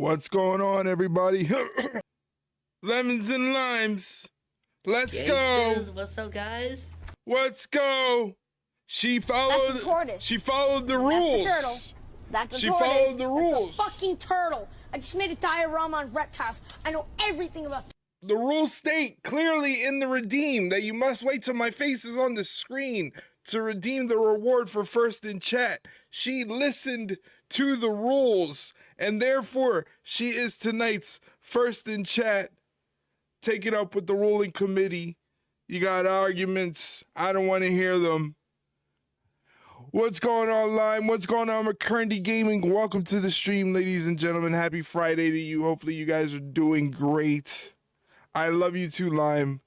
What's going on, everybody? Lemons and limes. Let's go. What's up, guys? Let's go. She followed. That's the tortoise. She followed the rules. That's the turtle. That's the she tortoise. followed the rules. That's a fucking turtle. I just made a diorama on reptiles. I know everything about. The rules state clearly in the redeem that you must wait till my face is on the screen to redeem the reward for first in chat. She listened to the rules, and therefore she is tonight's first in chat. Take it up with the ruling committee. You got arguments. I don't want to hear them. What's going on, Lime? What's going on, McCurdy Gaming? Welcome to the stream, ladies and gentlemen. Happy Friday to you. Hopefully you guys are doing great. I love you too, Lime.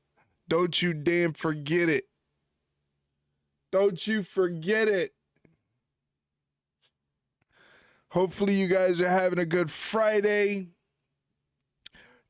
Don't you damn forget it. Don't you forget it. Hopefully you guys are having a good Friday.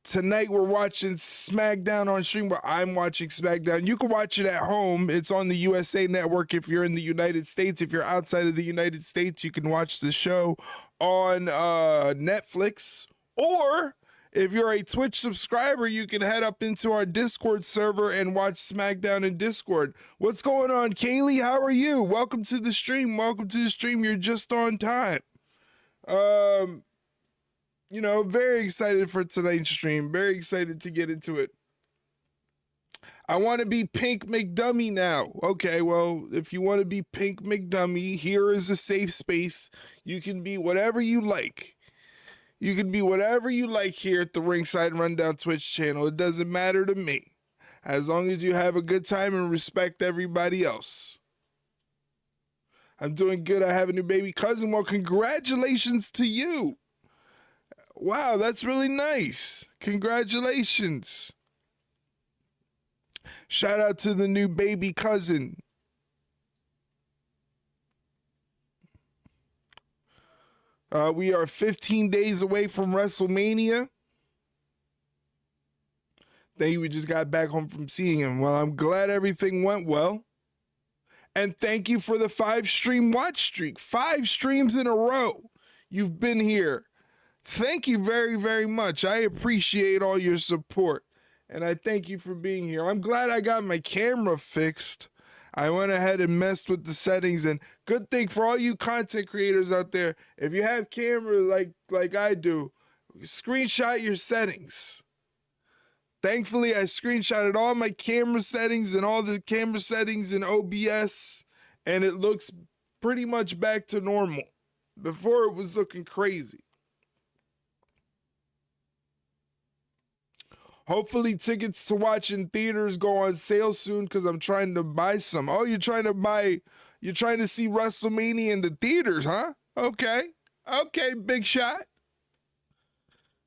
Tonight we're watching SmackDown on stream. Well, I'm watching SmackDown. You can watch it at home. It's on the USA Network if you're in the United States. If you're outside of the United States, you can watch the show on Netflix. Or if you're a Twitch subscriber, you can head up into our Discord server and watch SmackDown in Discord. What's going on, Kaylee? How are you? Welcome to the stream. Welcome to the stream. You're just on time. You know, very excited for tonight's stream. Very excited to get into it. I want to be Pink McDummy now. Okay, well, if you want to be Pink McDummy, here is a safe space. You can be whatever you like. You can be whatever you like here at the Ringside Rundown Twitch channel. It doesn't matter to me, as long as you have a good time and respect everybody else. I'm doing good. I have a new baby cousin. Well, congratulations to you. Wow, that's really nice. Congratulations. Shout out to the new baby cousin. We are 15 days away from Wrestlemania. We just got back home from seeing him. Well, I'm glad everything went well. And thank you for the 5-stream watch streak. 5 streams in a row. You've been here. Thank you very, very much. I appreciate all your support. And I thank you for being here. I'm glad I got my camera fixed. I went ahead and messed with the settings. And good thing for all you content creators out there, if you have camera like I do, screenshot your settings. Thankfully, I screenshotted all my camera settings and all the camera settings in OBS, and it looks pretty much back to normal. Before, it was looking crazy. Hopefully, tickets to watch in theaters go on sale soon because I'm trying to buy some. Oh, you're trying to see WrestleMania in the theaters, huh? Okay. Okay, big shot.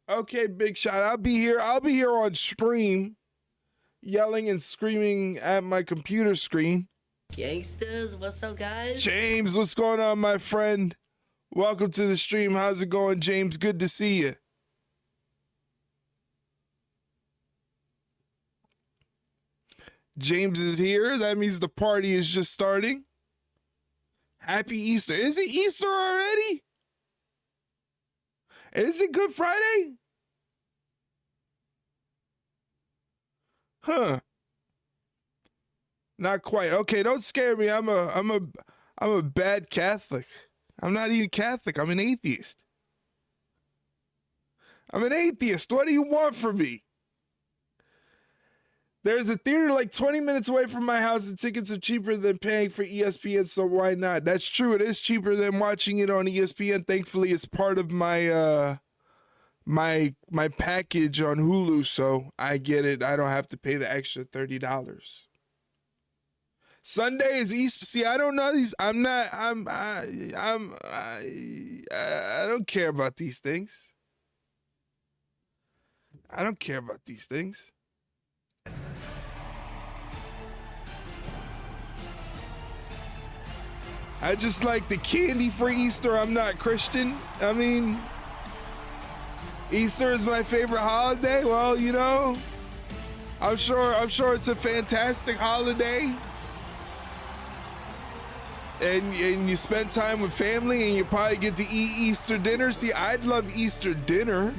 Okay, big shot. I'll be here on stream, yelling and screaming at my computer screen. Gangsters, what's up, guys? James, what's going on, my friend? Welcome to the stream. How's it going, James? Good to see you. James is here. That means the party is just starting. Happy Easter. Is it Easter already? Is it Good Friday? Huh. Not quite. Okay, don't scare me. I'm a bad Catholic. I'm not even Catholic. I'm an atheist. I'm an atheist. What do you want from me? There's a theater like 20 minutes away from my house, and tickets are cheaper than paying for ESPN, so why not? That's true. It is cheaper than watching it on ESPN. Thankfully, it's part of my my package on Hulu, so I get it. I don't have to pay the extra $30. Sunday is Easter. See, I don't know these. I don't care about these things. I don't care about these things. I just like the candy for Easter. I'm not Christian. I mean, Easter is my favorite holiday. Well, you know, I'm sure it's a fantastic holiday. and you spend time with family, and you probably get to eat Easter dinner. See, I'd love Easter dinner.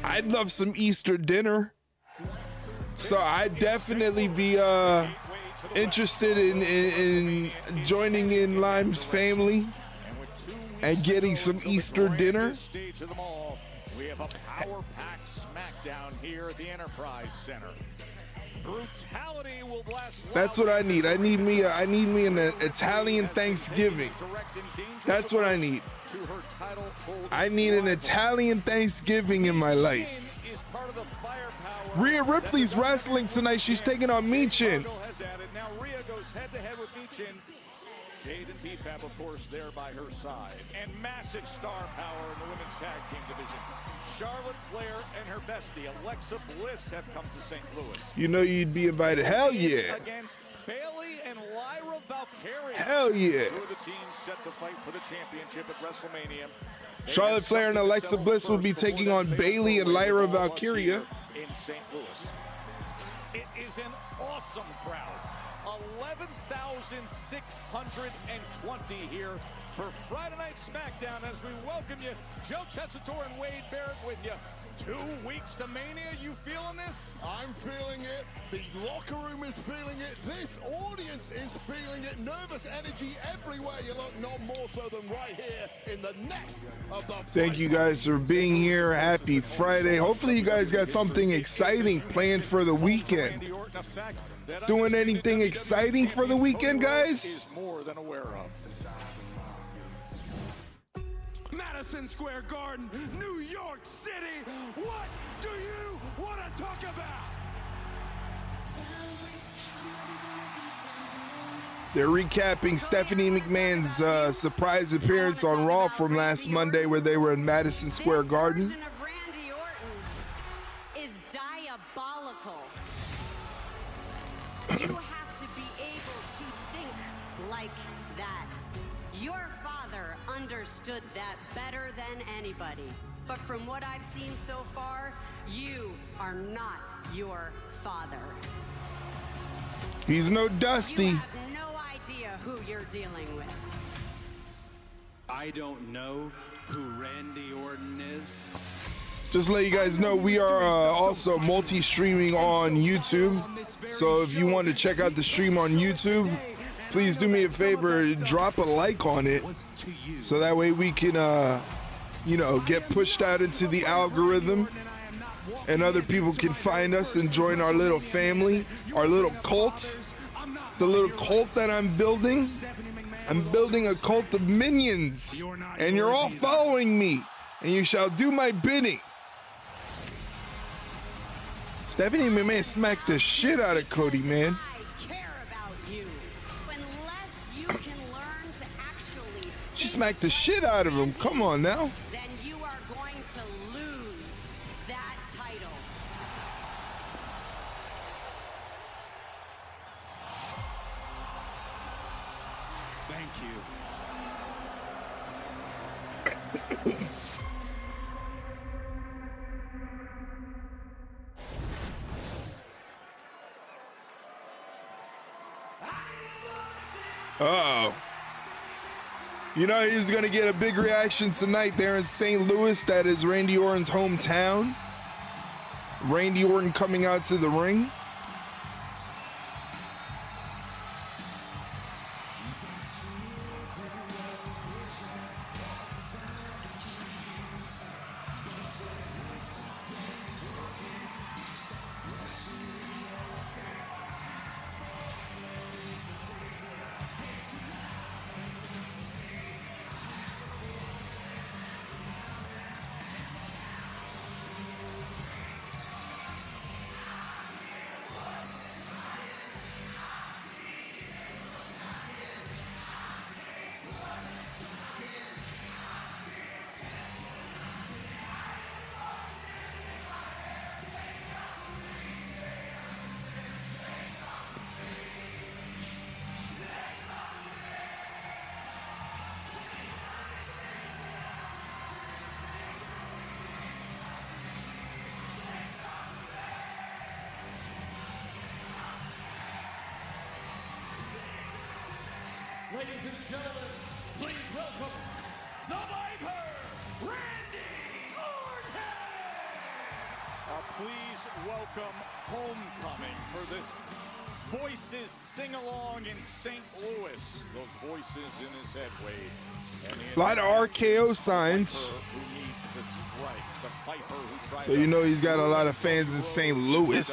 I'd love some Easter dinner. So I'd definitely be interested in joining in Lime's family and getting some Easter dinner. We have a power-packed SmackDown here at the Enterprise Center. Brutality will blast. That's what I need. I need me an Italian Thanksgiving. That's what I need. I need an Italian Thanksgiving in my life. Rhea Ripley's wrestling tonight. She's taking on Michin. Now Rhea goes head-to-head with Michin. Jade and PFAB, of course, there by her side. And massive star power in the women's tag team division. Charlotte Flair and her bestie, Alexa Bliss, have come to St. Louis. You know you'd be invited. Hell yeah. Against Bayley and Lyra Valkyria. Hell yeah. Two of the teams set to fight for the championship at Wrestlemania. Charlotte Flair and Alexa Bliss will be taking on Bayley and Lyra Valkyria. In St. Louis. It is an awesome crowd. 11,620 here for Friday Night SmackDown as we welcome you. Joe Tessitore and Wade Barrett with you. 2 weeks to Mania. You feeling this? I'm feeling it. The locker room is feeling it. This audience is feeling it. Nervous energy everywhere you look, not more so than right here in the next of the Thank you guys for being here. Happy Friday. Hopefully you guys got something exciting planned for the weekend. Doing anything exciting for the weekend, guys? More than aware of. Madison Square Garden, New York City. What do you want to talk about? They're recapping Stephanie McMahon's surprise appearance on Raw from last Monday where they were in Madison Square Garden. This version of Randy Orton is diabolical. You have to be able to think like that. Your father understood that better than anybody. But from what I've seen so far, you are not your father. He's no Dusty. You have no idea who you're dealing with. I don't know who Randy Orton is. Just to let you guys know, we are also multi-streaming on YouTube. So if you want to check out the stream on YouTube, please do me a favor, drop a like on it. So that way we can, you know, get pushed out into the algorithm and other people can find us and join our little family, our little cult, the little cult that I'm building. I'm building a cult of minions, and you're all following me, and you shall do my bidding. Stephanie McMahon smacked the shit out of Cody, man. I care about you. Unless you can learn to actually She smacked the shit out of him. Come on now. then you are going to lose that title. Thank you. Uh-oh. You know he's going to get a big reaction tonight there in St. Louis. That is Randy Orton's hometown. Randy Orton coming out to the ring. Ladies and gentlemen, please welcome the Viper, Randy Orton! Please welcome homecoming for this Voices Sing-Along in St. Louis. Those voices in his head, Wade. A lot of RKO signs. So you know he's got a lot of fans in St. Louis.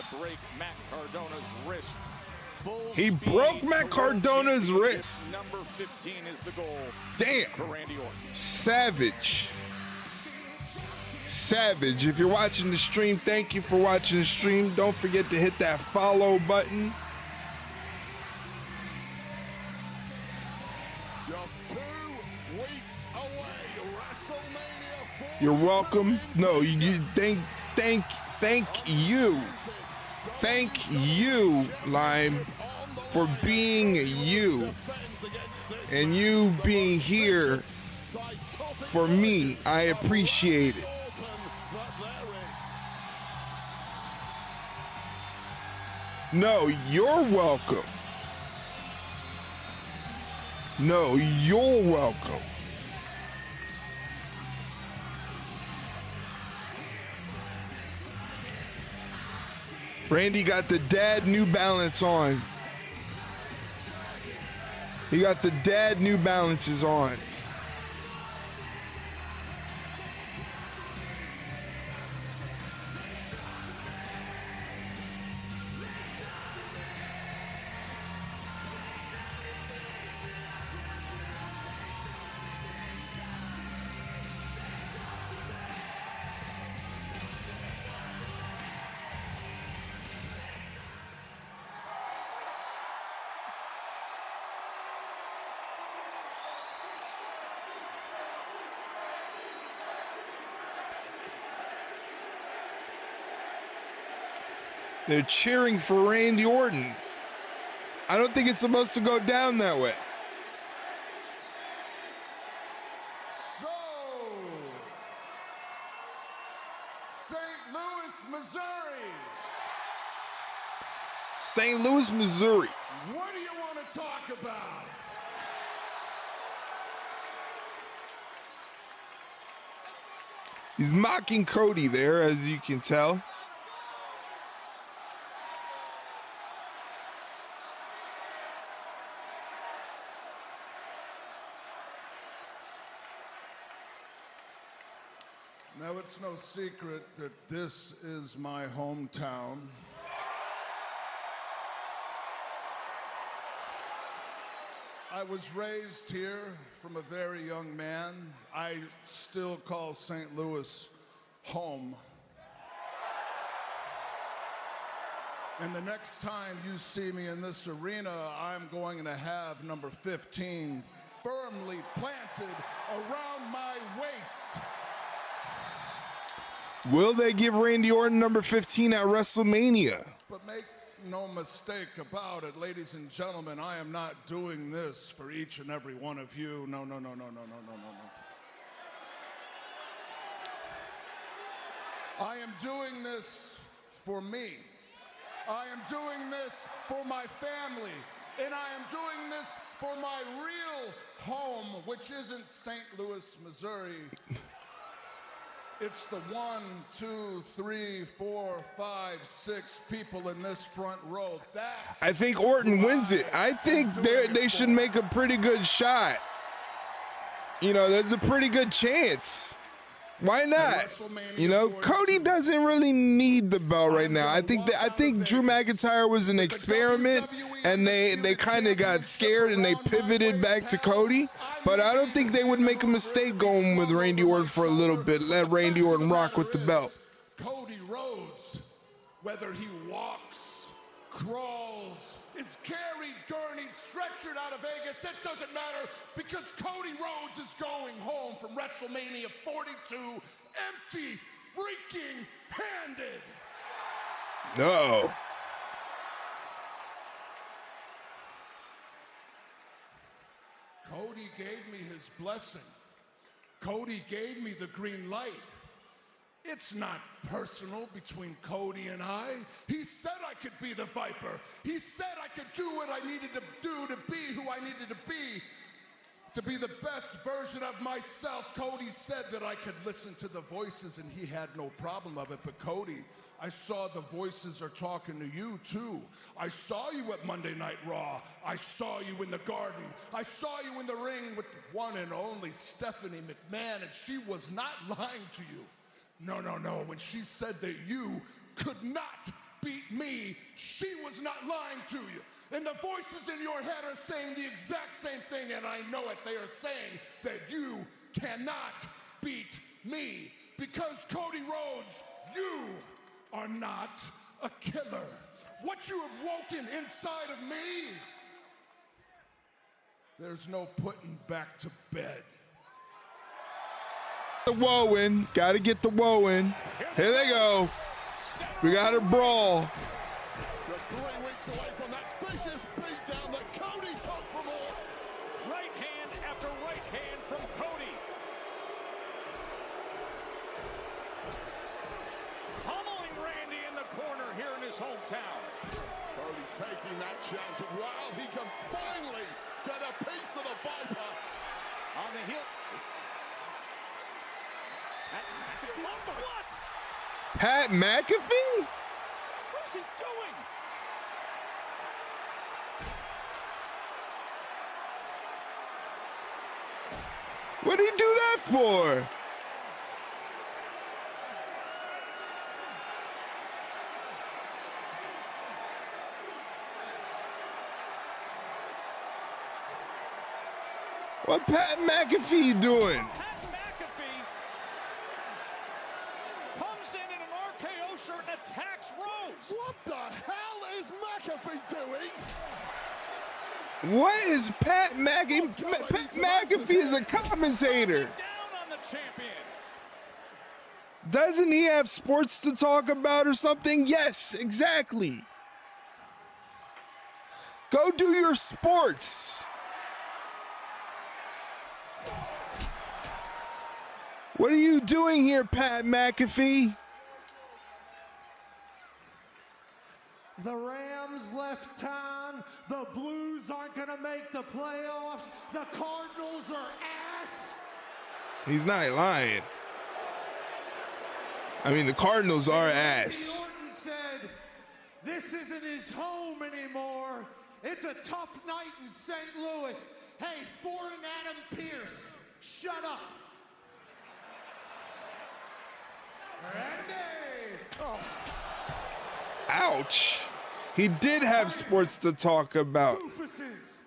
He broke Matt Cardona's wrist. Number 15 is the goal. Damn. For Randy Orton. Savage. Savage. If you're watching the stream, thank you for watching the stream. Don't forget to hit that follow button. Just 2 weeks away, WrestleMania 40. You're welcome. No, you thank you. Thank you, Lime, for being you. And you being here for me. I appreciate it. No, you're welcome. No, you're welcome. Randy got the dad New Balance on. He got the dad New Balances on. They're cheering for Randy Orton. I don't think it's supposed to go down that way. So, St. Louis, Missouri. St. Louis, Missouri. What do you want to talk about? He's mocking Cody there, as you can tell. Now, it's no secret that this is my hometown. I was raised here from a very young man. I still call St. Louis home. And the next time you see me in this arena, I'm going to have number 15 firmly planted around my waist. Will they give Randy Orton number 15 at WrestleMania? But make no mistake about it, ladies and gentlemen, I am not doing this for each and every one of you. No, no, no, no, no, no, no, no, no. I am doing this for me. I am doing this for my family. And I am doing this for my real home, which isn't St. Louis, Missouri. It's the 1, 2, 3, 4, 5, 6 people in this front row. That's I think Orton wins it. I think they should make a pretty good shot. You know, there's a pretty good chance. Why not? You know, Cody doesn't really need the belt right now. I think Drew McIntyre was an experiment, and they kind of got scared and they pivoted back to Cody. But I don't think they would make a mistake going with Randy Orton for a little bit. Let Randy Orton rock with the belt. Cody Rhodes, whether he walks, crawls, is carried, gurneyed, stretchered out of Vegas, it doesn't matter, because Cody Rhodes is going home from WrestleMania 42 empty freaking handed. No. Cody gave me his blessing. Cody gave me the green light. It's not personal between Cody and I. He said I could be the Viper. He said I could do what I needed to do to be who I needed to be. to be the best version of myself. Cody said that I could listen to the voices and he had no problem of it. But Cody, I saw the voices are talking to you too. I saw you at Monday Night Raw. I saw you in the garden. I saw you in the ring with the one and only Stephanie McMahon, and she was not lying to you. No, no, no. When she said that you could not beat me, she was not lying to you. And the voices in your head are saying the exact same thing, and I know it. They are saying that you cannot beat me because Cody Rhodes, you are not a killer. What you have woken inside of me, there's no putting back to bed. The woe in. Gotta get the woe in. Here they go. We got a brawl. Just 3 weeks away from that vicious beatdown that Cody took from all. Right hand after right hand from Cody. Pummeling Randy in the corner here in his hometown. Cody taking that chance while he can finally get a piece of the Viper. On the heel. What? Pat McAfee? What is he doing? What did he do that for? What Pat McAfee doing? Pat McAfee comes in an RKO shirt and attacks Rhodes. What the hell is McAfee doing? What is Pat McAfee? Pat McAfee is a commentator. Down on the champion. Doesn't he have sports to talk about or something? Yes, exactly. Go do your sports. What are you doing here, Pat McAfee? The Rams left town. The Blues aren't going to make the playoffs. The Cardinals are ass. He's not lying. I mean, the Cardinals are ass. Orton said, this isn't his home anymore. It's a tough night in St. Louis. Hey, foreign Adam Pearce, shut up. Randy. Oh. Ouch. He did have sports to talk about. Doofuses.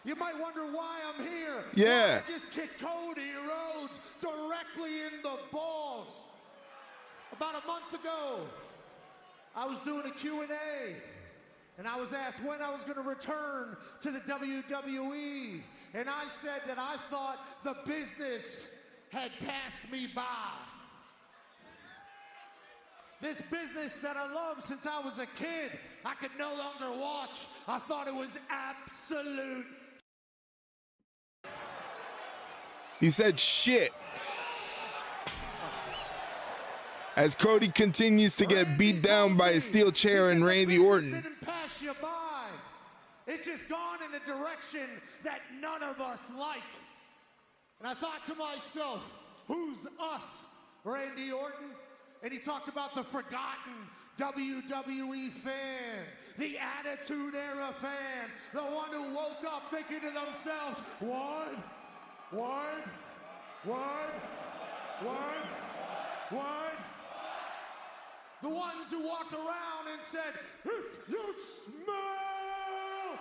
You might wonder why I'm here. Yeah. I just kicked Cody Rhodes directly in the balls. About a month ago, I was doing a Q&A, and I was asked when I was going to return to the WWE. And I said that I thought the business had passed me by. This business that I loved since I was a kid, I could no longer watch. I thought it was absolute. He said shit. As Cody continues to get beat down by a steel chair and Randy Orton. Didn't pass you by. It's just gone in a direction that none of us like. And I thought to myself, who's us? Randy Orton? And he talked about the forgotten WWE fan, the Attitude Era fan, the one who woke up thinking to themselves, what? The ones who walked around and said, if you smell.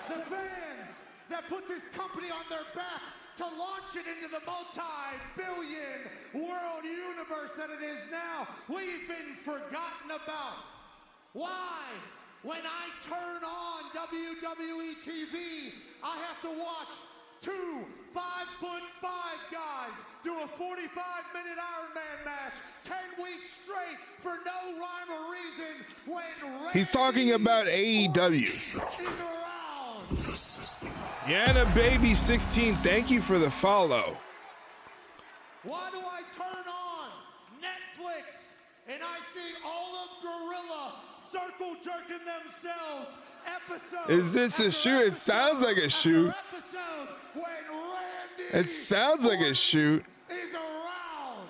The fans that put this company on their back to launch it into the multi-billion world universe that it is now, we've been forgotten about. Why? When I turn on WWE TV, I have to watch 2 5'5" guys do a 45-minute Iron Man match 10 weeks straight for no rhyme or reason when He's talking about AEW. is around. Yana Baby 16, thank you for the follow. Why do I turn on Netflix and I see all of Gorilla circled jerking themselves episode. Is this a shoot? It sounds like a shoot. When Randy It sounds like a shoot. is around.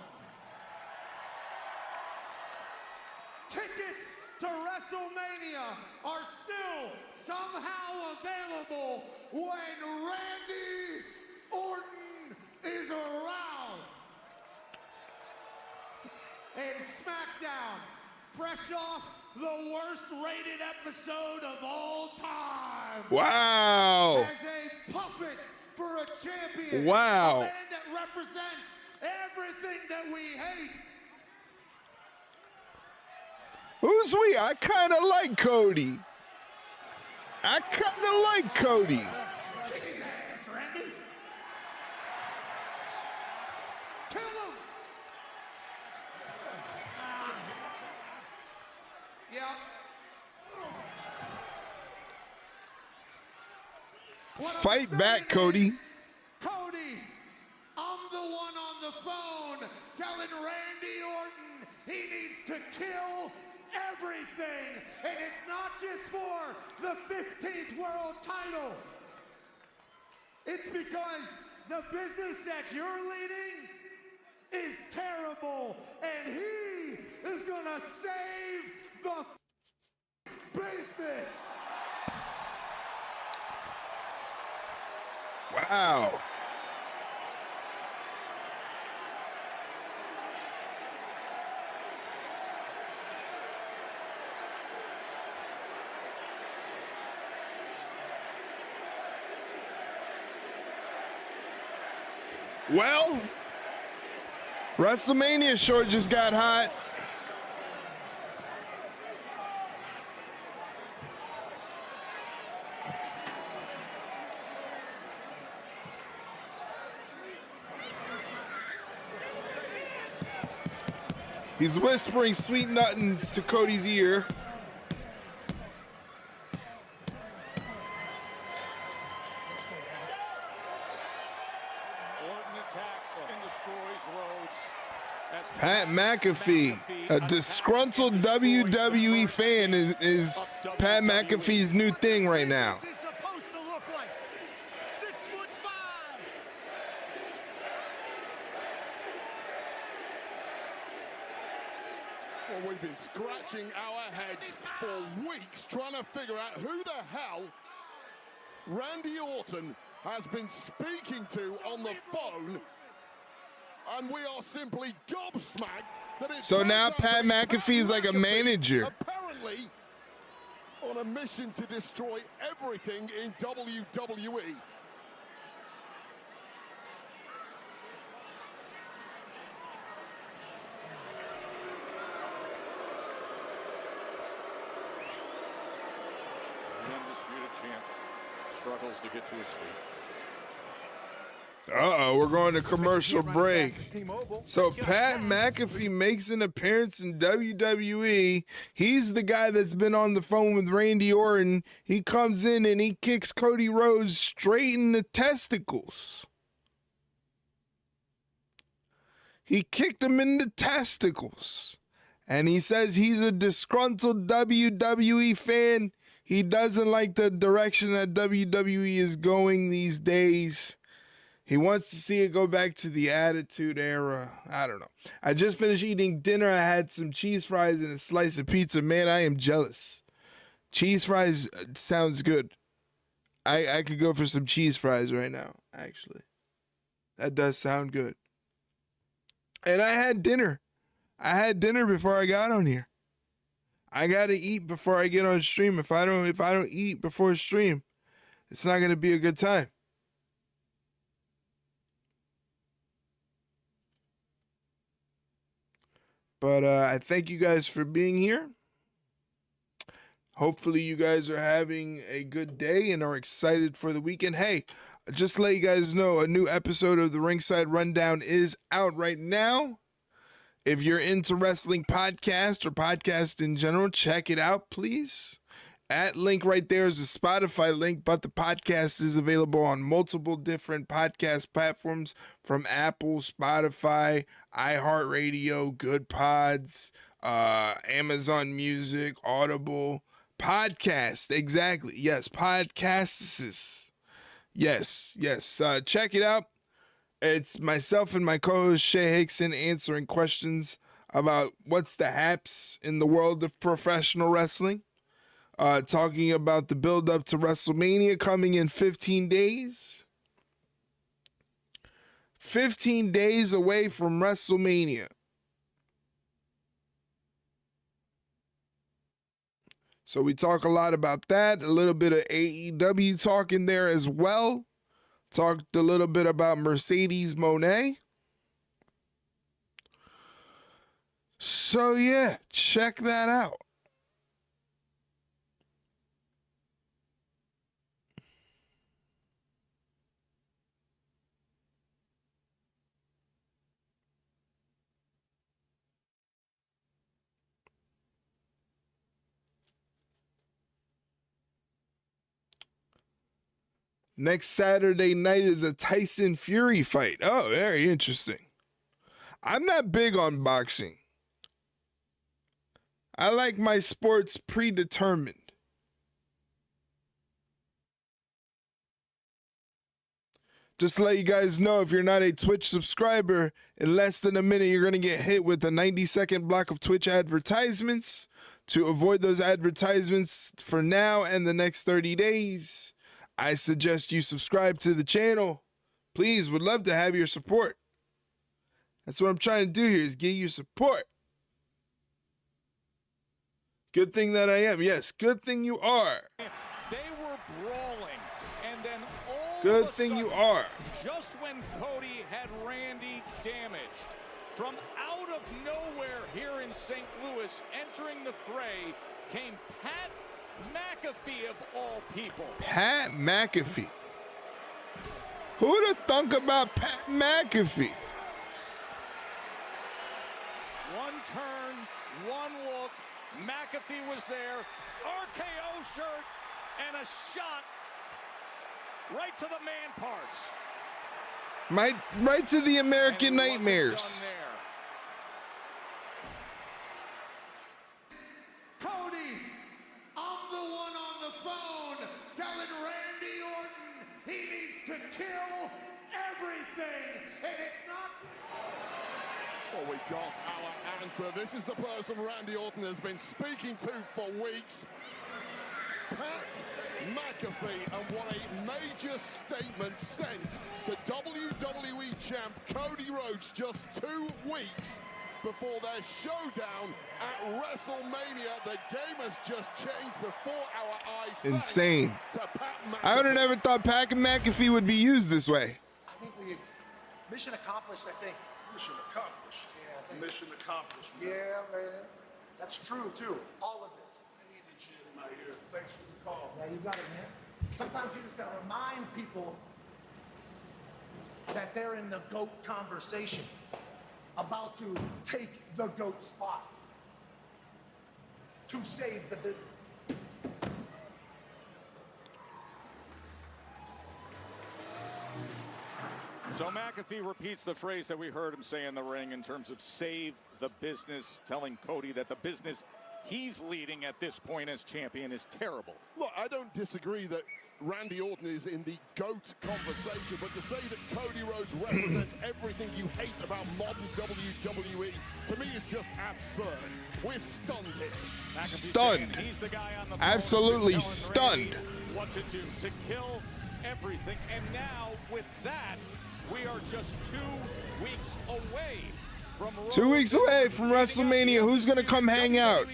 Tickets to WrestleMania are still somehow available when Randy Orton is around. And SmackDown, fresh off the worst rated episode of all time. Wow. As a puppet for a champion. Wow. A man that represents everything that we hate. Who's we? I kind of like Cody. I kind of like Cody. Kick his ass, Randy. Kill him. Yeah. Fight back, Cody. Cody, I'm the one on the phone telling Randy Orton he needs to kill everything. And it's not just for the 15th world title. It's because the business that you're leading is terrible. And he is going to save the business. Wow. Well, WrestleMania sure just got hot. He's whispering sweet nothings to Cody's ear. Orton attacks and destroys Rhodes. As Pat McAfee, a disgruntled WWE fan, is Pat McAfee's new thing right now. What's he supposed to look like? 6'5". Well, we've been scratching our heads for weeks trying to figure out who the hell Randy Orton has been speaking to on the phone, and we are simply gobsmacked that it's So now Pat McAfee's like a manager. apparently on a mission to destroy everything in WWE. the undisputed champ struggles to get to his feet. Uh-oh, we're going to commercial break. So Pat McAfee makes an appearance in WWE. He's the guy that's been on the phone with Randy Orton. He comes in and he kicks Cody Rhodes straight in the testicles. He kicked him in the testicles. And he says he's a disgruntled WWE fan. He doesn't like the direction that WWE is going these days. He wants to see it go back to the Attitude Era. I don't know. I just finished eating dinner. I had some cheese fries and a slice of pizza. Man, I am jealous. Cheese fries sounds good. I could go for some cheese fries right now, actually. That does sound good. And I had dinner. I had dinner before I got on here. I gotta eat before I get on stream. If I don't eat before stream, it's not gonna be a good time. But I thank you guys for being here. Hopefully you guys are having a good day and are excited for the weekend. Hey, just to let you guys know, a new episode of the Ringside Rundown is out right now. If you're into wrestling podcast or podcast in general, check it out, please. That link right there is a Spotify link, but the podcast is available on multiple different podcast platforms from Apple, Spotify, iHeartRadio, Good Pods, Amazon Music, Audible, Podcast, exactly. Yes, podcasts. Yes. Check it out. It's myself and my co-host Shay Hickson answering questions about what's the haps in the world of professional wrestling. Talking about the build-up to WrestleMania coming in 15 days. 15 days away from WrestleMania. So we talk a lot about that, a little bit of AEW talk in there as well. Talked a little bit about Mercedes Moné. So yeah, check that out. Next Saturday night is a Tyson Fury fight. Oh, very interesting. I'm not big on boxing. I like my sports predetermined. Just to let you guys know, if you're not a Twitch subscriber, in less than a minute, you're going to get hit with a 90-second block of Twitch advertisements. To avoid those advertisements for now and the next 30 days, I suggest you subscribe to the channel. Please, would love to have your support. That's what I'm trying to do here, is get your support. Good thing that I am. Yes, good thing you are. They were brawling, and then all Good of a thing sudden, you are. just when Cody had Randy damaged, from out of nowhere here in St. Louis, entering the fray, came Pat McAfee of all people. Pat McAfee. Who'd have thunk about Pat McAfee? One turn, one look, McAfee was there, RKO shirt, and a shot right to the man parts. Right to the American And it wasn't Nightmares. done there. Cody, I'm the one on the phone telling Randy Orton he needs to kill everything, and it's not. Well, we got our answer. This is the person Randy Orton has been speaking to for weeks. Pat McAfee, and what a major statement sent to WWE champ Cody Rhodes just 2 weeks before their showdown at WrestleMania. The game has just changed before our eyes. Insane. To Pat McAfee. I would have never thought Pat McAfee would be used this way. I think we mission accomplished. I think Mission accomplished. Yeah, I think. Mission accomplished. Yeah, man. That's true too. All of it. I needed you in my ear. Thanks for the call. Yeah, you got it, man. Sometimes you just gotta remind people that they're in the GOAT conversation, about to take the GOAT spot, to save the business. So McAfee repeats the phrase that we heard him say in the ring in terms of save the business, telling Cody that the business he's leading at this point as champion is terrible. Look, I don't disagree that Randy Orton is in the GOAT conversation, but to say that Cody Rhodes represents everything you hate about modern WWE, to me is just absurd. We're stunned here. McAfee Stunned. saying he's the guy on the phone Absolutely telling stunned. Randy what to do, to kill everything. And now with that, we are just 2 weeks away from 2 weeks away from WrestleMania. Who's going to come hang out?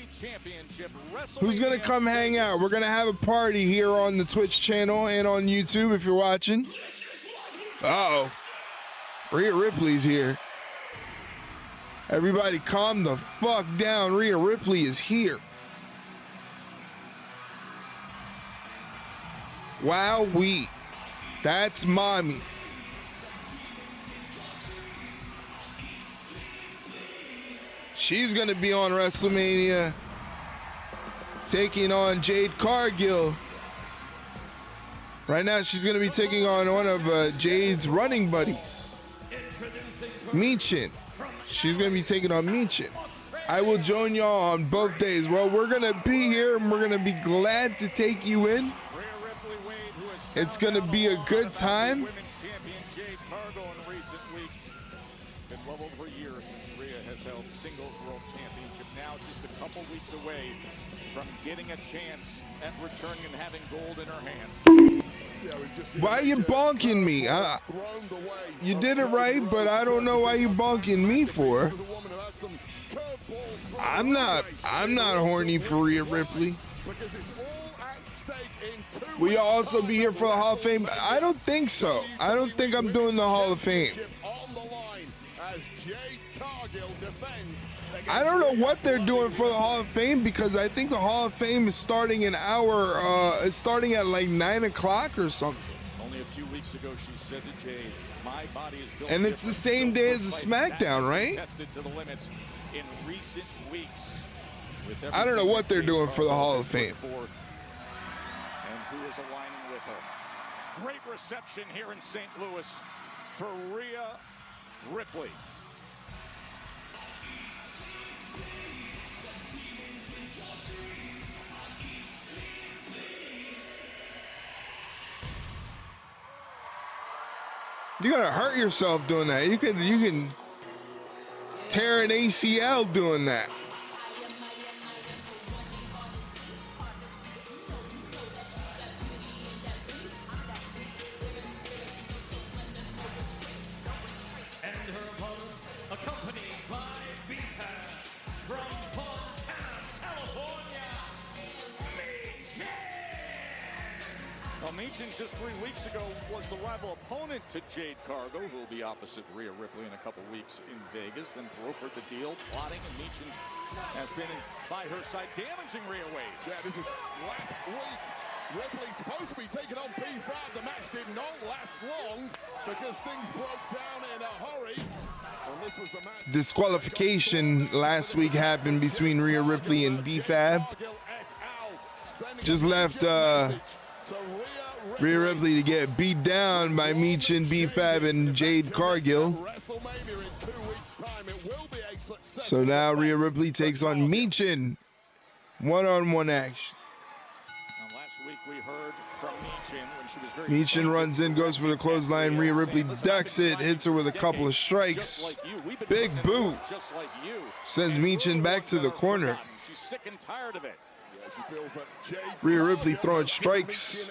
Who's going to come hang out? We're going to have a party here on the Twitch channel and on YouTube if you're watching. Uh-oh. Rhea Ripley's here. Everybody calm the fuck down. Rhea Ripley is here. Wowee. That's mommy. She's going to be on WrestleMania taking on Jade Cargill. Right now, she's going to be taking on one of Jade's running buddies, Michin. She's going to be taking on Michin. I will join y'all on both days. Well, we're going to be here, and we're going to be glad to take you in. It's going to be a good time. Women's champion Jade Cargill in recent weeks. Been well over a year since Rhea has held singles world championship. Now just a couple weeks away from getting a chance at returning and having gold in her hand. Why are you bonking me? You did it right, but I don't know why you bonking me for. I'm not horny for Rhea Ripley. Will you also be here for the Hall of Fame? I don't think so. I don't think I'm doing the Hall of Fame. I don't know what they're doing for the Hall of Fame, because I think the Hall of Fame is starting it's starting at like 9 o'clock or something. Only a few weeks ago she said to Jade, my body is built and it's the same day as the SmackDown, right? Tested to the limits in recent weeks. I don't know what they're doing for the Hall of Fame. And who is aligning with her? Great reception here in St. Louis for Rhea Ripley. You're gonna hurt yourself doing that. You can tear an ACL doing that. And her opponent, accompanied by Beefhead from Fontana, California, Michin. Well, Michin just 3 weeks ago was the rival opponent to Jade Cargill, who will be opposite Rhea Ripley in a couple weeks in Vegas. Then brokered the deal, plotting, and Michin has been by her side, damaging Rhea Wade. Yeah, this is last week. Ripley supposed to be taking on P5. The match did not last long because things broke down in a hurry. And this was the match. Disqualification last week happened between Rhea Ripley and B-Fab. Just left Rhea Ripley to get beat down by Michin, B-Fab, and Jade Cargill. So now Rhea Ripley takes on Michin. One-on-one action. We heard from Michin when she was very Michin runs in, goes for the clothesline. Rhea Ripley ducks it, hits her with a couple of strikes. Big boot. Sends Michin back to the corner. She's sick and tired of it. Rhea Ripley throwing strikes.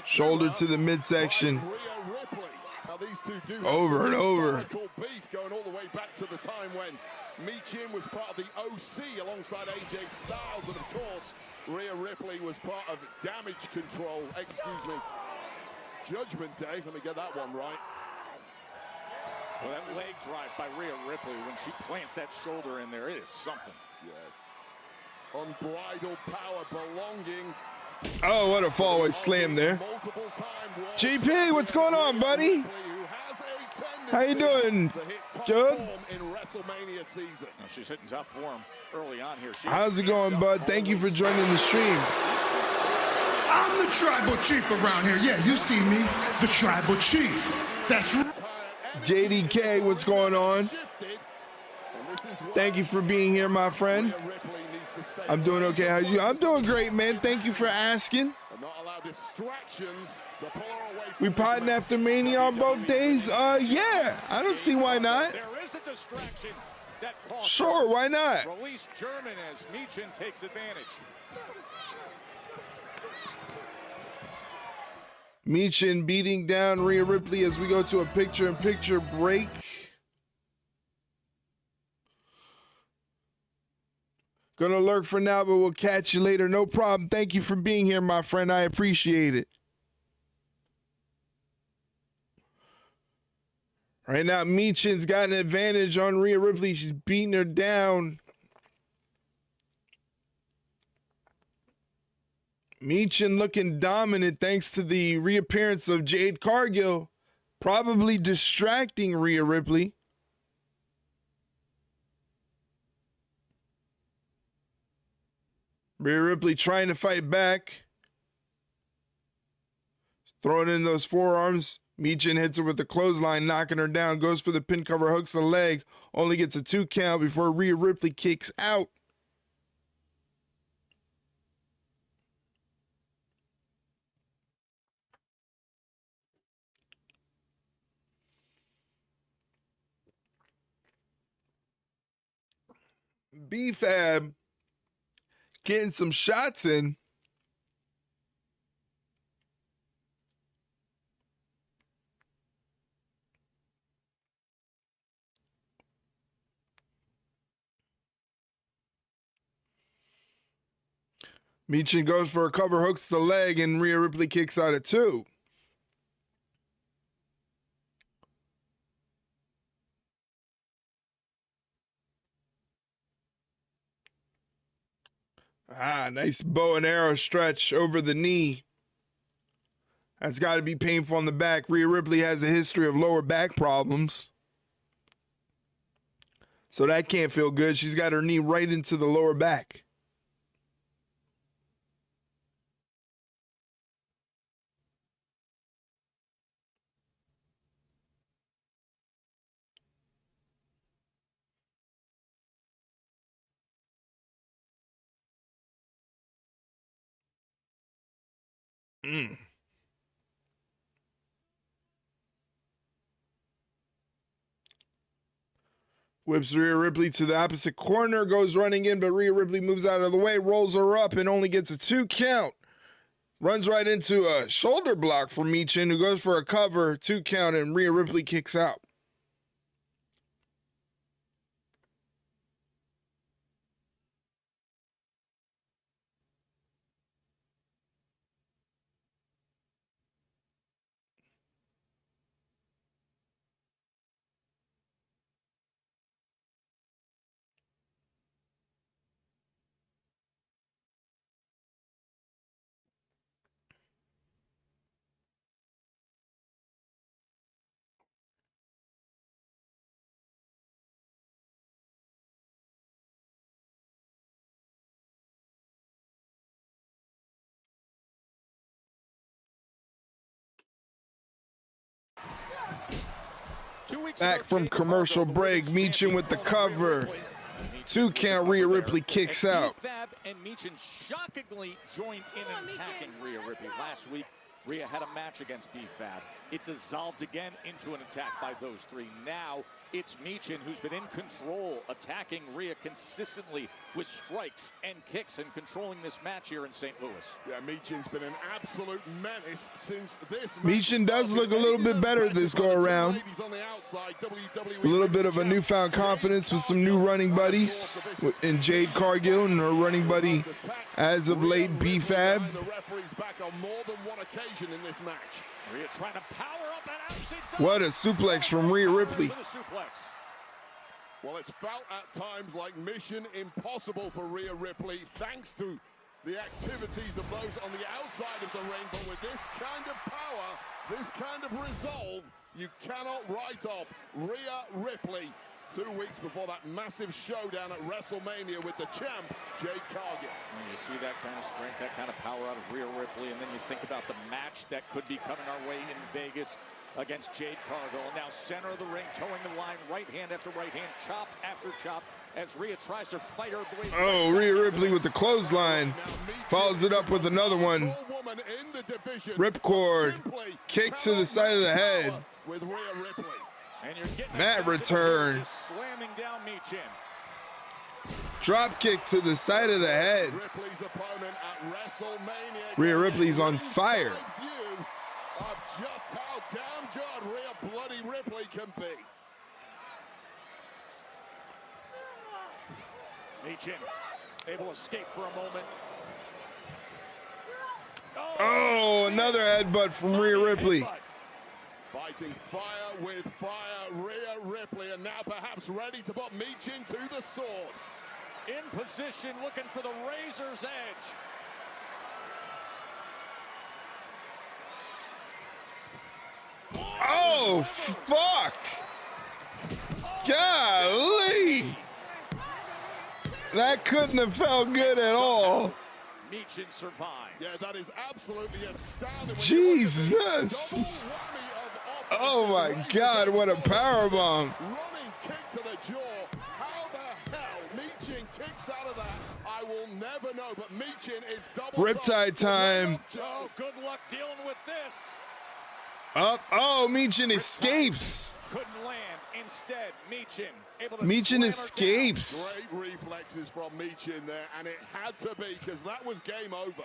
Shoulder to the midsection. Over and over. Going all the way back to the time when Michin was part of the OC alongside AJ Styles, and of course Rhea Ripley was part of Damage Control, Judgment Day. Let me get that one right. Well, that leg drive by Rhea Ripley, when she plants that shoulder in there, it is something. Yeah. Unbridled power belonging. Oh, what a fallaway slam there. GP, what's going on, buddy? How you doing, Judd? In Wrestlemania season. Now, she's hitting top form early on here. How's it going, bud? Thank you for joining the stream. I'm the tribal chief around here. Yeah, you see me, the tribal chief. That's right. JDK, what's going on? Thank you for being here, my friend. I'm doing okay. How are you? I'm doing great, man. Thank you for asking. We potting after Mania on both days? Yeah. I don't see why not. Sure, why not? Release German as Michin takes advantage. Michin beating down Rhea Ripley as we go to a picture-in-picture break. Gonna lurk for now, but we'll catch you later. No problem. Thank you for being here, my friend. I appreciate it. Right now, Michin's got an advantage on Rhea Ripley. She's beating her down. Michin looking dominant thanks to the reappearance of Jade Cargill, probably distracting Rhea Ripley. Rhea Ripley trying to fight back. Throwing in those forearms. Michin hits her with the clothesline, knocking her down, goes for the pin cover, hooks the leg, only gets a 2 count before Rhea Ripley kicks out. B-Fab getting some shots in. Michin goes for a cover, hooks the leg, and Rhea Ripley kicks out at 2. Nice bow and arrow stretch over the knee. That's got to be painful on the back. Rhea Ripley has a history of lower back problems, so that can't feel good. She's got her knee right into the lower back. Whips Rhea Ripley to the opposite corner, goes running in, but Rhea Ripley moves out of the way, rolls her up, and only gets a 2 count. Runs right into a shoulder block from Michin, who goes for a cover, 2 count, and Rhea Ripley kicks out. Back from commercial break, Michin with the cover. 2 count, Rhea Ripley kicks out. Fab and Michin shockingly joined in attacking Rhea Ripley. Last week, Rhea had a match against B-Fab. It dissolved again into an attack by those 3. Now, it's Michin who's been in control, attacking Rhea consistently with strikes and kicks and controlling this match here in St. Louis. Yeah, Michin's been an absolute menace since this match. Michin does look a little bit better this go around. A little bit of a newfound confidence with some new running buddies in Jade Cargill and her running buddy as of late, B-Fab. The referee's back on more than one occasion in this match. Rhea trying to power up and actually what a suplex from Rhea Ripley. Well, it's felt at times like mission impossible for Rhea Ripley, thanks to the activities of those on the outside of the ring. But with this kind of power, this kind of resolve, you cannot write off Rhea Ripley 2 weeks before that massive showdown at Wrestlemania with the champ, Jade Cargill. And you see that kind of strength, that kind of power out of Rhea Ripley, and then you think about the match that could be coming our way in Vegas against Jade Cargill. And now center of the ring, towing the line, right hand after right hand, chop after chop, as Rhea tries to fight her way. Oh, Rhea Ripley with the clothesline. Follows it up with another one. Ripcord. Kick to the side of the head. With Rhea Ripley. Mat return. Slamming down Michin. Drop kick to the side of the head. Ripley's opponent at WrestleMania. Rhea Ripley's on fire. View of just how damn good Rhea bloody Ripley can be. Michin able to escape for a moment. Oh, another headbutt from Rhea Ripley. Fighting fire with fire, Rhea Ripley, and now perhaps ready to put Michin to the sword. In position, looking for the razor's edge. Oh, fuck. Golly. That couldn't have felt good at all. Michin survived. Yeah, that is absolutely astounding. Jesus. Oh my God, what a powerbomb. Running kick to the jaw. How the hell Michin kicks out of that? I will never know, but Michin is double Riptide time. Oh, good luck dealing with this. Up. Oh, Michin escapes. Couldn't land. Instead, Michin able to Michin slam her escapes. Great reflexes from Michin there, and it had to be because that was game over.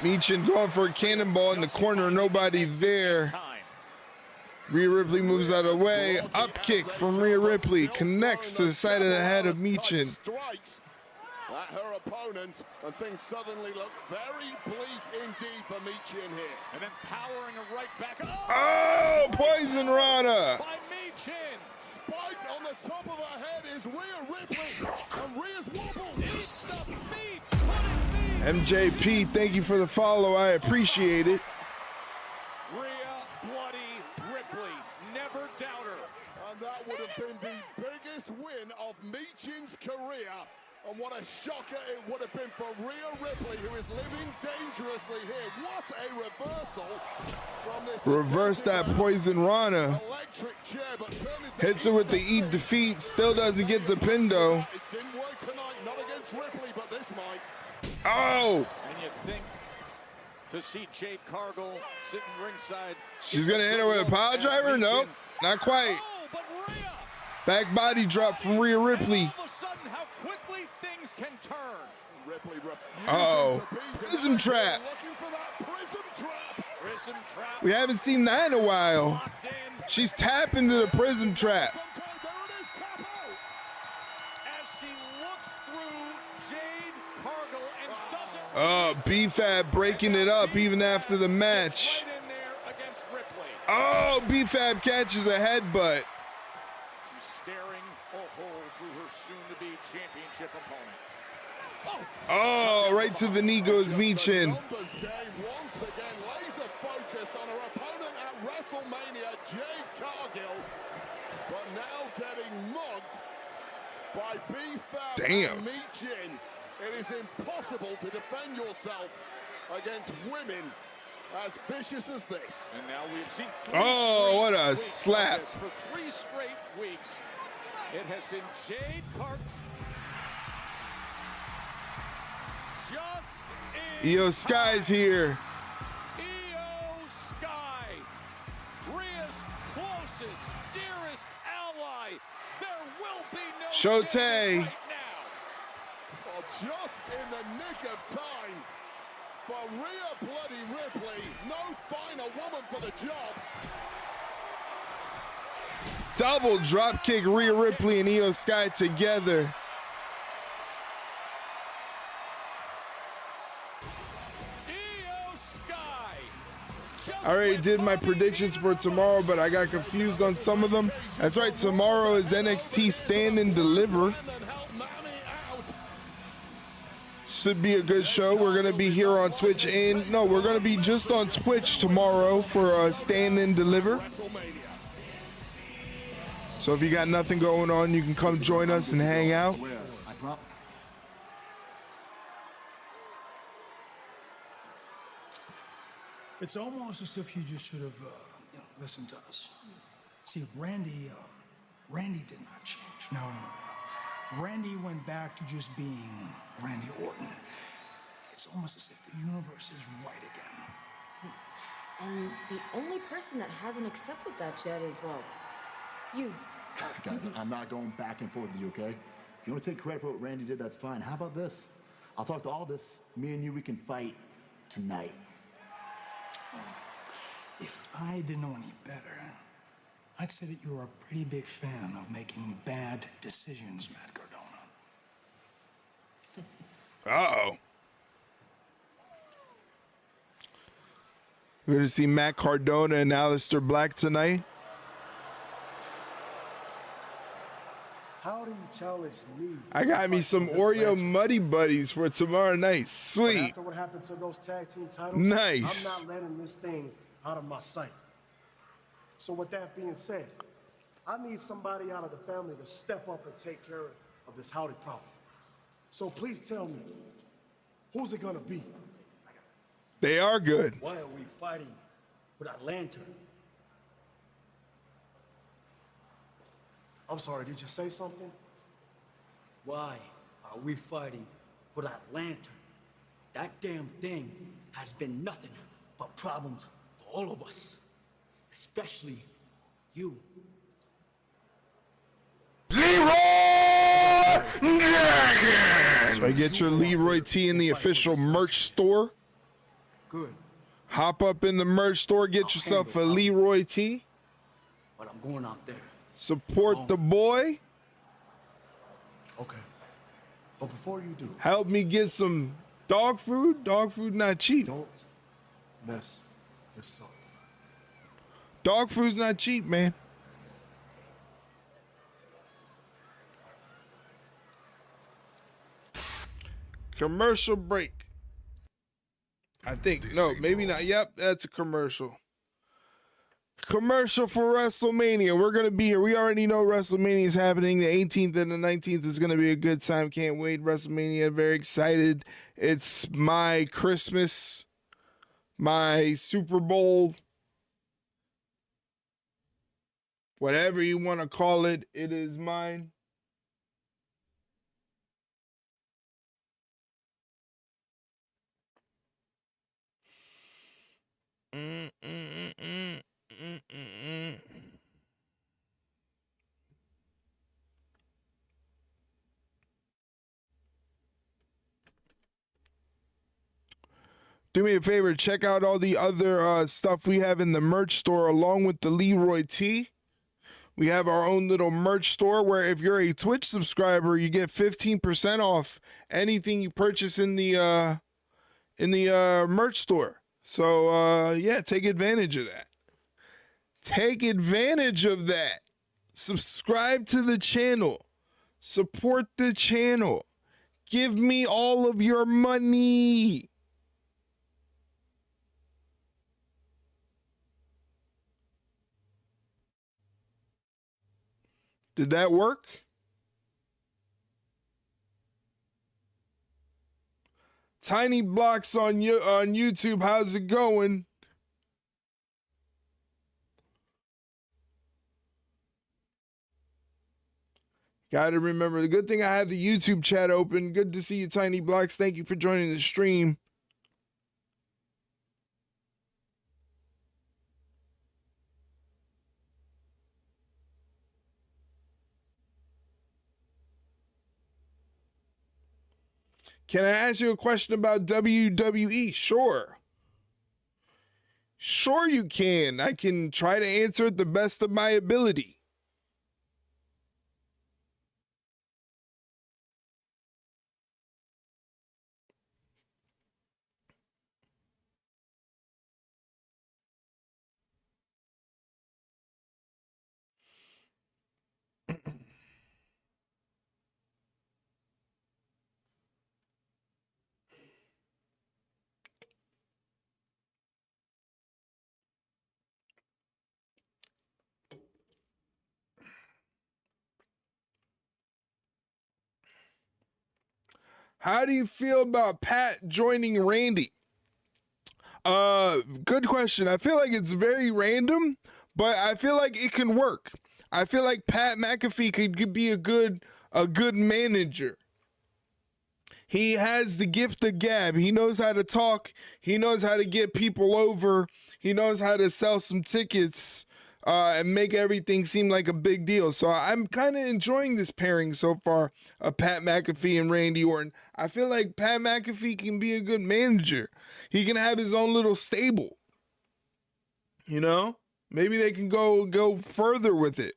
Michin going for a cannonball in the corner, nobody there. Rhea Ripley moves out of the way. Up kick from Rhea Ripley connects to the side of the head of Michin. Strikes at her opponent, and things suddenly look very bleak indeed for Michin here. And then powering her right back. Oh, Poison Rana. By Michin. Spiked on the top of her head is Rhea Ripley, and Rhea's wobbled. Eats the feet. MJP, thank you for the follow. I appreciate it. Rhea Bloody Ripley. Never doubt her. And that would have been the biggest win of Michin's career. And what a shocker it would have been for Rhea Ripley, who is living dangerously here. What a reversal from this. Reverse that Poison Rana. Electric chair, but turned into hits her with the eat defeat. Still doesn't get the pin though. It didn't work tonight, not against Ripley, but this might. Oh! And you think to see Jade Cargill sitting ringside. She's gonna hit her with a pile driver? Nope, not quite. Oh, but Rhea. Back body drop from Rhea Ripley. All of a sudden, how quickly things can turn. Ripley refusing Uh-oh. to be Prism trap. looking for that prism trap. Prism trap. We haven't seen that in a while. Locked in. She's tapping to the prism trap. Sometime there it is, tap out. As she looks through Jade Cargill and doesn't. Oh, BFAB breaking it up even after the match. Right in there against Ripley. Oh, BFAB catches a headbutt. She's staring a hole through her soon-to-be championship opponent. Oh, right to the knee goes Michin. Numbers game once again, laser focused on her opponent at WrestleMania, Jade Cargill, but now getting mugged by BFAB Damn. and Michin. It is impossible to defend yourself against women as vicious as this. And now we've seen Oh, what a slap. For 3 straight weeks. It has been Jade Cargill. Just in Io Sky's here. Io Sky, Rhea's closest, dearest ally. There will be no Shote. champion right now. Well, just in the nick of time for Rhea Bloody Ripley. No finer woman for the job. Double drop kick Rhea Ripley and Io Sky together. I already did my predictions for tomorrow, but I got confused on some of them. That's right, tomorrow is NXT Stand and Deliver. Should be a good show. We're going to be here on Twitch, and no, we're going to be just on Twitch tomorrow for Stand and Deliver. So if you got nothing going on, you can come join us and hang out. It's almost as if you just should have, listened to us. See, Randy did not change. No. Randy went back to just being Randy Orton. It's almost as if the universe is right again. And the only person that hasn't accepted that yet is, well, you. Guys, I'm not going back and forth with you, okay? If you want to take credit for what Randy did, that's fine. How about this? I'll talk to Aldis. Me and you, we can fight tonight. If I didn't know any better, I'd say that you're a pretty big fan of making bad decisions, Matt Cardona. Uh-oh. We're going to see Matt Cardona and Aleister Black tonight. How do you challenge me? I got me some Oreo Muddy Buddies for tomorrow night. Sweet. After what happened to those tag team titles, Nice. I'm not letting this thing out of my sight. So with that being said, I need somebody out of the family to step up and take care of of this howdy problem. So please tell me, who's it gonna be? They are good. Why are we fighting for that lantern? I'm sorry, did you say something? Why are we fighting for that lantern? That damn thing has been nothing but problems for all of us. Especially you. Leroy Dragon! So I get your Leroy T in the official merch store. Good. Hop up in the merch store, get yourself a Leroy T. But I'm going out there. Support the boy. Okay. But before you do, help me get some dog food. Dog food not cheap. Don't mess this up. Dog food's not cheap, man. Commercial break. I think. No, maybe not. Yep, that's a commercial. Commercial for WrestleMania. We're going to be here. We already know WrestleMania is happening. The 18th and the 19th is going to be a good time. Can't wait. WrestleMania. Very excited. It's my Christmas, my Super Bowl, whatever you want to call it. It is mine. Do me a favor, check out all the other stuff we have in the merch store along with the Leroy T. We have our own little merch store where if you're a Twitch subscriber, you get 15% off anything you purchase in the merch store. So yeah, take advantage of that. Take advantage of that. Subscribe to the channel. Support the channel. Give me all of your money. Did that work? Tiny Blocks on YouTube. How's it going? Got to remember, the good thing I have the YouTube chat open. Good to see you, Tiny Blocks. Thank you for joining the stream. Can I ask you a question about WWE? Sure. Sure you can. I can try to answer it the best of my ability. How do you feel about Pat joining Randy? Good question. I feel like it's very random, but I feel like it can work. I feel like Pat McAfee could be a good manager. He has the gift of gab. He knows how to talk. He knows how to get people over. He knows how to sell some tickets and make everything seem like a big deal. So I'm kind of enjoying this pairing so far of Pat McAfee and Randy Orton. I feel like Pat McAfee can be a good manager. He can have his own little stable. You know? Maybe they can go further with it.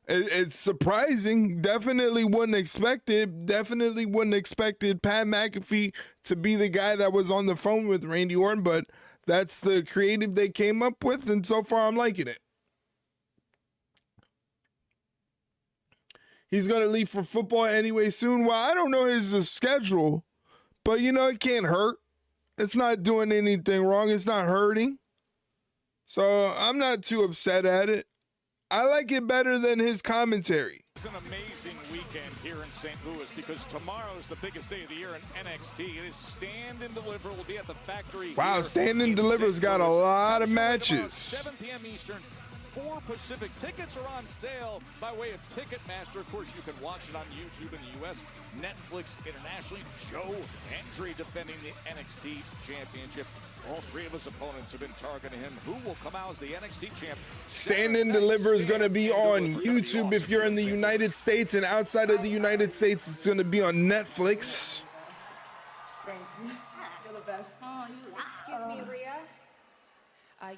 It's surprising. Definitely wouldn't expect it. Definitely wouldn't expected Pat McAfee to be the guy that was on the phone with Randy Orton, but that's the creative they came up with, and so far I'm liking it. He's going to leave for football anyway soon. Well, I don't know his schedule, but, you know, it can't hurt. It's not doing anything wrong. It's not hurting. So I'm not too upset at it. I like it better than his commentary. It's an amazing weekend here in St. Louis because tomorrow is the biggest day of the year in NXT. It is Stand and Deliver. Will be at the factory. Wow, Stand and Deliver's got a lot of matches. 7 p.m. Eastern, 4 Pacific. Tickets are on sale by way of Ticketmaster. Of course, you can watch it on YouTube in the U.S., Netflix internationally. Joe Hendry defending the NXT Championship. All 3 of his opponents have been targeting him. Who will come out as the NXT champ? Stand and Deliver is going to be on YouTube if you're in the United States, and outside of the United States, it's going to be on Netflix. Thank you. You're the best. Oh, excuse me, Rhea.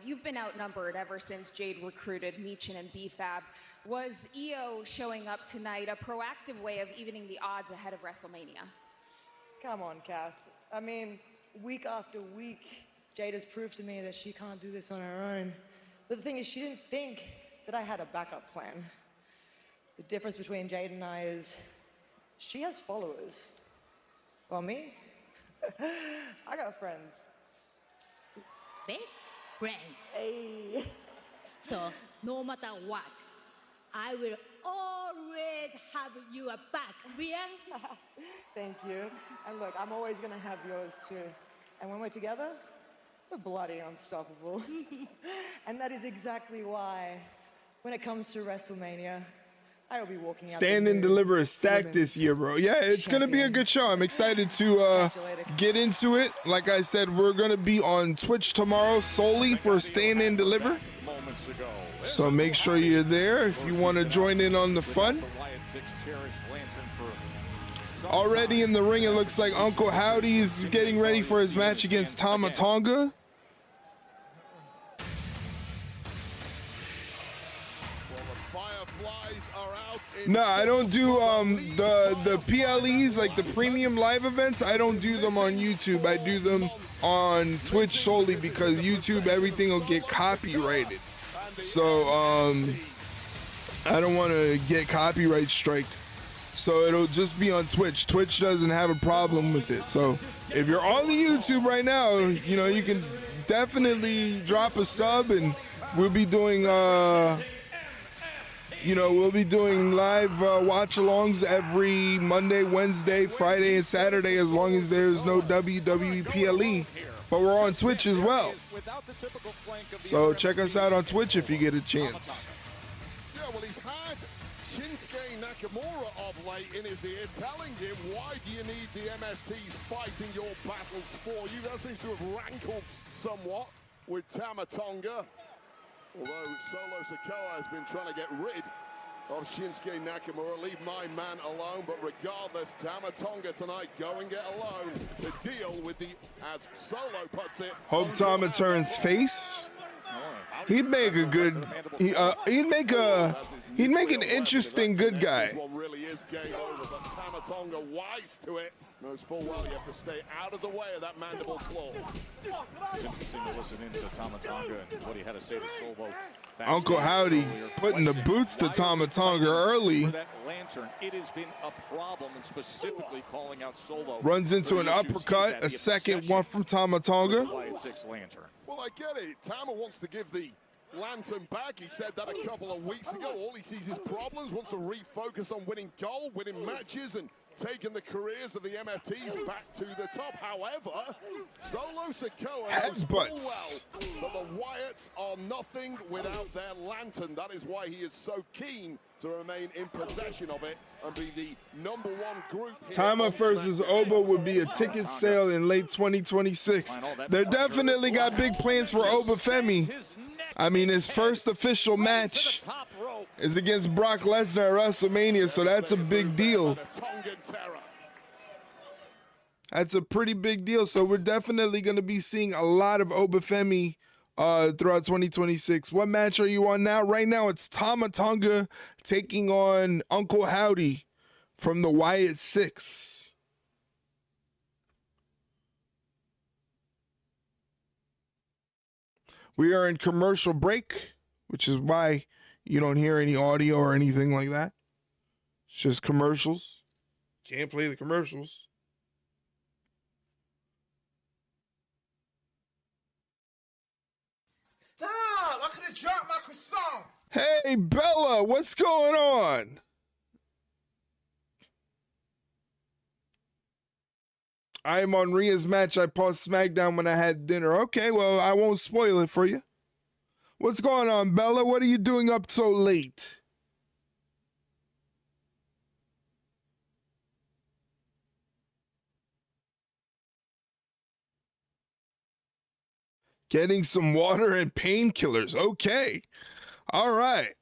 You've been outnumbered ever since Jade recruited Michin and BFAB. Was EO showing up tonight a proactive way of evening the odds ahead of WrestleMania? Come on, Kath. I mean, week after week, Jade has proved to me that she can't do this on her own. But the thing is, she didn't think that I had a backup plan. The difference between Jade and I is she has followers. Well, me? I got friends. Best friends. Hey. So, no matter what, I will always have your back, Rhea. Thank you. And look, I'm always gonna have yours too. And when we're together, we're bloody unstoppable. And that is exactly why, when it comes to WrestleMania, I will be walking out. Stand and Deliver is stacked this year, bro. Yeah, it's going to be a good show. I'm excited to get into it. Like I said, we're going to be on Twitch tomorrow solely for Stand and Deliver. So make sure you're there if you want to join in on the fun. Already in the ring, it looks like Uncle Howdy's getting ready for his match against Tama Tonga. No, I don't do the PLEs, like the premium live events. I don't do them on YouTube. I do them on Twitch solely because YouTube, everything will get copyrighted. So I don't want to get copyright striked. So it'll just be on Twitch. Twitch doesn't have a problem with it. So if you're on the YouTube right now, you know, you can definitely drop a sub, and we'll be doing we'll be doing live watch-alongs every Monday, Wednesday, Friday, and Saturday, as long as there's no WWE PLE. But we're on Twitch as well. So check us out on Twitch if you get a chance. Yeah, well, he's had Shinsuke Nakamura of late in his ear telling him, why do you need the MFTs fighting your battles for you? That seems to have rankled somewhat with Tama Tonga. Although Solo Sikoa has been trying to get rid of Shinsuke Nakamura, leave my man alone. But regardless, Tama Tonga tonight going it alone to deal with the, as Solo puts it, Hope Tama turns face. He'd make a good. He'd make an interesting good guy. This one really is game over, but Tama Tonga wise to it. Knows full well you have to stay out of the way of that mandible claw. It's interesting to listen into Tama Tonga and what he had to say to Solo. Uncle Howdy putting the boots to Tama Tonga early. That lantern, it has been a problem, and specifically calling out Solo. Runs into an uppercut, a second one from Tama Tonga. Well, I get it. Tama wants to give the lantern back. He said that a couple of weeks ago. All he sees is problems, wants to refocus on winning gold, winning matches, and taking the careers of the MFTs back to the top. However, Solo Sikoa knows full well that the Wyatts are nothing without their lantern. That is why he is so keen to remain in possession of it and be the #1 group. Tama versus Oba would be a ticket sale in late 2026. They're definitely got big plans for Oba Femi. I mean, his first official match is against Brock Lesnar at WrestleMania, so that's a big deal. That's a pretty big deal. So we're definitely going to be seeing a lot of Oba Femi throughout 2026. What match are you on now? Right now, it's Tama Tonga taking on Uncle Howdy from the Wyatt Six. We are in commercial break, which is why you don't hear any audio or anything like that. It's just commercials. Can't play the commercials. Stop! I could have dropped my croissant. Hey, Bella, what's going on? I'm on Rhea's match. I paused SmackDown when I had dinner. Okay, well, I won't spoil it for you. What's going on, Bella? What are you doing up so late? Getting some water and painkillers. Okay. All right.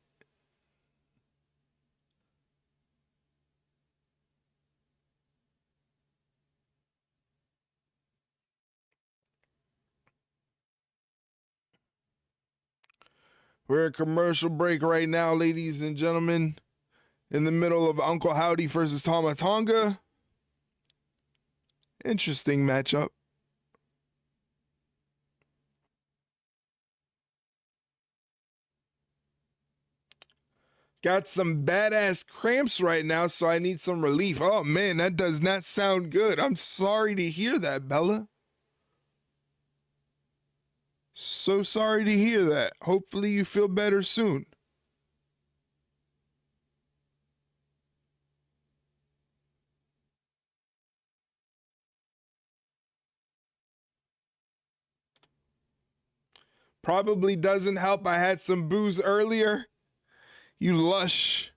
We're at commercial break right now, ladies and gentlemen. In the middle of Uncle Howdy versus Tama Tonga. Interesting matchup. Got some badass cramps right now, so I need some relief. Oh, man, that does not sound good. I'm sorry to hear that, Bella. So sorry to hear that. Hopefully you feel better soon. Probably doesn't help. I had some booze earlier. You lush.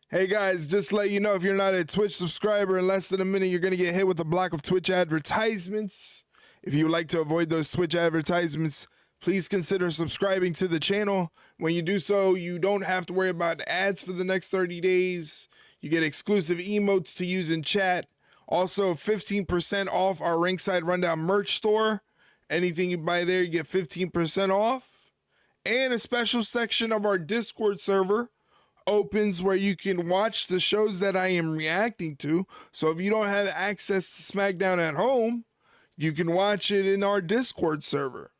Hey guys, just to let you know, if you're not a Twitch subscriber, in less than a minute, you're going to get hit with a block of Twitch advertisements. If you would like to avoid those Twitch advertisements, please consider subscribing to the channel. When you do so, you don't have to worry about ads for the next 30 days. You get exclusive emotes to use in chat. Also, 15% off our Ringside Rundown merch store. Anything you buy there, you get 15% off. And a special section of our Discord server opens where you can watch the shows that I am reacting to. So if you don't have access to SmackDown at home, you can watch it in our Discord server.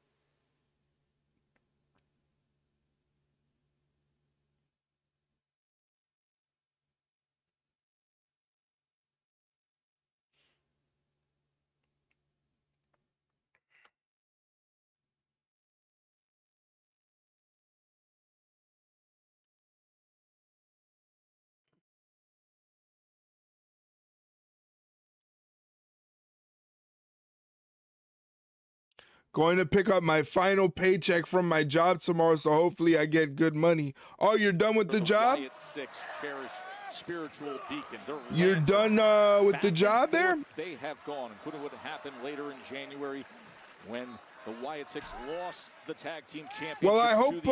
Going to pick up my final paycheck from my job tomorrow, so hopefully I get good money. Oh, you're done with the job? Spiritual beacon. You're done with the job there? They have gone, including what happened later in January when the Wyatt Six lost the tag team championship. Well, I hope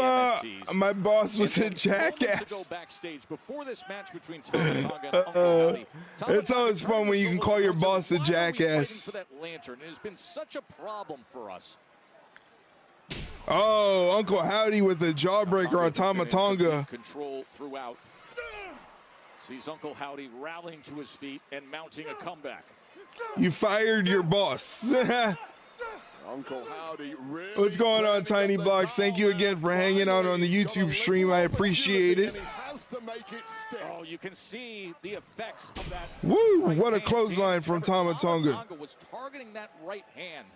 my boss was a jackass. Go backstage before this match between Tama Tonga and Uncle Howdy. It's always fun when you can call your boss a jackass. For that lantern, it has been such a problem for us. Oh, Uncle Howdy with a jawbreaker on Tama Tonga. Control throughout. Sees Uncle Howdy rallying to his feet and mounting a comeback. You fired your boss. Uncle Howdy really. What's going on, Tiny Blocks? Thank you again for hanging out on the YouTube stream. I appreciate it. Oh, you can see the effects of that. Woo! What a clothesline from Tama Tonga. Tonga was targeting that right hand,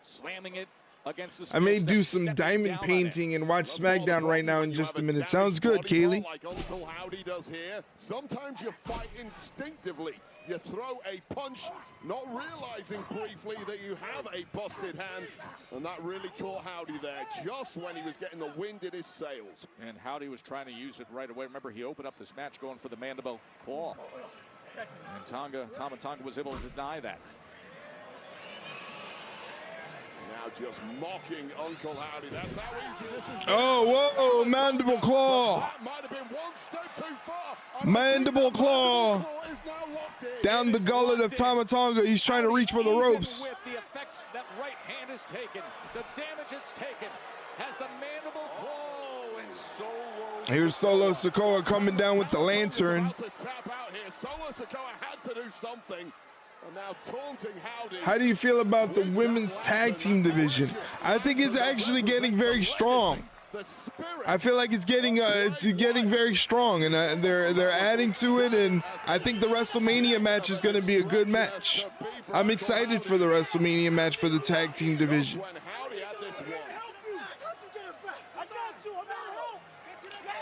slamming it against the. I may do some diamond painting and watch SmackDown right now in just a minute. Sounds good, Kaylee. Like Uncle Howdy does here. Sometimes you fight instinctively. You throw a punch, not realizing briefly that you have a busted hand, and that really caught Howdy there just when he was getting the wind in his sails. And Howdy was trying to use it right away. Remember, he opened up this match going for the mandible claw. And Tama Tonga was able to deny that. Now just mocking Uncle Howdy. That's how easy this is. Oh, whoa, mandible claw. That might have been one step too far. Mandible claw. Down the gullet of Tama Tonga. He's trying to reach for the ropes. With the effects that right hand has taken, the damage it's taken, has the mandible claw and Solo. Here's Solo Sikoa coming down with the lantern. Solo Sikoa had to do something. And now taunting Howdy. How do you feel about the women's tag team division? I think it's actually getting very strong. I feel like it's getting very strong, and they're adding to it, and I think the WrestleMania match is going to be a good match. I'm excited for the WrestleMania match for the tag team division.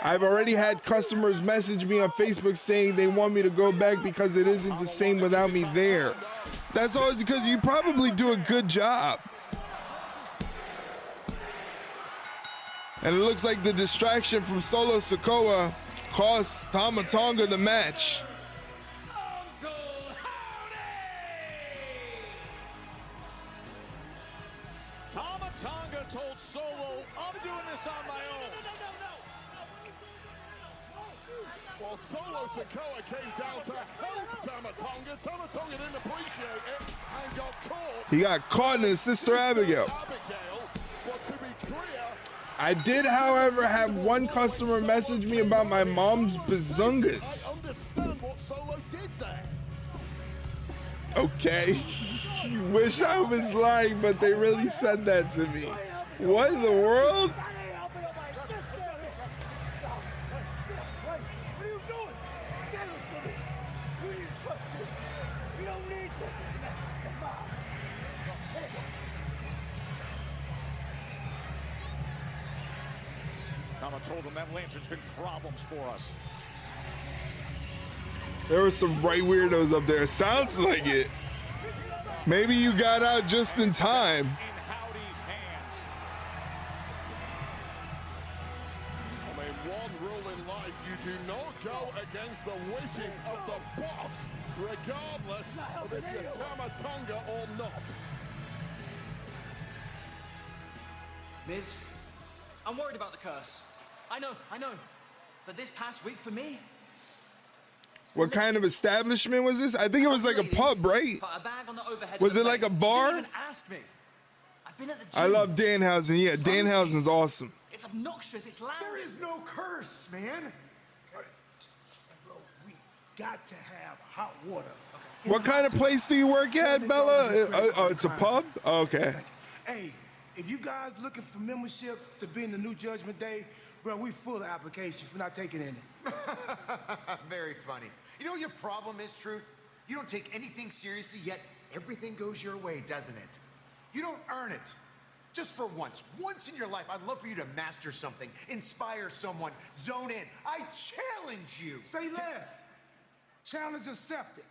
I've already had customers message me on Facebook saying they want me to go back because it isn't the same without me there. That's always because you probably do a good job. And it looks like the distraction from Solo Sikoa cost Tama Tonga the match. Tama Tonga told Solo, I'm doing this on my own. Well, Solo Sikoa came down to help Tama Tonga. Tama Tonga didn't appreciate it and got caught. He got caught in his Sister Abigail. But to be clear, I did, however, have one customer message me about my mom's bazungas. I understand what Solo did there. Okay. Wish I was lying, but they really said that to me. What in the world? Tama told him that lantern's been problems for us. There were some right weirdos up there. Sounds like it. Maybe you got out just in time. I mean, one rule in life, you do not go against the wishes of the boss, regardless of if you're Tama Tonga or not. Miz, I'm worried about the curse. I know. But this past week for me, What kind of establishment was this? I think it was like a pub, right? Was it like a bar? I've been at the gym. I love Danhausen. Yeah, Danhausen's awesome. It's obnoxious. It's loud. There is no curse, man. Bro, we got to have hot water. What kind of place do you work at, Bella? Oh, it's a pub? Oh, okay. Hey, if you guys looking for memberships to be in the New Judgment Day, bro, we full of applications. We're not taking any. Very funny. You know what your problem is, Truth? You don't take anything seriously, yet everything goes your way, doesn't it? You don't earn it. Just for once in your life, I'd love for you to master something, inspire someone, zone in. I challenge you. Say less. Challenge accepted.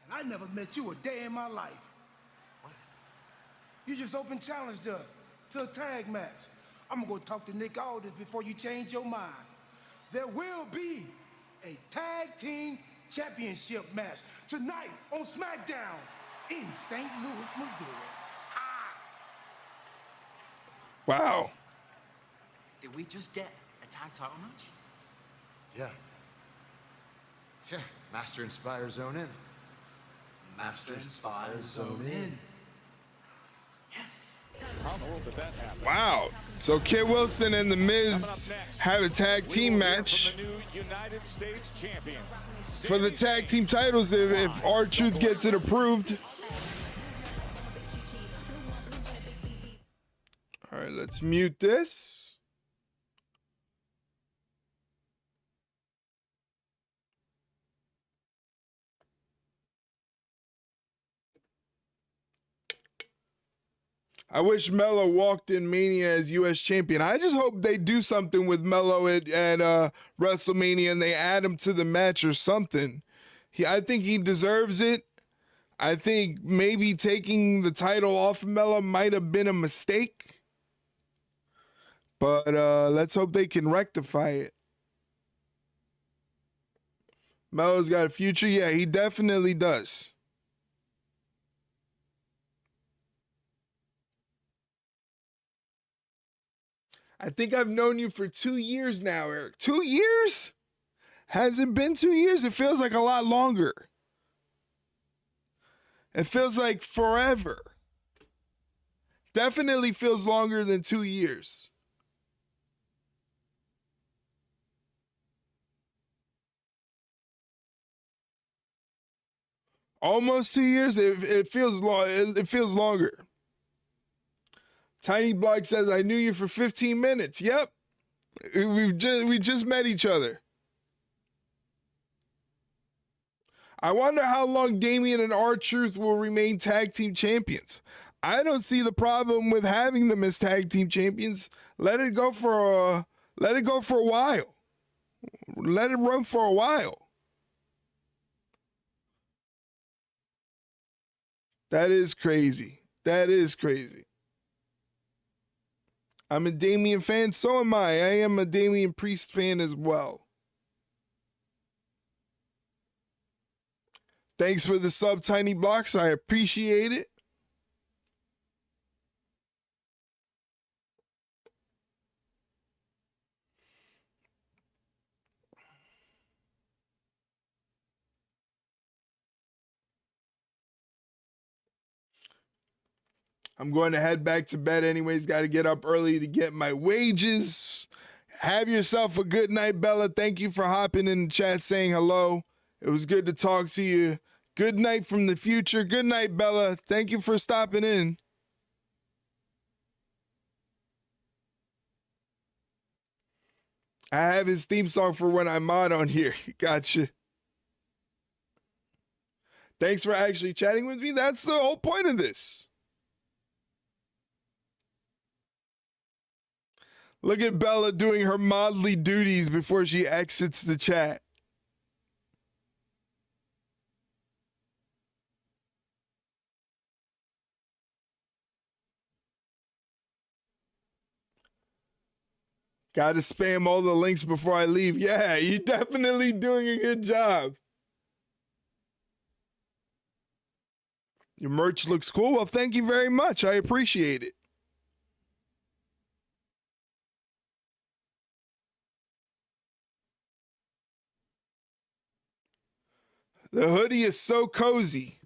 And I never met you a day in my life. What? You just open challenged us to a tag match. I'm gonna go talk to Nick Aldis before you change your mind. There will be a tag team championship match tonight on SmackDown in St. Louis, Missouri. Wow. Did we just get a tag title match? Yeah, Master Inspire Zone In. Master Inspire Zone In. How in the world did that happen? Wow. So Kid Wilson and The Miz have a tag team match From the new United States champion. for the tag team titles if R-Truth gets it approved. All right, let's mute this. I wish Melo walked in Mania as U.S. champion. I just hope they do something with Melo at WrestleMania and they add him to the match or something. I think he deserves it. I think maybe taking the title off of Melo might have been a mistake. But let's hope they can rectify it. Melo's got a future. Yeah, he definitely does. I think I've known you for 2 years now, Eric. 2 years? Has it been 2 years? It feels like a lot longer. It feels like forever. Definitely feels longer than 2 years. Almost 2 years. It feels long. It feels longer. Tiny Block says, I knew you for 15 minutes. Yep. We just met each other. I wonder how long Damian and R-Truth will remain tag team champions. I don't see the problem with having them as tag team champions. Let it go for a while. Let it run for a while. That is crazy. That is crazy. I'm a Damian fan. So am I. I am a Damian Priest fan as well. Thanks for the sub, Tiny Blocks. I appreciate it. I'm going to head back to bed anyways. Got to get up early to get my wages. Have yourself a good night, Bella. Thank you for hopping in the chat saying hello. It was good to talk to you. Good night from the future. Good night, Bella. Thank you for stopping in. I have his theme song for when I mod on here. Gotcha. Thanks for actually chatting with me. That's the whole point of this. Look at Bella doing her modly duties before she exits the chat. Got to spam all the links before I leave. Yeah, you're definitely doing a good job. Your merch looks cool. Well, thank you very much. I appreciate it. The hoodie is so cozy.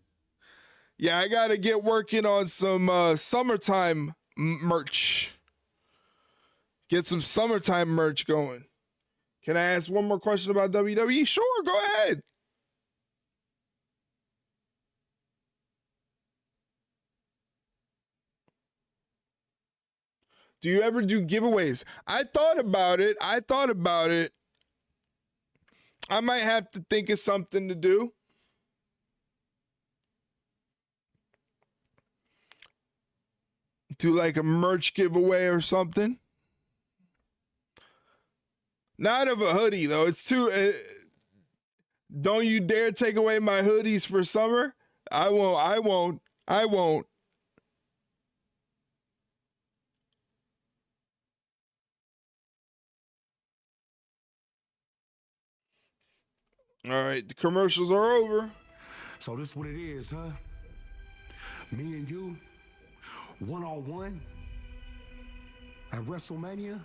Yeah, I got to get working on some summertime merch. Get some summertime merch going. Can I ask one more question about WWE? Sure, go ahead. Do you ever do giveaways? I thought about it. I might have to think of something to do. Do like a merch giveaway or something. Not of a hoodie, though. It's too... don't you dare take away my hoodies for summer. I won't. All right, the commercials are over. So this is what it is, huh? Me and you, one-on-one at WrestleMania?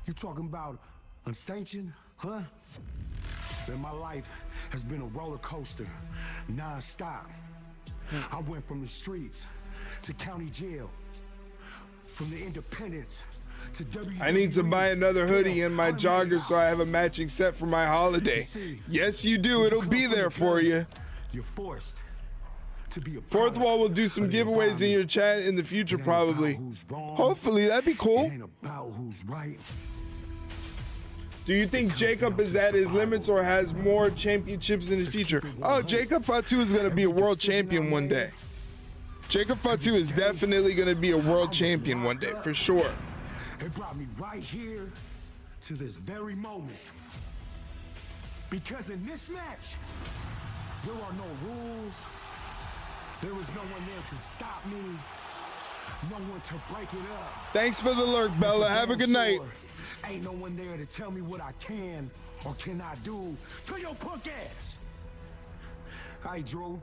You talking about unsanctioned, huh? Man, my life has been a roller coaster, non-stop. I went from the streets to county jail, from the independents to WWE. I need to buy another hoodie and my jogger so I have a matching set for my holiday. Yes, you do. It'll be there for you. You're forced to be a Fourth Wall will do some giveaways in your chat in the future, probably. Hopefully, that'd be cool. It ain't about who's right. Do you think Jacob is at his limits or has more championships in his future? Oh, Jacob Fatu is going to be a world champion one day. Jacob Fatu is definitely going to be a world champion one day, for sure. It brought me right here to this very moment. Because in this match, there are no rules. There was no one there to stop me. No one to break it up. Thanks for the lurk, Bella. Have a good night. Ain't no one there to tell me what I can or cannot do to your punk ass. Hi, Drew.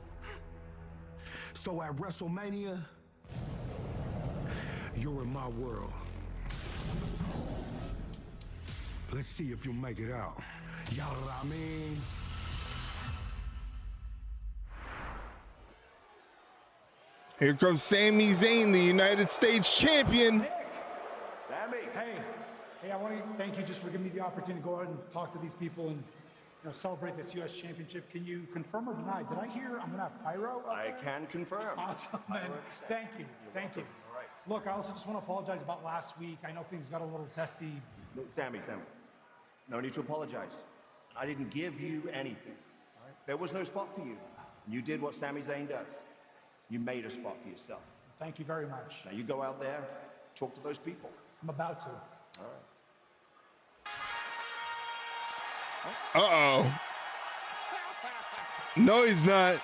So at WrestleMania, you're in my world. Let's see if you make it out. Y'all know what I mean? Here comes Sami Zayn, the United States champion. Sammy. Hey, I want to thank you just for giving me the opportunity to go out and talk to these people and celebrate this U.S. championship. Can you confirm or deny? Did I hear I'm going to have pyro? I can confirm. Awesome, man. Thank you. All right. Look, I also just want to apologize about last week. I know things got a little testy. Sammy, no need to apologize. I didn't give you anything. There was no spot for you. You did what Sami Zayn does. You made a spot for yourself. Thank you very much. Now you go out there, talk to those people. I'm about to. All right. Uh-oh. No, he's not.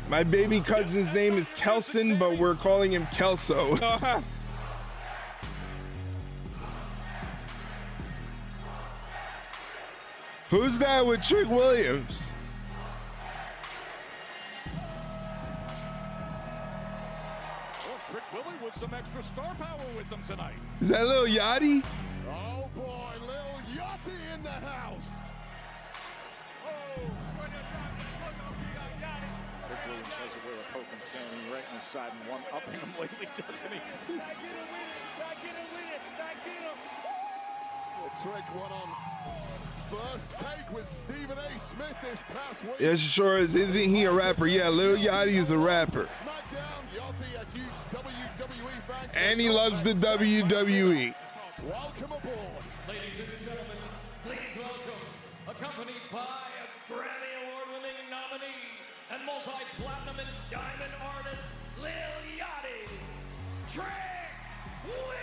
My baby cousin's name is Kelson, but we're calling him Kelso. Who's that with Trick Williams? Well, Trick Willie with some extra star power with them tonight. Is that Lil Yachty? Oh boy, Lil Yachty in the house. Trick Williams has a way of poking Sammy right in the side and one up him lately, doesn't he? Back in him with it, back in him with it, back in him. Trick went on first take with Stephen A. Smith this past week. Yes, sure is. Isn't he a rapper? Yeah, Lil Yachty is a rapper. Smackdown, Yachty, a huge WWE fan. And he loves the WWE. Welcome aboard. Ladies and gentlemen, please welcome, accompanied by a Grammy Award-winning nominee and multi-platinum and diamond artist, Lil Yachty, Trick Williams!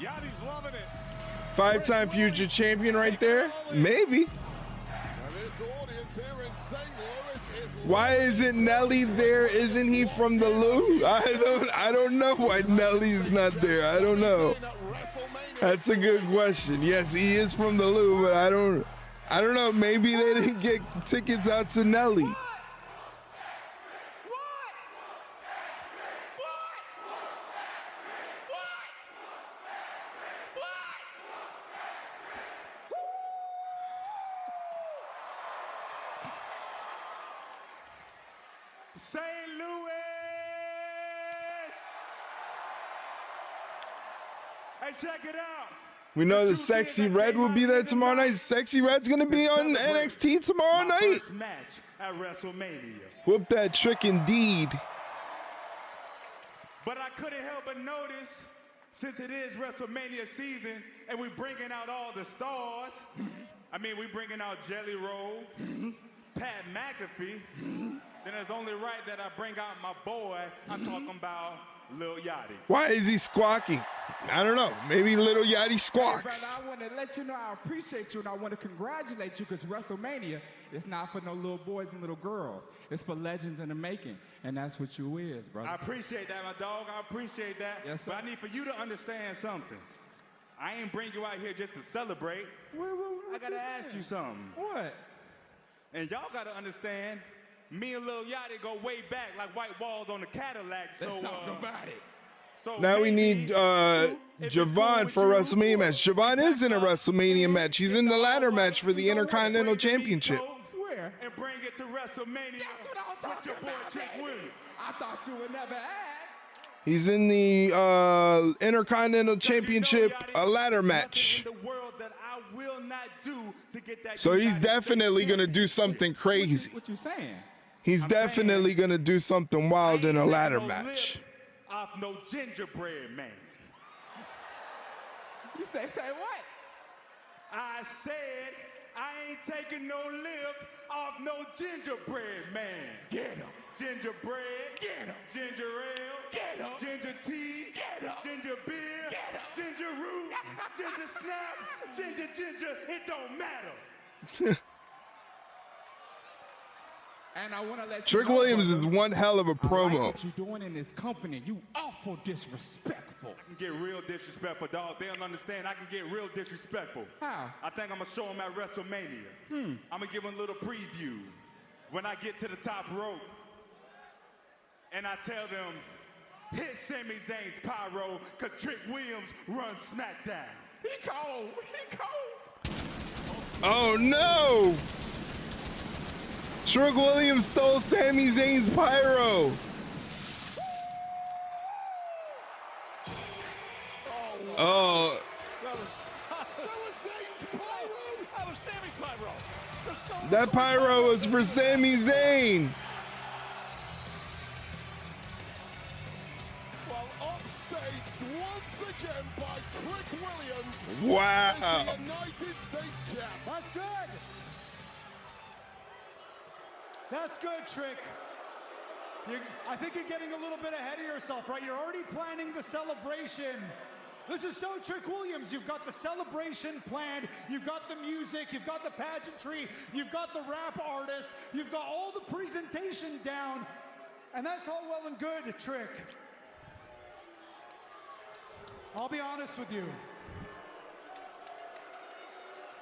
Yachty's loving it. Five-time future champion right there? Maybe. This audience here in St. Louis is Why isn't Nelly there? Isn't he from the Lou? I don't know why Nelly's not there. I don't know. That's a good question. Yes, he is from the Lou, but I don't know. Maybe they didn't get tickets out to Nelly. St. Louis! Hey, check it out. We know the Sexy Red will be there tomorrow night. Sexy Red's gonna be on NXT tomorrow night. First match at WrestleMania. Whoop that trick indeed. But I couldn't help but notice, since it is WrestleMania season and we're bringing out all the stars, I mean, we're bringing out Jelly Roll, Pat McAfee, then it's only right that I bring out my boy. I'm talking about Lil Yachty. Why is he squawking? I don't know. Maybe Lil Yachty squawks. Hey, brother, I want to let you know I appreciate you and I want to congratulate you because WrestleMania is not for no little boys and little girls. It's for legends in the making, and that's what you is, brother. I appreciate that, my dog. I appreciate that. Yes, sir. But I need for you to understand something. I ain't bring you out here just to celebrate. What I got to ask you something. What? And y'all got to understand, me and Lil Yachty go way back like white walls on the Cadillac. Let's talk about it. So Now we need Javon for a WrestleMania match. Javon is in a WrestleMania match. He's in the ladder match for the Intercontinental Championship. Where? And bring it to WrestleMania. That's what I'm talking with your boy about, Trick baby. Williams. I thought you would never ask. He's in the Intercontinental Championship ladder match. So he's definitely going to do something crazy. What you saying? He's definitely going to do something wild in a ladder match. Off no gingerbread man. You say what? I said I ain't taking no lip off no gingerbread man. Get him. Gingerbread. Get him. Ginger ale. Get him. Ginger tea. Get him. Ginger beer. Get him. Ginger root. Ginger snap. Ginger. It don't matter. And I want to let Trick you know, Williams is brother, one hell of a I like promo. what you doing in this company. You awful disrespectful. I can get real disrespectful, dog. They don't understand. I can get real disrespectful. How? I think I'm going to show them at WrestleMania. I'm going to give them a little preview. When I get to the top rope, and I tell them, hit Sami Zayn's pyro, because Trick Williams runs SmackDown. He cold. He cold. Oh no! Trick Williams stole Sami Zayn's pyro. Oh. That was Zayn's pyro. That was Sami's pyro. That pyro was for Sami Zayn. Well, upstaged once again by Trick Williams. Wow. As the United States champ. That's good. That's good, Trick. I think you're getting a little bit ahead of yourself, right? You're already planning the celebration. This is so Trick Williams. You've got the celebration planned. You've got the music. You've got the pageantry. You've got the rap artist. You've got all the presentation down. And that's all well and good, Trick. I'll be honest with you.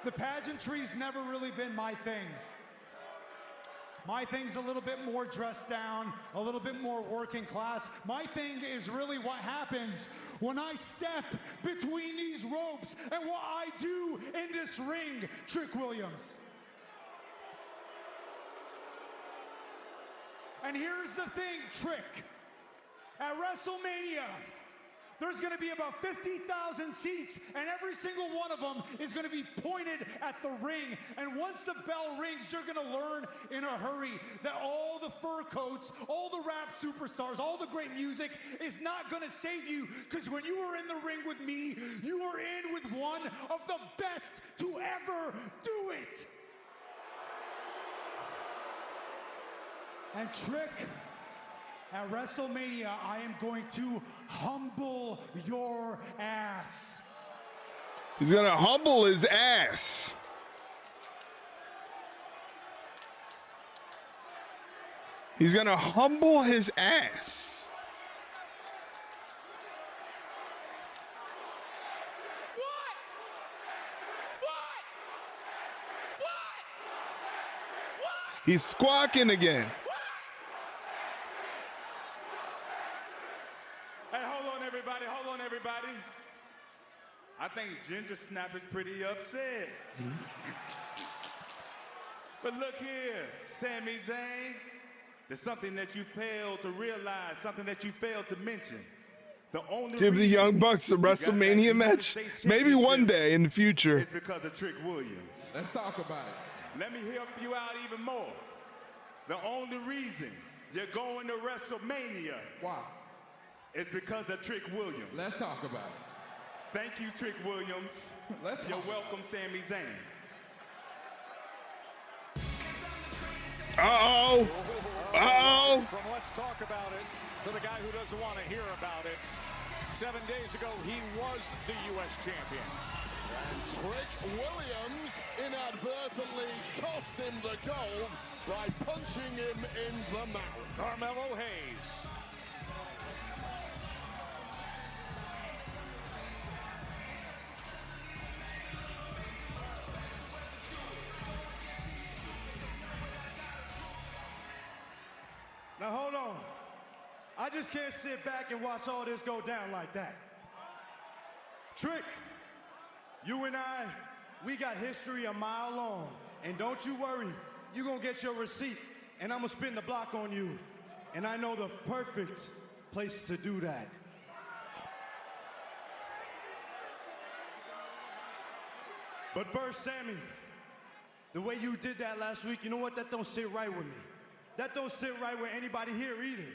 The pageantry's never really been my thing. My thing's a little bit more dressed down, a little bit more working class. My thing is really what happens when I step between these ropes and what I do in this ring, Trick Williams. And here's the thing, Trick. At WrestleMania, there's gonna be about 50,000 seats, and every single one of them is gonna be pointed at the ring. And once the bell rings, you're gonna learn in a hurry that all the fur coats, all the rap superstars, all the great music is not gonna save you, because when you were in the ring with me, you were in with one of the best to ever do it. And Trick, at WrestleMania, I am going to humble your ass. He's gonna humble his ass. He's gonna humble his ass. He's squawking again. Hey, hold on, everybody. I think Ginger Snap is pretty upset. But look here, Sami Zayn, there's something that you failed to realize, something that you failed to mention. The only Give the Young Bucks a WrestleMania match, maybe one day in the future. It's because of Trick Williams. Let's talk about it. Let me help you out even more. The only reason you're going to WrestleMania. Wow. It's because of Trick Williams. Let's talk about it. Thank you, Trick Williams. You're welcome, Sami Zayn. Uh-oh. Uh-oh. From let's talk about it to the guy who doesn't want to hear about it. 7 days ago, he was the U.S. champion. And Trick Williams inadvertently cost him the gold by punching him in the mouth. Carmelo Hayes. Now hold on. I just can't sit back and watch all this go down like that. Trick, you and I, we got history a mile long. And don't you worry, you're gonna get your receipt and I'm gonna spin the block on you. And I know the perfect place to do that. But first, Sammy, the way you did that last week, you know what? That don't sit right with me. That don't sit right with anybody here either.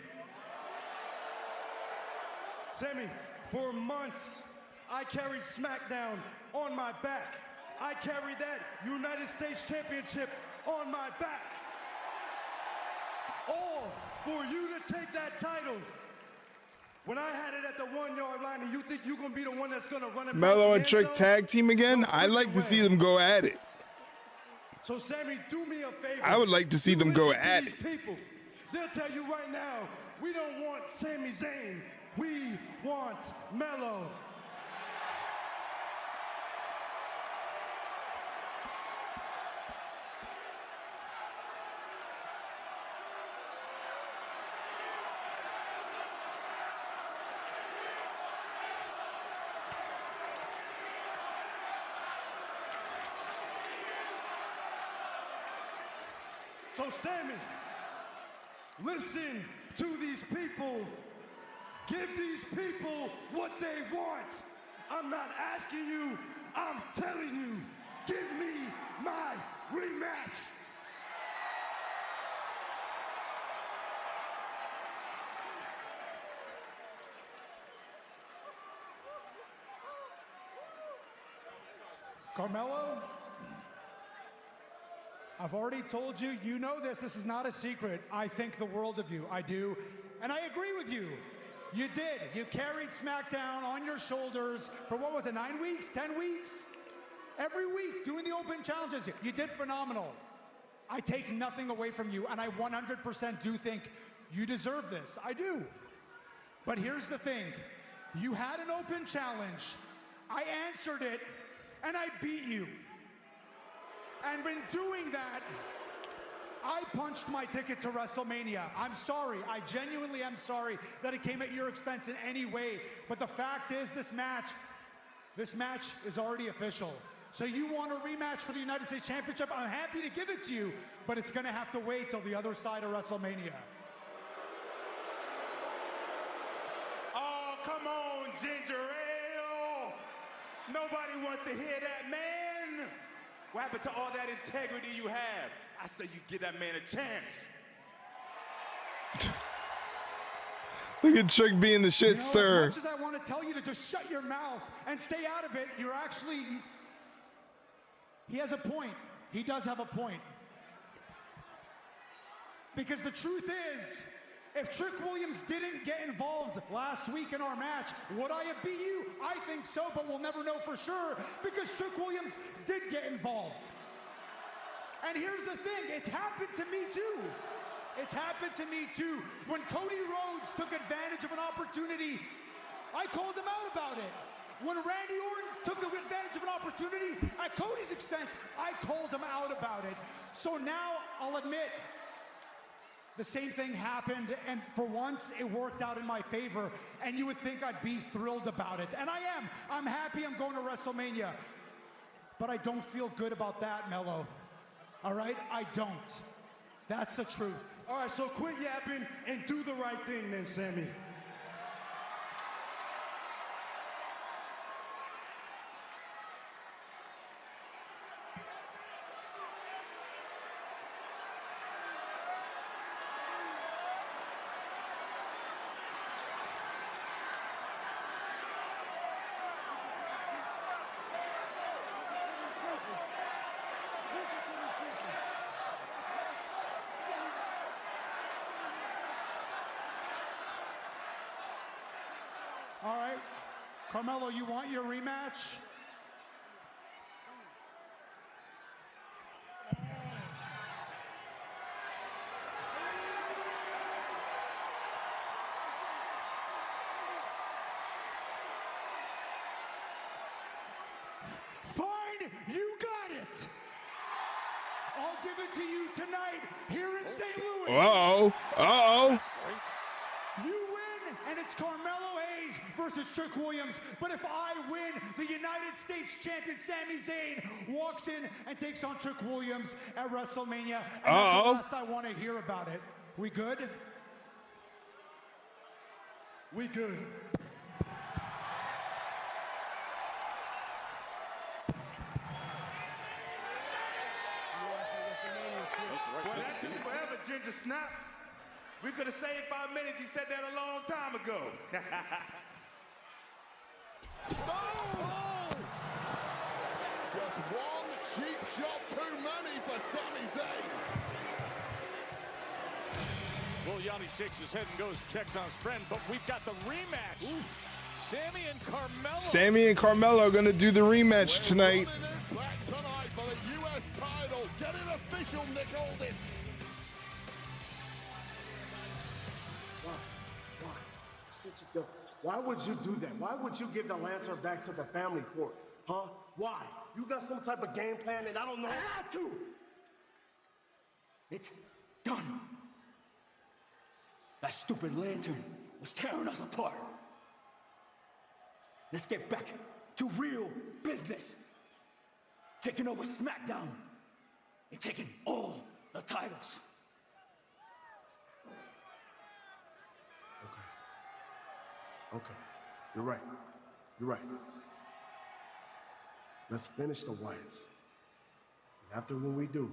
Sammy, for months, I carried SmackDown on my back. I carried that United States Championship on my back. All for you to take that title. When I had it at the 1 yard line and you think you're gonna be the one that's gonna run it. Mello and Trick tag team again? I'd like to see them go at it. So Sammy, do me a favor. I would like to see them go at it. People, they'll tell you right now, we don't want Sami Zayn, we want Mello. So Sammy, listen to these people. Give these people what they want. I'm not asking you, I'm telling you. Give me my rematch. Carmelo, I've already told you, you know this is not a secret. I think the world of you, I do. And I agree with you. You did. You carried SmackDown on your shoulders for what was it, 9 weeks, 10 weeks? Every week doing the open challenges. You did phenomenal. I take nothing away from you, and I 100% do think you deserve this. I do. But here's the thing. You had an open challenge. I answered it, and I beat you. And in doing that, I punched my ticket to WrestleMania. I'm sorry. I genuinely am sorry that it came at your expense in any way. But the fact is, this match is already official. So you want a rematch for the United States Championship? I'm happy to give it to you, but it's going to have to wait till the other side of WrestleMania. Oh, come on, ginger ale. Nobody wants to hear that, man. What happened to all that integrity you have? I say you give that man a chance. Look at Trick being the shit stirrer. As much as I want to tell you to just shut your mouth and stay out of it, you're actually... He has a point. He does have a point. Because the truth is, if Trick Williams didn't get involved last week in our match, would I have beat you? I think so, but we'll never know for sure because Trick Williams did get involved. And here's the thing, it's happened to me too. It's happened to me too. When Cody Rhodes took advantage of an opportunity, I called him out about it. When Randy Orton took advantage of an opportunity at Cody's expense, I called him out about it. So now I'll admit, the same thing happened, and for once it worked out in my favor, and you would think I'd be thrilled about it. And I am. I'm happy I'm going to WrestleMania. But I don't feel good about that, Mello. All right? I don't. That's the truth. All right, so quit yapping and do the right thing then, Sammy. All right, Carmelo, you want your rematch? Fine, you got it. I'll give it to you tonight here in St. Louis. Uh-oh. Uh-oh. That's great. You win, and it's Carmelo Hayes versus Trick Williams. But if I win, the United States champion Sami Zayn walks in and takes on Trick Williams at WrestleMania. And that's the last I want to hear about it. We good? We good. Boy, that took forever, Ginger Snap. We could have saved 5 minutes. You said that a long time ago. Oh! Just one cheap shot too many for Sami Zayn. Well, Yanni shakes his head and goes, checks on his friend, but we've got the rematch. Ooh. Sammy and Carmelo. Sammy and Carmelo are going to do the rematch tonight. Back tonight for the U.S. title. Get it official, Nick Aldis. Why would you do that? Why would you give the Lancer back to the family court? Huh? Why? You got some type of game plan and I don't know how to. It's done. That stupid lantern was tearing us apart. Let's get back to real business. Taking over SmackDown and taking all the titles. Okay, you're right. You're right. Let's finish the Wyatts. And after when we do,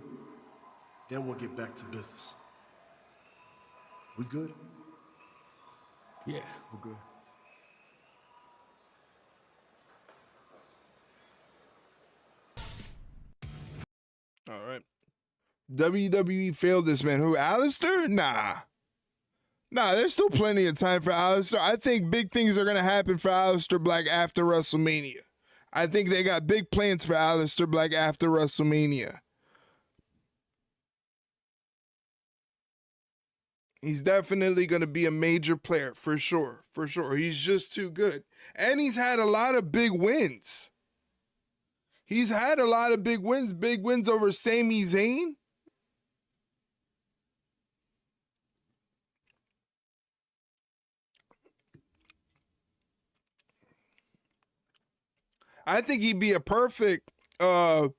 then we'll get back to business. We good? Yeah, we're good. All right. WWE failed this man. Who, Alistair? Nah, there's still plenty of time for Alistair. I think big things are going to happen for Alistair Black after WrestleMania. I think they got big plans for Alistair Black after WrestleMania. He's definitely going to be a major player, for sure. For sure. He's just too good. And he's had a lot of big wins. He's had a lot of big wins over Sami Zayn. I think he'd be a perfect foe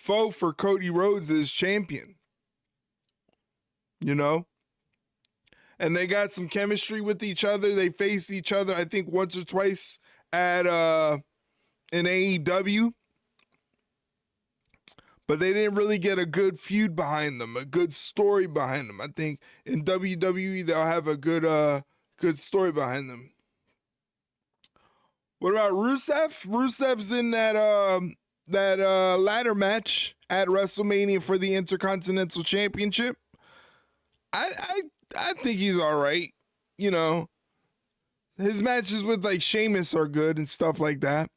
for Cody Rhodes as champion. You know? And they got some chemistry with each other. They faced each other, I think, once or twice at in AEW. But they didn't really get a good feud behind them, a good story behind them. I think in WWE they'll have a good story behind them. What about Rusev? Rusev's in that ladder match at WrestleMania for the Intercontinental Championship. I think he's all right. You know, his matches with like Sheamus are good and stuff like that.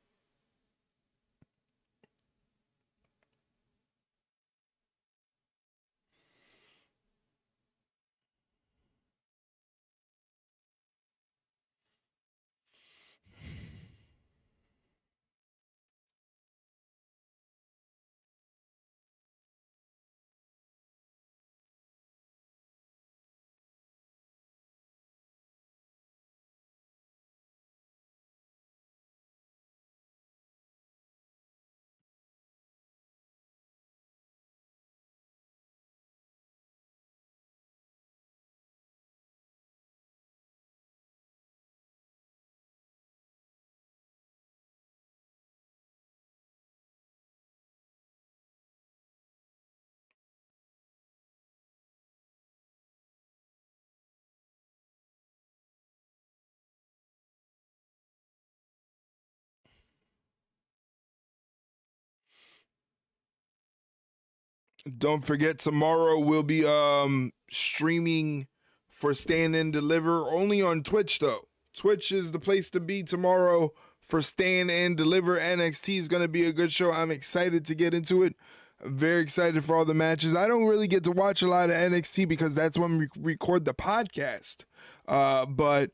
Don't forget, tomorrow we'll be streaming for Stand and Deliver, only on Twitch though. Twitch is the place to be tomorrow for Stand and Deliver. NXT is going to be a good show. I'm excited to get into it. I'm very excited for all the matches. I don't really get to watch a lot of NXT because that's when we record the podcast. But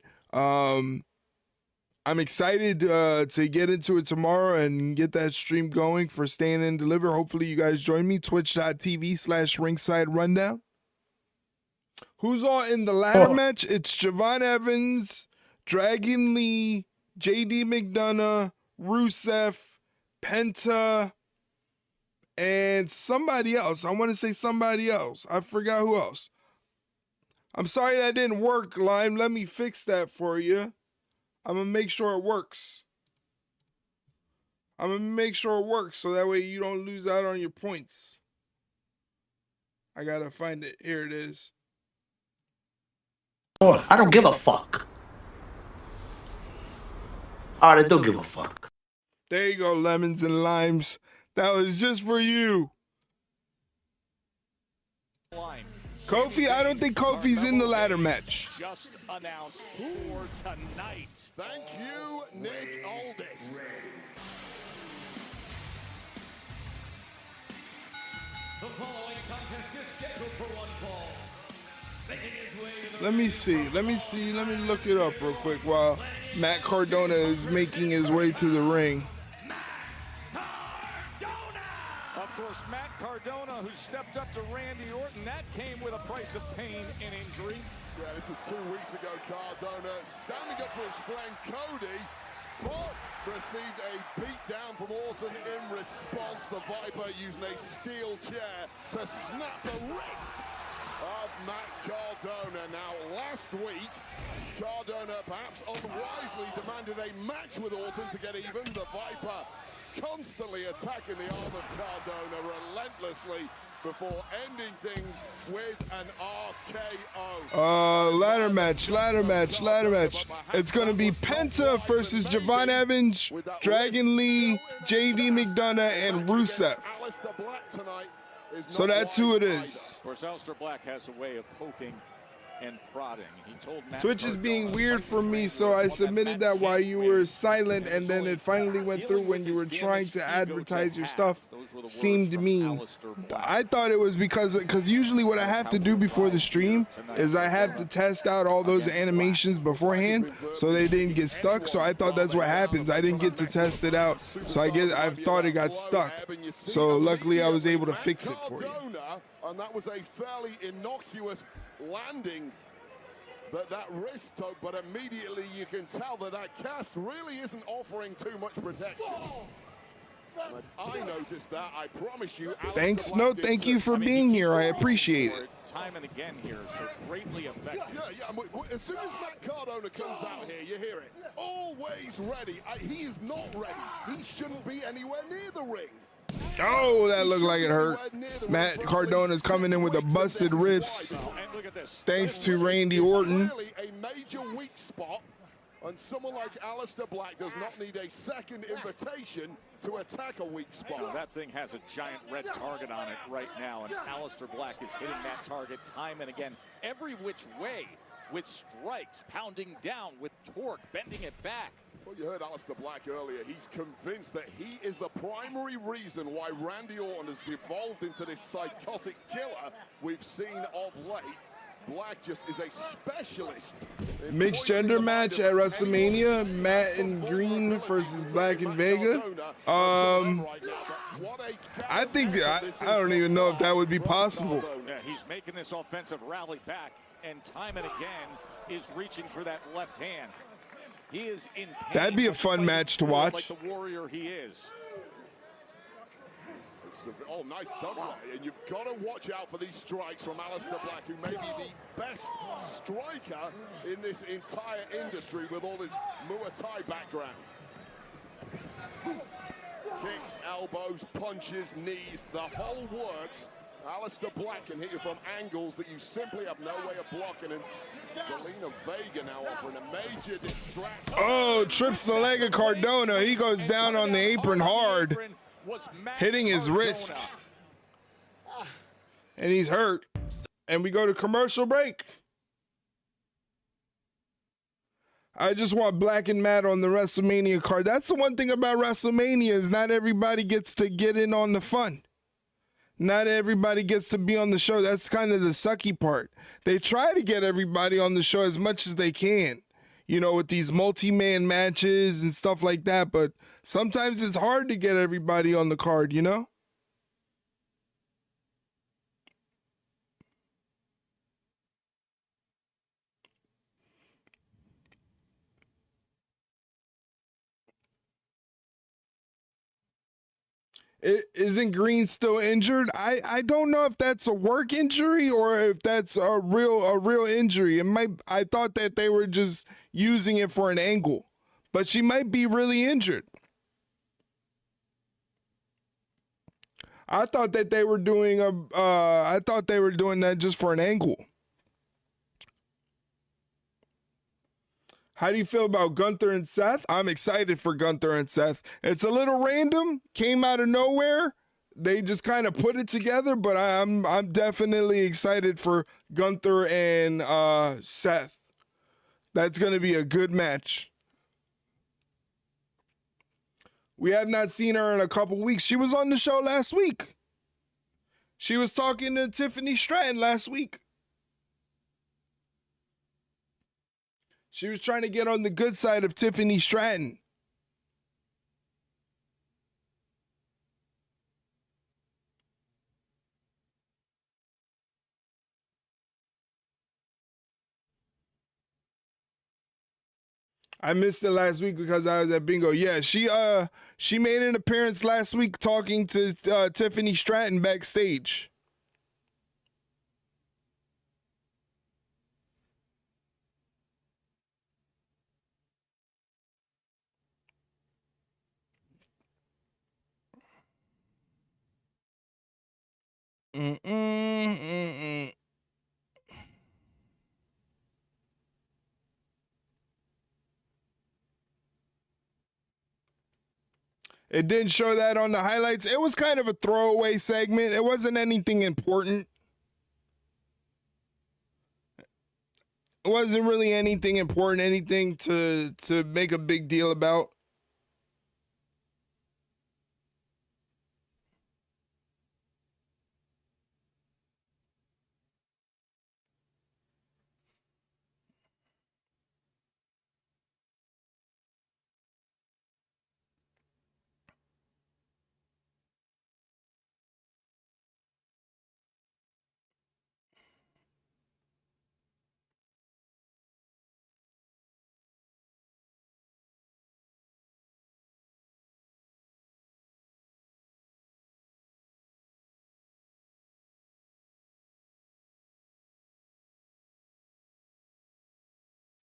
I'm excited to get into it tomorrow and get that stream going for Stand and Deliver. Hopefully you guys join me. Twitch.tv/ringside rundown. Who's all in the ladder match? It's Javon Evans, Dragon Lee, JD McDonough, Rusev, Penta, and somebody else. I want to say somebody else. I forgot who else. I'm sorry that didn't work, Lime. Let me fix that for you. I'm going to make sure it works. I'm going to make sure it works so that way you don't lose out on your points. I got to find it. Here it is. Oh, I don't give a fuck. All right, I do give a fuck. There you go, lemons and limes. That was just for you. Kofi, I don't think Kofi's in the ladder match. Just announced for tonight. Thank you, Nick Aldis. The following contest is scheduled for one fall. Making his way to the Let me see. Let me look it up real quick while Matt Cardona is making his way to the ring. Of course, Matt Cardona, who stepped up to Randy Orton, that came with a price of pain and injury. Yeah, this was 2 weeks ago. Cardona standing up for his friend Cody, but received a beat down from Orton in response. The Viper using a steel chair to snap the wrist of Matt Cardona. Now, last week, Cardona perhaps unwisely demanded a match with Orton to get even. The Viper constantly attacking the arm of Cardona relentlessly before ending things with an RKO. Ladder match. It's going to be Penta versus Javon Evans, Dragon Lee, JD McDonough, and Rusev. So that's who it is. Of course, Aleister Black has a way of poking and prodding. He told Matt Twitch is being weird for me, so I submitted that while you were silent, and then it finally went through when you were trying to advertise your stuff. Seemed mean. I thought it was because usually what I have to do before the stream is I have to test out all those animations beforehand so they didn't get stuck. So I thought that's what happens. I didn't get to test it out, so I thought it got stuck. So luckily I was able to fix it for you. And that was a fairly innocuous landing that wrist took, but immediately you can tell that cast really isn't offering too much protection. But I noticed that, I promise you. Thanks, no, thank you for being here. I appreciate it. Time and again here, so greatly effective. Yeah. As soon as Matt Cardona comes out here, you hear it. Always ready. He is not ready. He shouldn't be anywhere near the ring. Oh, that looked like it hurt. Matt Cardona's coming in with a busted ribs, thanks to Randy Orton. A major weak spot, and someone like Aleister Black does not need a second invitation to attack a weak spot. Now, that thing has a giant red target on it right now, and Aleister Black is hitting that target time and again, every which way, with strikes, pounding down, with torque, bending it back. Well, you heard Aleister Black earlier. He's convinced that he is the primary reason why Randy Orton has devolved into this psychotic killer we've seen of late. Black just is a specialist. Mixed gender match at WrestleMania, Matt and Green versus Black and Vega. I think I don't even know if that would be possible. Yeah, he's making this offensive rally back, and time and again is reaching for that left hand. He is in pain. That'd be a fun match to watch. Like the warrior he is. Oh, nice double. And you've got to watch out for these strikes from Aleister Black, who may be the best striker in this entire industry with all his Muay Thai background. Kicks, elbows, punches, knees, the whole works. Aleister Black can hit you from angles that you simply have no way of blocking. And Zelina Vega now offering a major distraction. Oh, trips the leg of Cardona. He goes down on the apron hard, hitting his wrist. And he's hurt. And we go to commercial break. I just want Black and Matt on the WrestleMania card. That's the one thing about WrestleMania is not everybody gets to get in on the fun. Not everybody gets to be on the show. That's kind of the sucky part. They try to get everybody on the show as much as they can, you know, with these multi-man matches and stuff like that. But sometimes it's hard to get everybody on the card, you know? Isn't Green still injured? I don't know if that's a work injury or if that's a real injury. I thought that they were just using it for an angle, but she might be really injured. I thought that they were doing that just for an angle. How do you feel about Gunther and Seth? I'm excited for Gunther and Seth. It's a little random, came out of nowhere. They just kind of put it together, but I'm definitely excited for Gunther and Seth. That's going to be a good match. We have not seen her in a couple weeks. She was on the show last week. She was talking to Tiffany Stratton last week. She was trying to get on the good side of Tiffany Stratton. I missed it last week because I was at bingo. Yeah, she made an appearance last week talking to Tiffany Stratton backstage. It didn't show that on the highlights. It was kind of a throwaway segment. It wasn't anything important. It wasn't really anything important, anything to make a big deal about.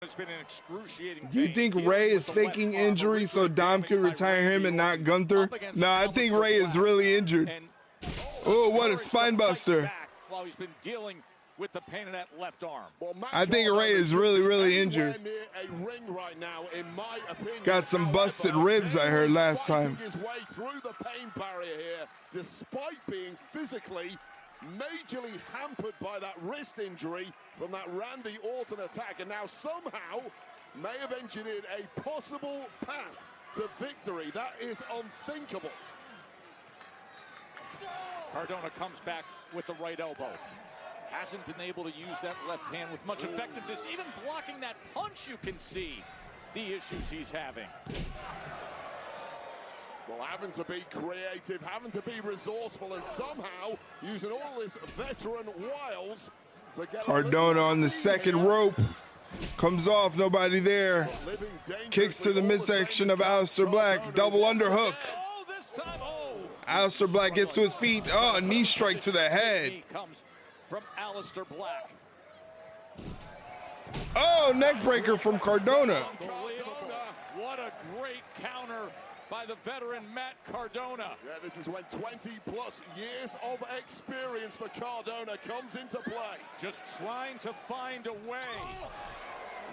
It's been an excruciating Do you think Ray is faking injury so Dom could retire him and not Gunther? No, I think Ray is really injured. Oh, what a spine buster. While he's been dealing with the pain in that left arm. I think Ray is really injured. Got some busted ribs, I heard last time. His way through the pain barrier here, despite being physically majorly hampered by that wrist injury from that Randy Orton attack, and now somehow may have engineered a possible path to victory. That is unthinkable. Cardona comes back with the right elbow. Hasn't been able to use that left hand with much effectiveness. Even blocking that punch, you can see the issues he's having. Well, having to be creative, having to be resourceful, and somehow using all his veteran wiles to get Cardona on the second rope. Comes off, nobody there. Kicks to the midsection of Aleister Black. Double underhook. Aleister Black gets to his feet. Oh, a knee strike to the head. Comes from Aleister Black. Oh, neck breaker from Cardona. What a great counter by the veteran Matt Cardona. Yeah, this is when 20+ years of experience for Cardona comes into play. Just trying to find a way.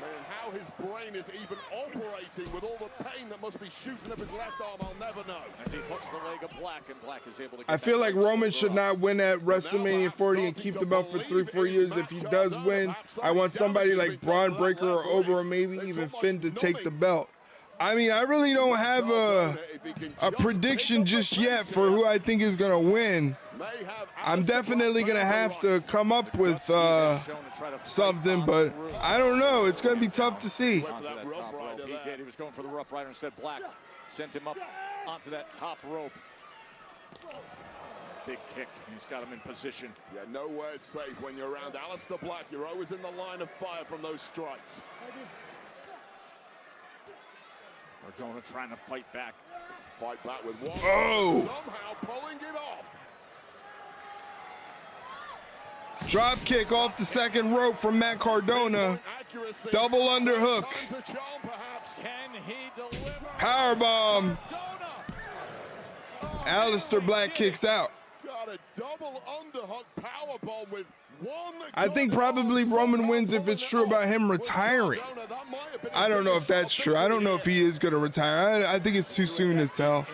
Man, how his brain is even operating with all the pain that must be shooting up his left arm, I'll never know. As he hooks the leg of Black, and Black is able to get I feel like Roman should not win at WrestleMania 40 and keep the belt for 3-4 years. If he does win, I want somebody like Braun Breaker or Ober or maybe even Finn to take the belt. I mean, I really don't have a prediction just yet for who I think is going to win. I'm definitely going to have to come up with something, but I don't know. It's going to be tough to see. He did. He was going for the Rough Rider. Instead, Black sent him up onto that top rope. Big kick. He's got him in position. Yeah, nowhere safe when you're around Aleister Black. You're always in the line of fire from those strikes. Cardona trying to fight back. Fight back with one. Oh! Somehow pulling it off. Drop kick off the second rope from Matt Cardona. Double underhook. Can he deliver? Powerbomb. Aleister Black kicks out. Got a double underhook powerbomb with one. I think probably Roman wins if it's true about him retiring. I don't know if that's true. I don't know if he is going to retire. I think it's too soon to tell.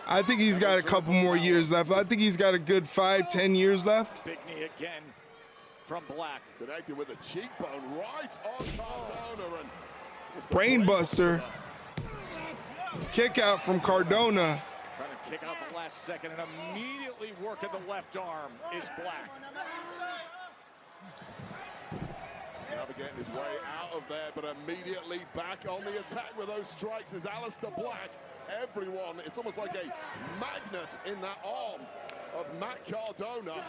I think he's got a couple more years left. I think he's got a good 5-10 years left. Big knee again from Black. Connected with a cheekbone right on Cardona. And Brainbuster. Kick out from Cardona. Trying to kick out the last second and immediately working the left arm is Black. Navigating his way out of there, but immediately back on the attack with those strikes is Aleister Black. Everyone, it's almost like a magnet in that arm of Matt Cardona.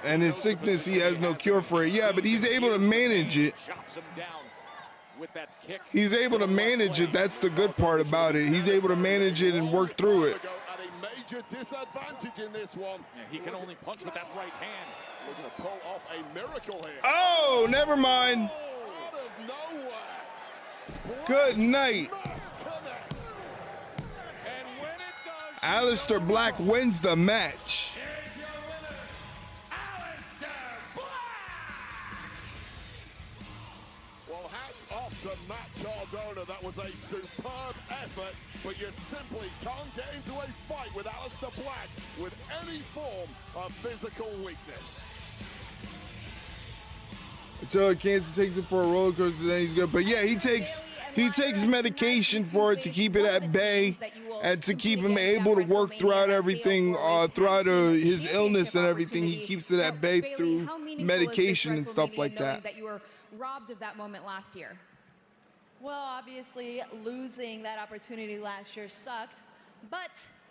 And his sickness, he has no cure for it. Yeah, but he's able to manage it. Chops him down with that kick. He's able to manage it. That's the good part about it. He's able to manage it and work through it. At a major disadvantage in this one. Yeah, he can only punch with that right hand. Looking to pull off a miracle here. Oh, never mind. Out of nowhere. Good night. Aleister Black wins the match. to Matt Cardona. That was a superb effort, but you simply can't get into a fight with Aleister Black with any form of physical weakness. Until Kansas takes it for a roller coaster, then he's good. But yeah, he takes medication for it to keep it at bay and to keep him able to work throughout everything, throughout his illness and everything. He keeps it at bay through medication and stuff like that. That you were robbed of that moment last year. Well, obviously, losing that opportunity last year sucked, but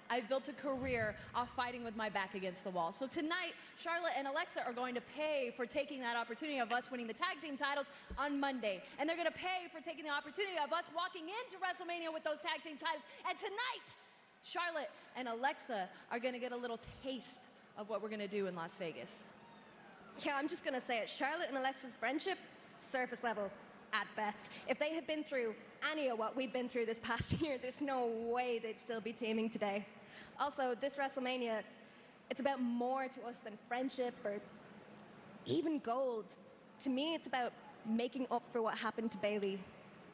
I've built a career off fighting with my back against the wall. So tonight, Charlotte and Alexa are going to pay for taking that opportunity of us winning the tag team titles on Monday. And they're going to pay for taking the opportunity of us walking into WrestleMania with those tag team titles. And tonight, Charlotte and Alexa are going to get a little taste of what we're going to do in Las Vegas. Yeah, I'm just going to say it. Charlotte and Alexa's friendship, surface level at best. If they had been through any of what we've been through this past year, there's no way they'd still be teaming today. Also, this WrestleMania, it's about more to us than friendship or even gold. To me, it's about making up for what happened to Bayley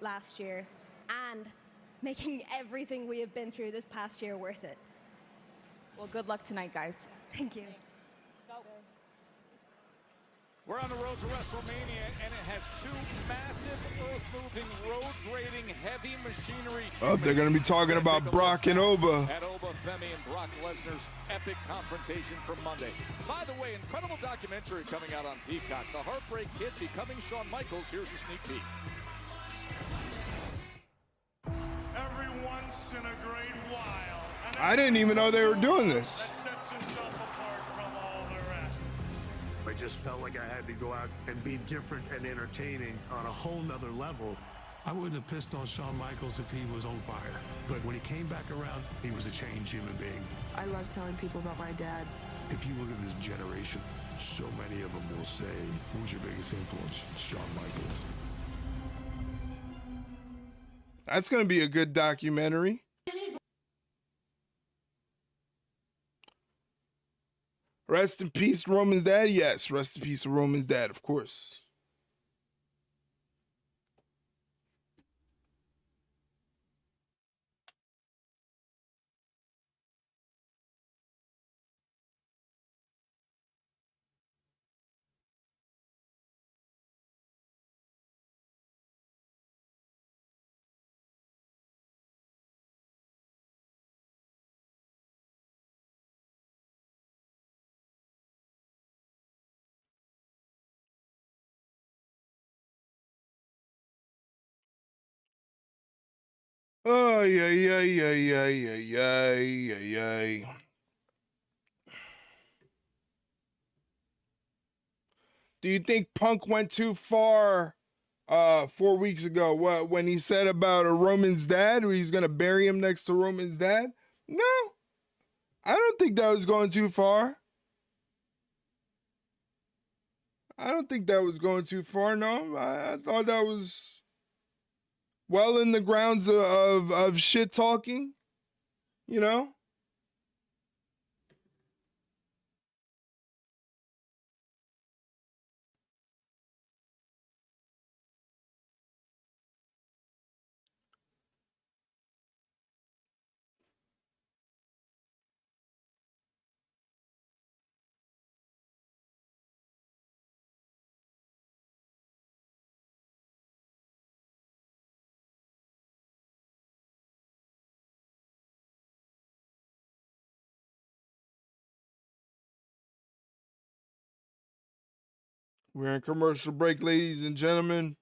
last year and making everything we have been through this past year worth it. Well, good luck tonight, guys. Thank you. We're on the road to WrestleMania, and it has two massive, earth-moving, road-grading, heavy machinery. Oh, they're going to be talking about Brock and Oba. At Oba Femi and Brock Lesnar's epic confrontation from Monday. By the way, incredible documentary coming out on Peacock. The Heartbreak Kid becoming Shawn Michaels. Here's a sneak peek. Every once in a great while. I didn't even know they were doing this. That sets himself apart from all the rest. I just felt like I had to go out and be different and entertaining on a whole nother level. I wouldn't have pissed on Shawn Michaels if he was on fire. But when he came back around, he was a changed human being. I love telling people about my dad. If you look at this generation, so many of them will say, who's your biggest influence? Shawn Michaels. That's going to be a good documentary. Rest in peace, Roman's dad. Yes, rest in peace, Roman's dad, of course. Oh, yeah, yeah, yeah, yeah, yeah, yeah, yeah, yeah. Do you think Punk went too far 4 weeks ago? What, when he said about a Roman's dad, or he's gonna bury him next to Roman's dad? No, I don't think that was going too far. I don't think that was going too far. No, I thought that was well in the grounds of shit talking, you know? We're in commercial break, ladies and gentlemen.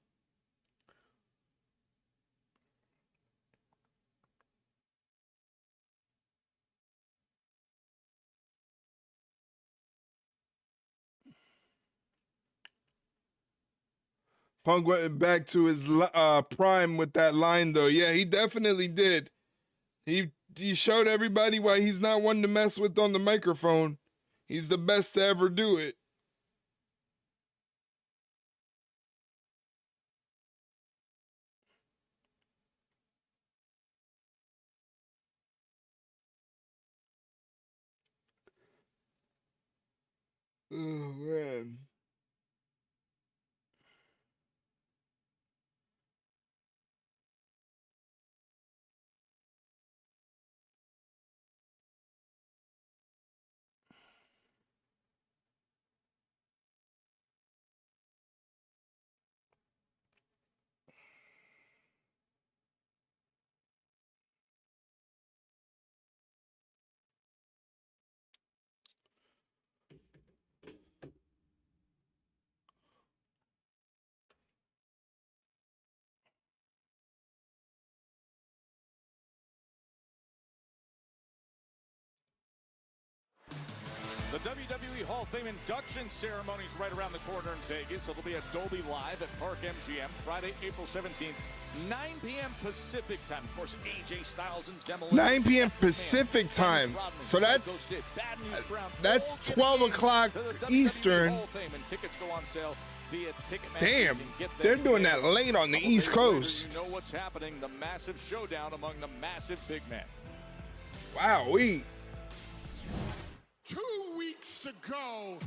Punk went back to his prime with that line, though. Yeah, he definitely did. He showed everybody why he's not one to mess with on the microphone. He's the best to ever do it. Oh, man. The WWE Hall of Fame induction ceremony is right around the corner in Vegas. It'll be at Dolby Live at Park MGM Friday, April 17th, 9 p.m. Pacific time. Of course, AJ Styles and Demolition. 9 p.m. Pacific time. So that's 12 o'clock Eastern. Tickets go on sale via Ticketmaster. Damn, they're doing that late on the East Coast. You know what's happening, the massive showdown among the massive big men. Wow, 2 weeks ago,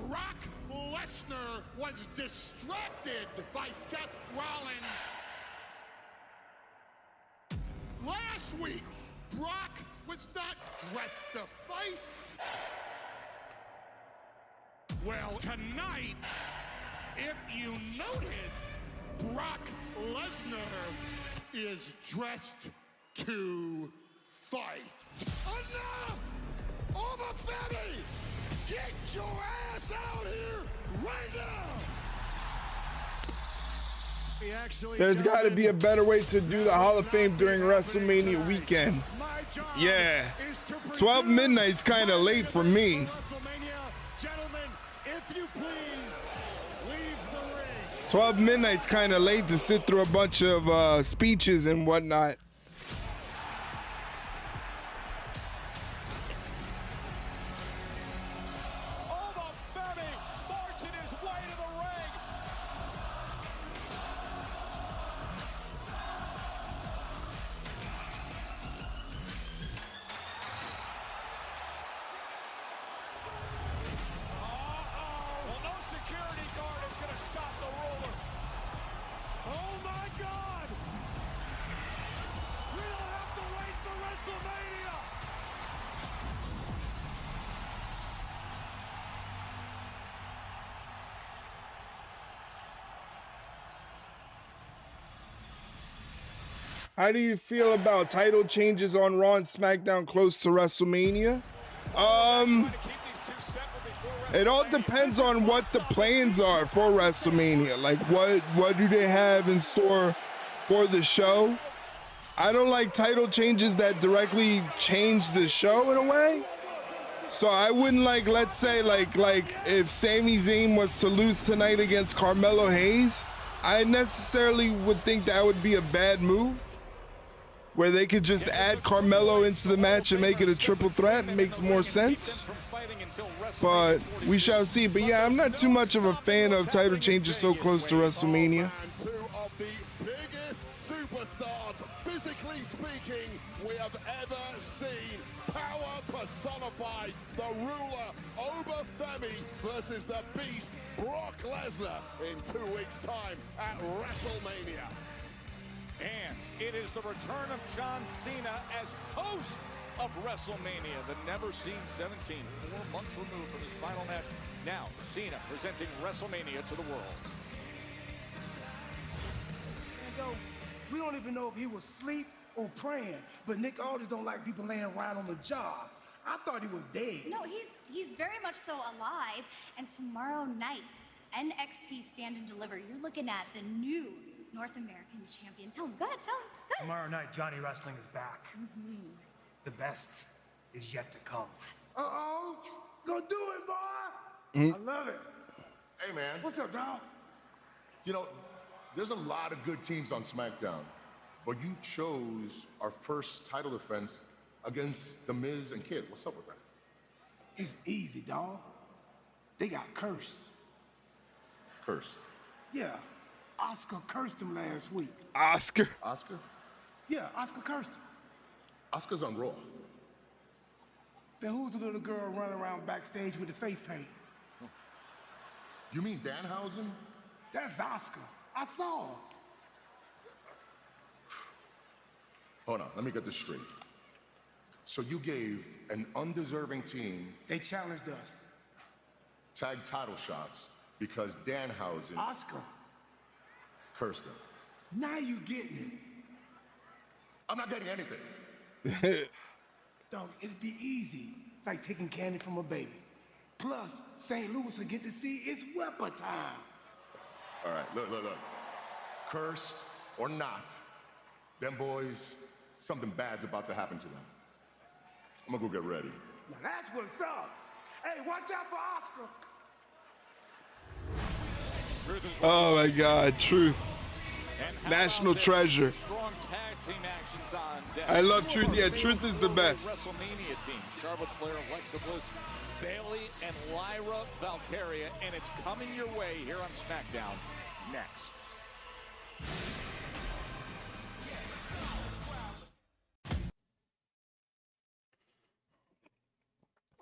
Brock Lesnar was distracted by Seth Rollins. Last week, Brock was not dressed to fight. Well, tonight, if you notice, Brock Lesnar is dressed to fight. Enough! Over Femi! Get your ass out here right now! There's got to be a better way to do the Hall of Fame during WrestleMania weekend. Yeah, 12 midnight's kind of late for me. 12 midnight's kind of late to sit through a bunch of speeches and whatnot. How do you feel about title changes on Raw and SmackDown close to WrestleMania? It all depends on what the plans are for WrestleMania. Like what do they have in store for the show? I don't like title changes that directly change the show in a way. So I wouldn't like, let's say like if Sami Zayn was to lose tonight against Carmelo Hayes, I necessarily would think that would be a bad move. Where they could just add Carmelo into the match and make it a triple threat. Makes more sense. But we shall see. But yeah, I'm not too much of a fan of title changes so close to WrestleMania. Two of the biggest superstars, physically speaking, we have ever seen. Power personified. The ruler, Oba Femi, versus the beast, Brock Lesnar, in 2 weeks' time at WrestleMania. And it is the return of John Cena as host of WrestleMania, the never-seen 17, 4 months removed from his final match. Now, Cena presenting WrestleMania to the world. And yo, we don't even know if he was asleep or praying, but Nick Aldis don't like people laying around on the job. I thought he was dead. No, he's very much so alive. And tomorrow night, NXT Stand and Deliver, you're looking at the new North American champion. Tell him, go ahead, tell him. Go ahead. Tomorrow night, Johnny Wrestling is back. The best is yet to come. Uh-oh. Yes. Go do it, boy. I love it. Hey, man. What's up, dog? You know, there's a lot of good teams on SmackDown, but you chose our first title defense against The Miz and Kid. What's up with that? It's easy, dog. They got cursed. Cursed? Yeah. Oscar cursed him last week. Oscar? Oscar? Yeah, Oscar cursed him. Oscar's on Raw. Then who's the little girl running around backstage with the face paint? You mean Danhausen? That's Oscar. I saw him. Hold on, let me get this straight. So you gave an undeserving team... They challenged us. ...tag title shots because Danhausen... Oscar. ...cursed them. Now you getting it. I'm not getting anything. Dog, it'd be easy, like taking candy from a baby. Plus, St. Louis will get to see it's Weapon time. All right, look. Cursed or not, them boys, something bad's about to happen to them. I'm gonna go get ready. Now that's what's up. Hey, watch out for Oscar. Oh my God, Truth. National treasure. Strong tag team actions on deck. I love Truth. Yeah, Truth is the best. Wrestlemania team. Charlotte Flair, Alexa Bliss, Bayley, and Lyra Valkyria. And it's coming your way here on SmackDown next.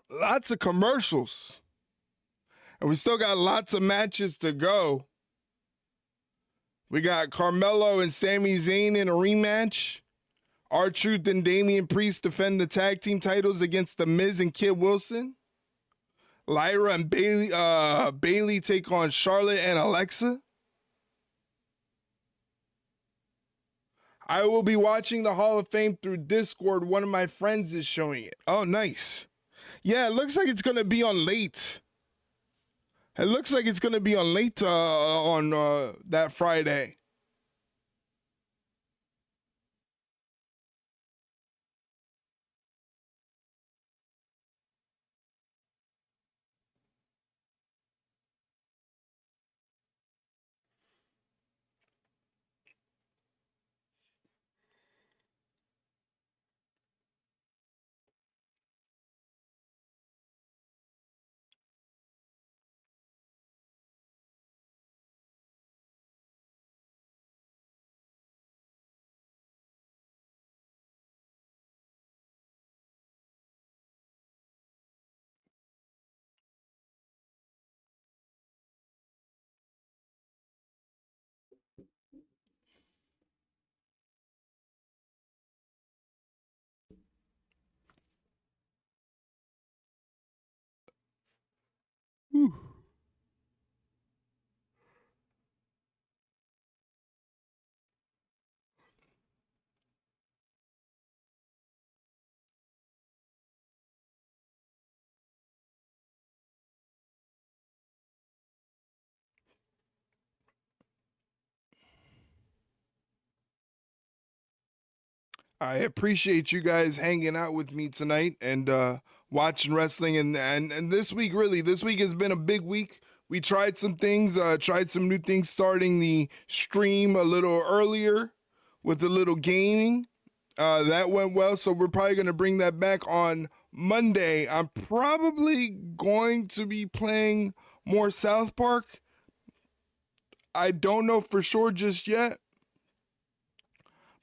Lots of commercials. And we still got lots of matches to go. We got Carmelo and Sami Zayn in a rematch. R-Truth and Damian Priest defend the tag team titles against The Miz and Kid Wilson. Lyra and Bayley take on Charlotte and Alexa. I will be watching the Hall of Fame through Discord. One of my friends is showing it. Oh, nice. Yeah, it looks like it's going to be on late. It looks like it's going to be on late on that Friday. Whew. I appreciate you guys hanging out with me tonight and watching wrestling. And this week, really, this week has been a big week. We tried some things, tried some new things, starting the stream a little earlier with a little gaming. That went well, so we're probably going to bring that back on Monday. I'm probably going to be playing more South Park. I don't know for sure just yet.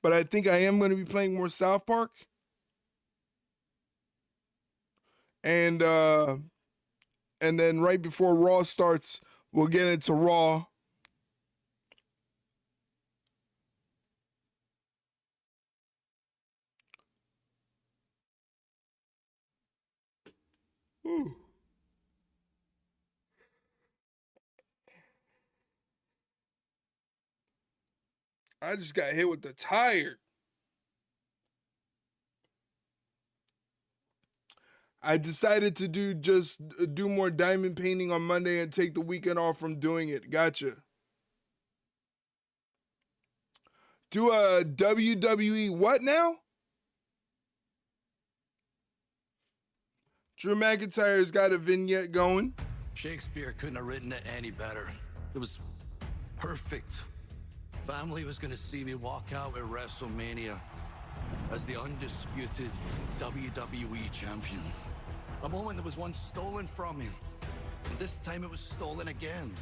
But I think I am going to be playing more South Park. And then right before Raw starts, we'll get into Raw. Ooh. I just got hit with the tire. I decided to do more diamond painting on Monday and take the weekend off from doing it. Gotcha. Do a WWE what now? Drew McIntyre's got a vignette going. Shakespeare couldn't have written it any better. It was perfect. Family was going to see me walk out at WrestleMania as the undisputed WWE champion. A moment that was once stolen from me, and this time it was stolen again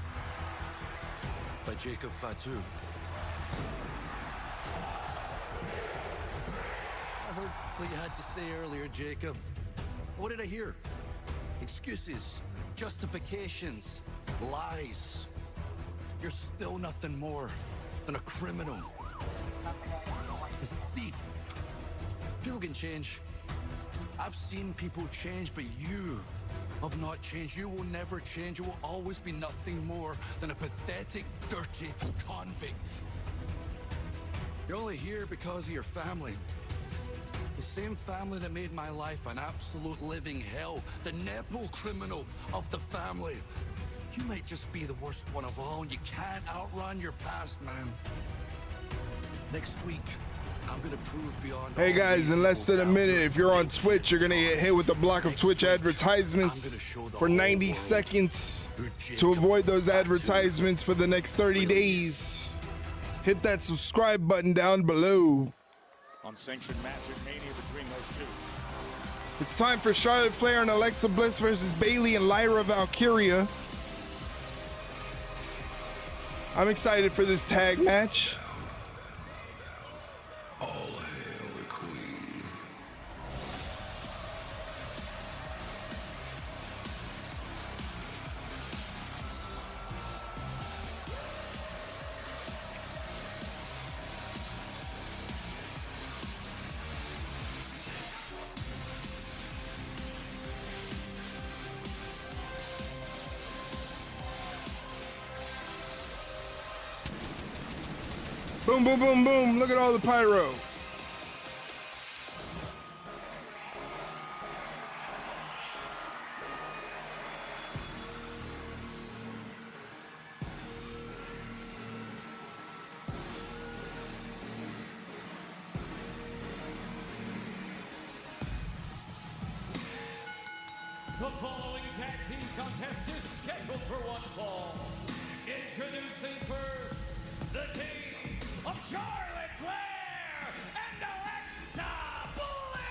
by Jacob Fatu. I heard what you had to say earlier, Jacob. What did I hear? Excuses, justifications, lies. You're still nothing more than a criminal, a thief. People can change. I've seen people change, but you have not changed. You will never change. You will always be nothing more than a pathetic, dirty convict. You're only here because of your family. The same family that made my life an absolute living hell. The nepo criminal of the family. You might just be the worst one of all, and you can't outrun your past, man. Next week, I'm gonna prove beyond Hey all guys, in less than a reasonable doubt minute, if you're on Twitch, you're gonna get hit with a block of Twitch advertisements for 90 seconds. To avoid those advertisements for the next 30 days, hit that subscribe button down below. Unsanctioned match at Mania between those two. It's time for Charlotte Flair and Alexa Bliss versus Bayley and Lyra Valkyria. I'm excited for this tag match. All hail the queen. Boom, boom, boom, boom. Look at all the pyro. The following tag team contest is scheduled for one fall. Introducing first, the team of Charlotte Flair and Alexa Bliss!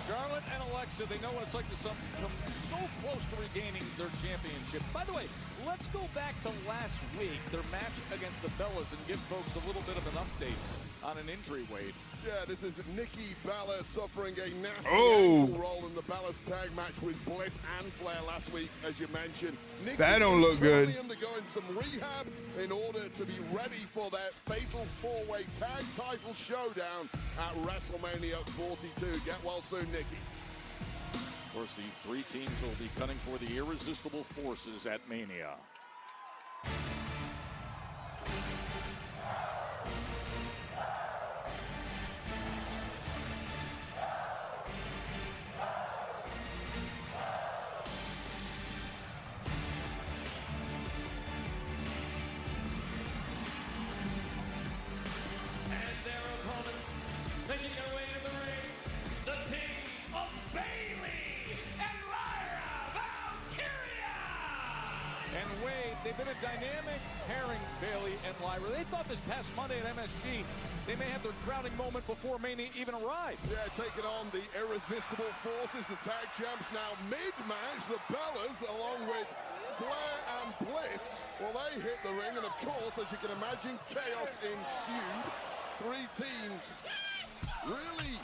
Charlotte and Alexa, they know what it's like to come so close to regaining their championships. By the way, let's go back to last week, their match against the Bellas, and give folks a little bit of an update on an injury, Wade. Yeah, this is Nikki Bella suffering a nasty ankle roll in the Bella's tag match with Bliss and Flair last week, as you mentioned. Nikki That don't look good. Undergoing some rehab in order to be ready for their fatal four-way tag title showdown at WrestleMania 42. Get well soon, Nikki. Of course, these three teams will be gunning for the irresistible forces at Mania. Making their way to the ring, the team of Bayley and Lyra Valkyria! And Wade, they've been a dynamic pairing, Bayley and Lyra. They thought this past Monday at MSG, they may have their crowning moment before Mania even arrived. Yeah, taking on the irresistible forces, the tag champs now mid-match, the Bellas, along with Flair and Bliss. Well, they hit the ring, and of course, as you can imagine, chaos ensued. Three teams really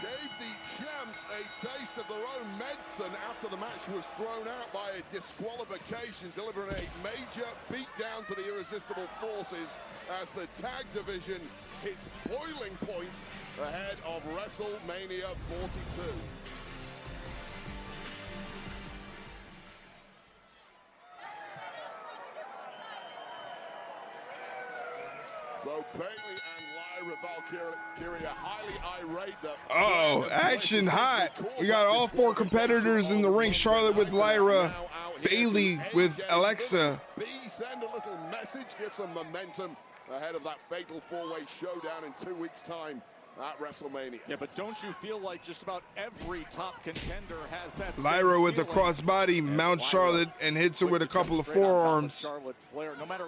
gave the champs a taste of their own medicine after the match was thrown out by a disqualification, delivering a major beatdown to the irresistible forces as the tag division hits boiling point ahead of WrestleMania 42. So Bayley and Lyra Valkyria highly irate. Oh, action hot. We got all four competitors in the ring. Charlotte with Lyra, Bayley with Alexa. Send a little message, get some momentum ahead of that fatal four-way showdown in 2 weeks' time at WrestleMania. Yeah, but don't you feel like just about every top contender has that? Lyra with a crossbody mounts Charlotte and hits her with a couple of forearms.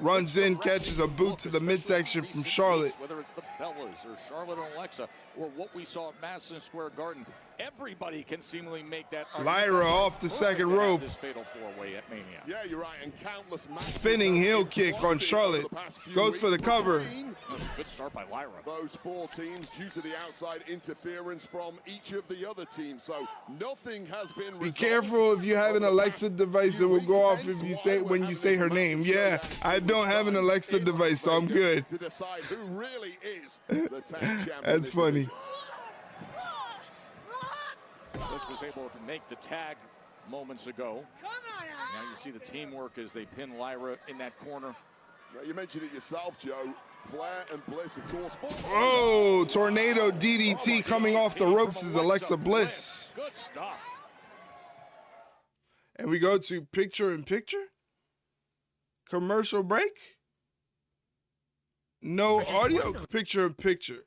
Runs in, catches a boot to the midsection from Charlotte. Whether it's the Bellas or Charlotte and Alexa or what we saw at Madison Square Garden, everybody can seemingly make that. Lyra off the second rope. This fatal four-way at Mania. Yeah, you're right. And countless Spinning heel kick on Charlotte. Goes for the cover. That's a good start by Lyra. Those four teams due to the outside interference from each of the other teams. So nothing has been resolved. Be careful if you have an Alexa device, it will go off if you say when you say her name. Yeah, I don't have an Alexa device, so I'm good. To decide who really is the tag champion. That's funny. Bliss was able to make the tag moments ago. Now you see the teamwork as they pin Lyra in that corner. Well, you mentioned it yourself, Joe. Flair and Bliss, of course. Oh, tornado DDT coming off the ropes is Alexa Bliss. Good stuff. And we go to picture in picture. Commercial break. No audio, picture in picture.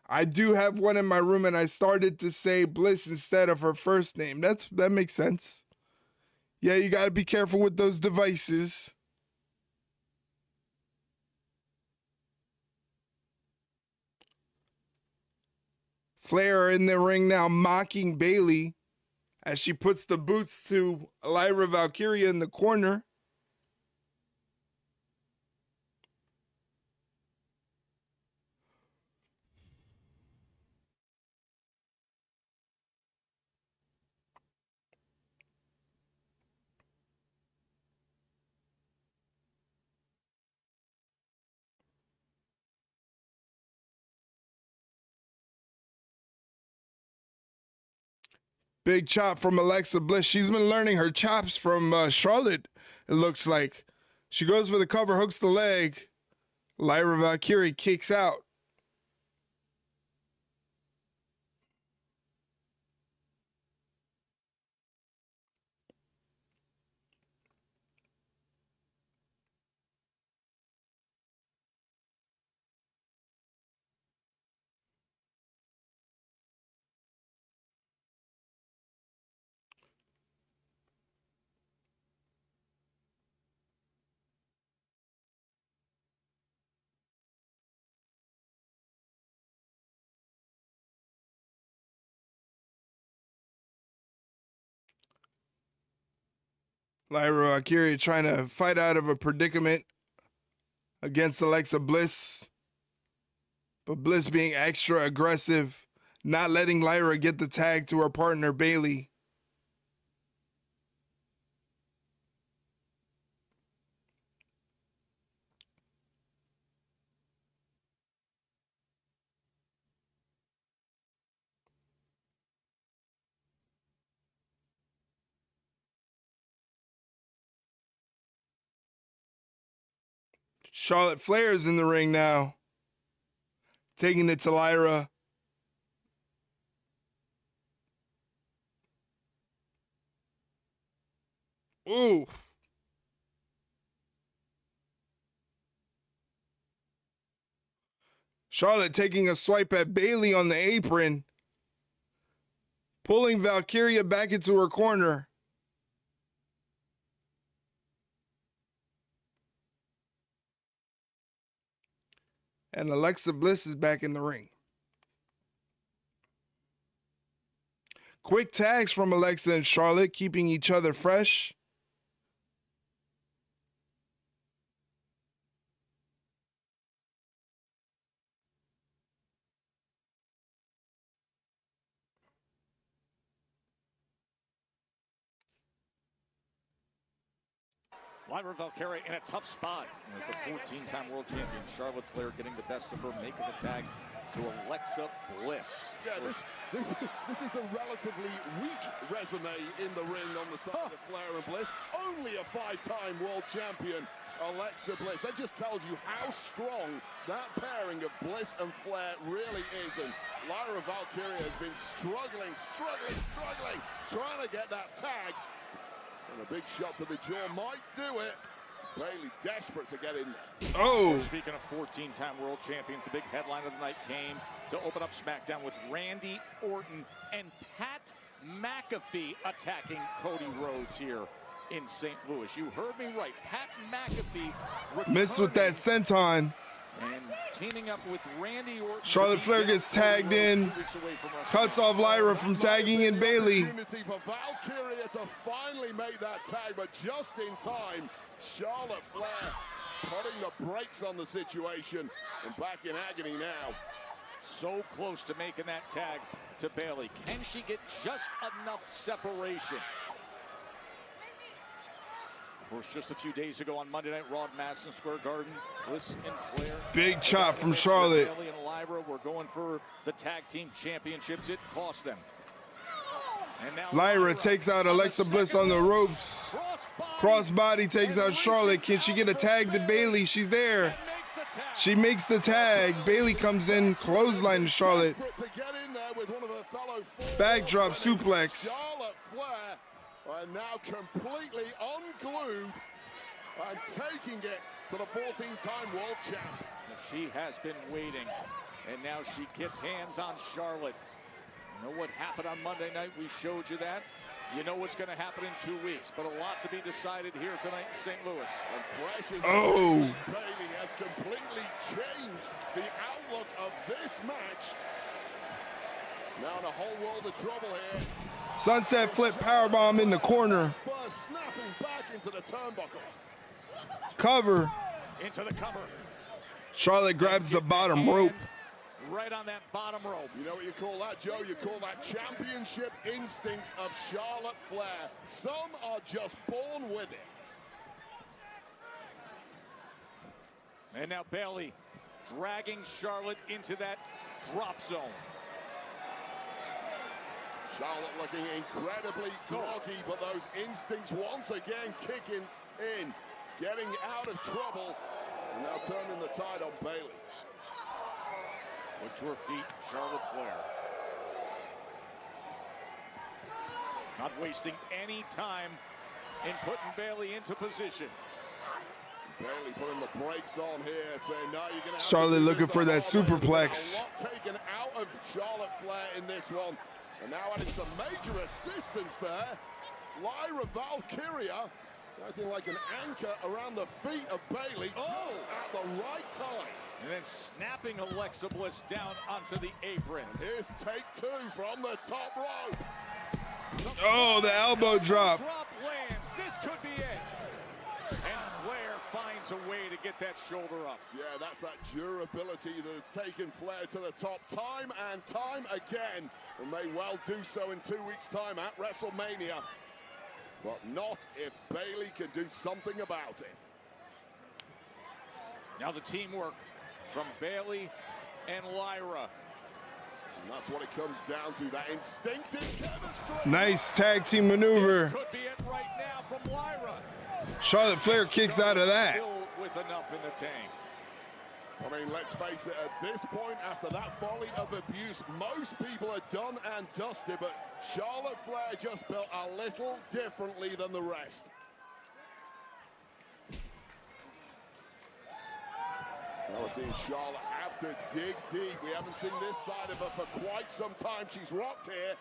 I do have one in my room, and I started to say Bliss instead of her first name. That makes sense. Yeah, you got to be careful with those devices. Flair in the ring now mocking Bayley as she puts the boots to Lyra Valkyria in the corner. Big chop from Alexa Bliss. She's been learning her chops from Charlotte, it looks like. She goes for the cover, hooks the leg. Lyra Valkyrie kicks out. Lyra Valkyrie trying to fight out of a predicament against Alexa Bliss. But Bliss being extra aggressive, not letting Lyra get the tag to her partner, Bayley. Charlotte Flair is in the ring now, taking it to Lyra. Ooh. Charlotte taking a swipe at Bayley on the apron, pulling Valkyria back into her corner. And Alexa Bliss is back in the ring. Quick tags from Alexa and Charlotte, keeping each other fresh. Lyra Valkyria in a tough spot. With the 14-time world champion Charlotte Flair getting the best of her, making the tag to Alexa Bliss. Yeah, this is the relatively weak resume in the ring on the side of Flair and Bliss. Only a 5-time world champion, Alexa Bliss. That just tells you how strong that pairing of Bliss and Flair really is. And Lyra Valkyria has been struggling, trying to get that tag. And a big shot to the jaw might do it. Bayley desperate to get in there. Oh! Speaking of 14-time world champions, the big headline of the night came to open up SmackDown with Randy Orton and Pat McAfee attacking Cody Rhodes here in St. Louis. You heard me right. Pat McAfee missed with that senton. And teaming up with Randy Orton. Charlotte Flair gets tagged in, cuts off Lyra from tagging in Bayley. Opportunity for Valkyria to finally make that tag, but just in time, Charlotte Flair putting the brakes on the situation and back in agony now. So close to making that tag to Bayley. Can she get just enough separation? Of course, just a few days ago on Monday Night Raw at Madison Square Garden, Bliss and Flair. Big chop from Charlotte. Bayley and Lyra were going for the tag team championships. It cost them. And now Lyra takes out Alexa Bliss on the ropes. Crossbody takes out Charlotte. Can she get a tag to Bayley? She's there. She makes the tag. Bayley comes in, clothesline to Charlotte. Backdrop suplex. Charlotte Flair. And now completely unglued and taking it to the 14-time world champ. She has been waiting, and now she gets hands on Charlotte. You know what happened on Monday night? We showed you that. You know what's going to happen in 2 weeks, but a lot to be decided here tonight in St. Louis. And fresh as Bailey has completely changed the outlook of this match. Now in a whole world of trouble here. Sunset flip powerbomb in the corner. First snapping back into the turnbuckle. Cover. Into the cover. Charlotte grabs the bottom rope. Right on that bottom rope. You know what you call that, Joe? You call that championship instincts of Charlotte Flair. Some are just born with it. And now Bailey dragging Charlotte into that drop zone. Charlotte looking incredibly groggy, but those instincts once again kicking in, getting out of trouble, and now turning the tide on Bailey. Put to her feet, Charlotte Flair. Not wasting any time in putting Bailey into position. Bailey putting the brakes on here, saying, no, you're going to Charlotte looking for that superplex. A lot taken out of Charlotte Flair in this one. And now adding some major assistance there. Lyra Valkyria acting like an anchor around the feet of Bailey just at the right time. And then snapping Alexa Bliss down onto the apron. And here's take two from the top rope. Oh, the elbow drop. Drop lands. This could be it. And Flair finds a way to get that shoulder up. Yeah, that's that durability that has taken Flair to the top time and time again. And may well do so in 2 weeks' time at WrestleMania. But not if Bailey can do something about it. Now the teamwork from Bailey and Lyra. And that's what it comes down to, that instinctive chemistry. Nice tag team maneuver. This could be it right now from Lyra. Charlotte Flair kicks out of that. Still with enough in the tank. I mean, let's face it, at this point, after that volley of abuse, most people are done and dusted, but Charlotte Flair just built a little differently than the rest. Now we're seeing Charlotte have to dig deep. We haven't seen this side of her for quite some time. She's rocked here.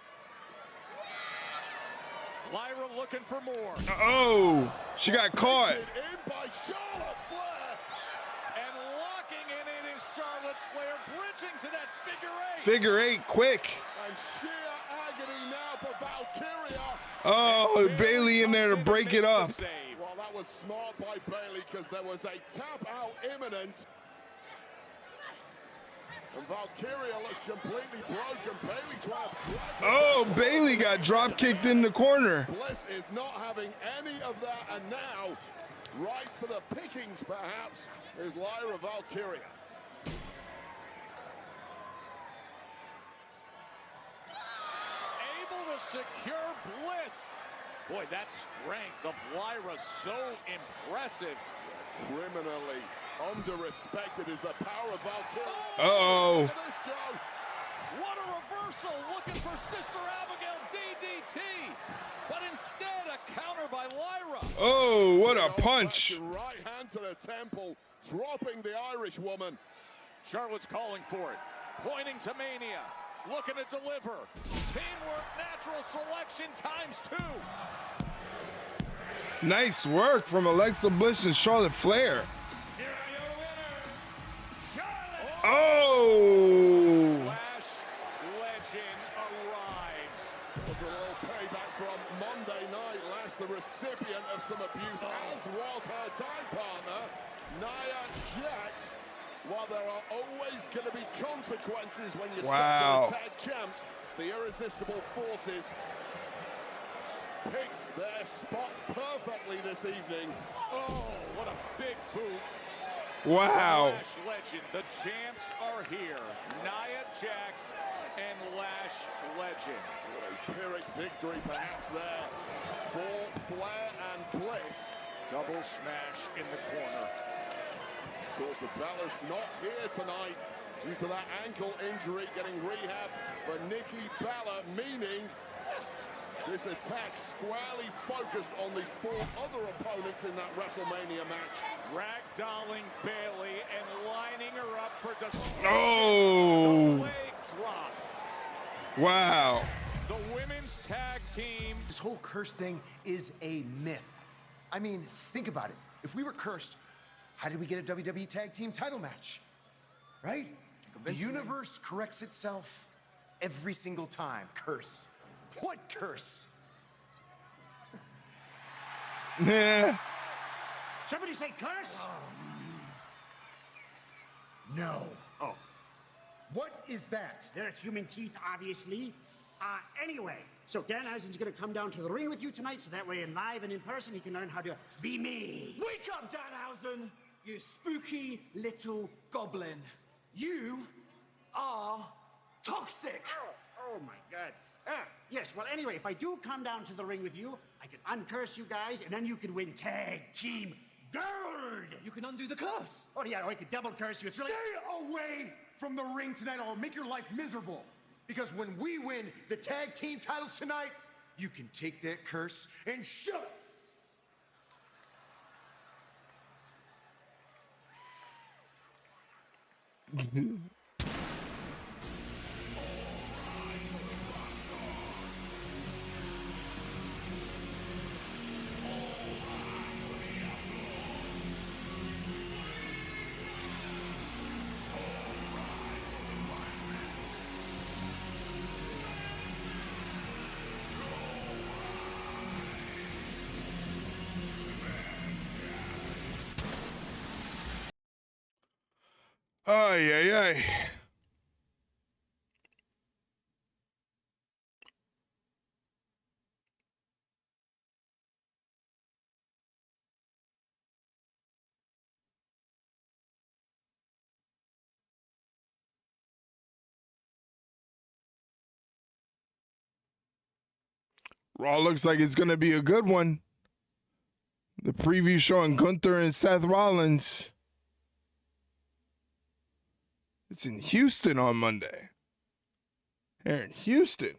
Lyra looking for more. Oh, she got caught. In by Charlotte Flair. And locking it is Charlotte Flair, bridging to that figure eight. Figure eight, quick. And sheer agony now for Valkyria. Oh, Bailey in there to break it up. Well, that was smart by Bailey because there was a tap out imminent. And Valkyria looks completely broken. Bailey trying to drag. Oh, Bailey got drop kicked in the corner. Bliss is not having any of that, and now, right for the pickings perhaps, is Lyra Valkyria. Able to secure Bliss. Boy, that strength of Lyra so impressive. Criminally under-respected is the power of Valkyria. Uh-oh. What a reversal, looking for Sister Abigail DDT. But instead, a counter by Lyra. Oh, what a punch. Right hand to the temple, dropping the Irish woman. Charlotte's calling for it, pointing to Mania, looking to deliver. Teamwork, natural selection ×2. Nice work from Alexa Bliss and Charlotte Flair. Oh! Flash legend arrives. Was a little payback from Monday night last, the recipient of some abuse, as was her tag partner, Nia Jax. While there are always going to be consequences when you step to the tag champs, the irresistible forces picked their spot perfectly this evening. Oh, what a big boot. Wow. Lash legend, the champs are here. Nia Jax and Lash Legend. What a Pyrrhic victory perhaps there for Flair and Bliss. Double smash in the corner. Of course, the Bella's not here tonight due to that ankle injury, getting rehab for Nikki Bella, meaning This attack squarely focused on the 4 other opponents in that WrestleMania match. Ragdolling Bailey and lining her up for destruction. Oh. The leg drop. Wow. The women's tag team. This whole curse thing is a myth. I mean, think about it. If we were cursed, how did we get a WWE tag team title match? Right? The universe corrects itself every single time. Curse. What curse? Yeah. Somebody say curse? No. Oh. What is that? They're human teeth, obviously. Anyway, so Danhausen's gonna come down to the ring with you tonight, so that way in live and in person he can learn how to be me. Wake up, Danhausen! You spooky little goblin. You are toxic! Oh my God. Yes, well anyway, if I do come down to the ring with you, I can uncurse you guys, and then you can win tag team gold! You can undo the curse! Oh yeah, I could double curse you, it's really— Stay away from the ring tonight or I'll make your life miserable. Because when we win the tag team titles tonight, you can take that curse and shove it. Ay, ay, ay. Raw looks like it's going to be a good one. The preview showing Gunther and Seth Rollins. It's in Houston on Monday. Here in Houston.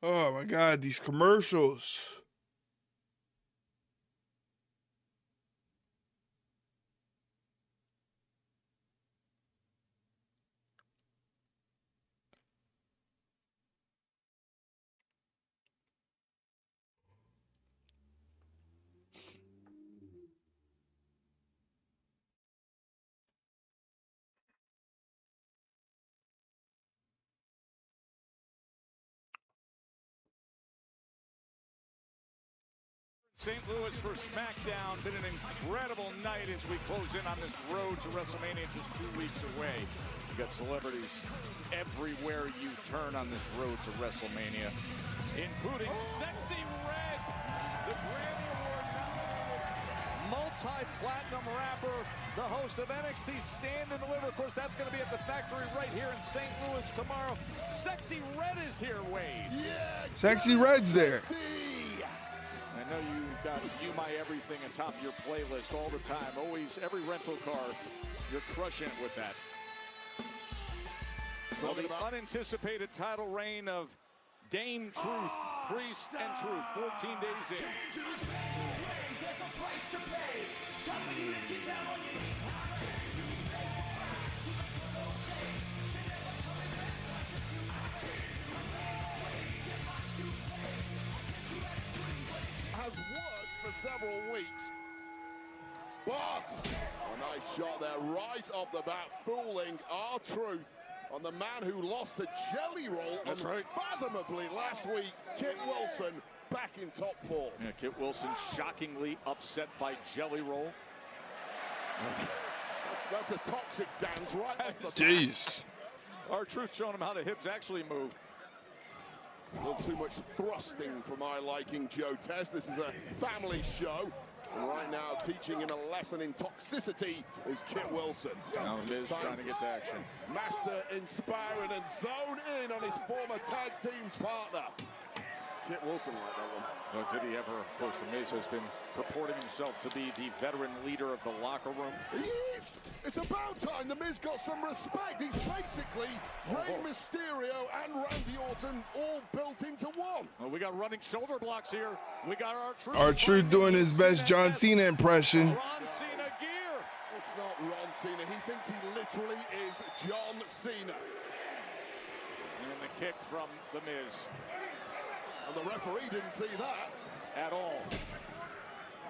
Oh my God, these commercials. St. Louis for SmackDown. Been an incredible night as we close in on this road to WrestleMania just 2 weeks away. You got celebrities everywhere you turn on this road to WrestleMania, including Sexy Red, the Grammy Award nominated multi-platinum rapper, the host of NXT Stand and Deliver. Of course, that's going to be at the factory right here in St. Louis tomorrow. Sexy Red is here, Wade. Yeah, Sexy Red's there. I know you've got You My Everything atop your playlist all the time. Always, every rental car, you're crushing it with that. So the unanticipated title reign of Dame Truth, Priest and Truth, 14 days in. Has worked for several weeks. But a nice shot there right off the bat, fooling R-Truth on the man who lost to Jelly Roll unfathomably last week, Kit Wilson, back in top form. Yeah, Kit Wilson shockingly upset by Jelly Roll. That's a toxic dance right off the bat. Jeez. R-Truth showing him how the hips actually move. A little too much thrusting for my liking, Joe Test. This is a family show. And right now, teaching him a lesson in toxicity is Kit Wilson. Now Miz trying to get to action. Master inspiring and zone in on his former tag team partner. Kit Wilson like that one. Well, did he ever? Of course, the Miz has been purporting himself to be the veteran leader of the locker room. He is! It's about time the Miz got some respect. He's basically Rey Mysterio and Randy Orton all built into one. Well, we got running shoulder blocks here. We got R-Truth. R-Truth doing his best John Cena impression. Ron Cena gear. It's not Ron Cena. He thinks he literally is John Cena. And the kick from the Miz. And the referee didn't see that at all.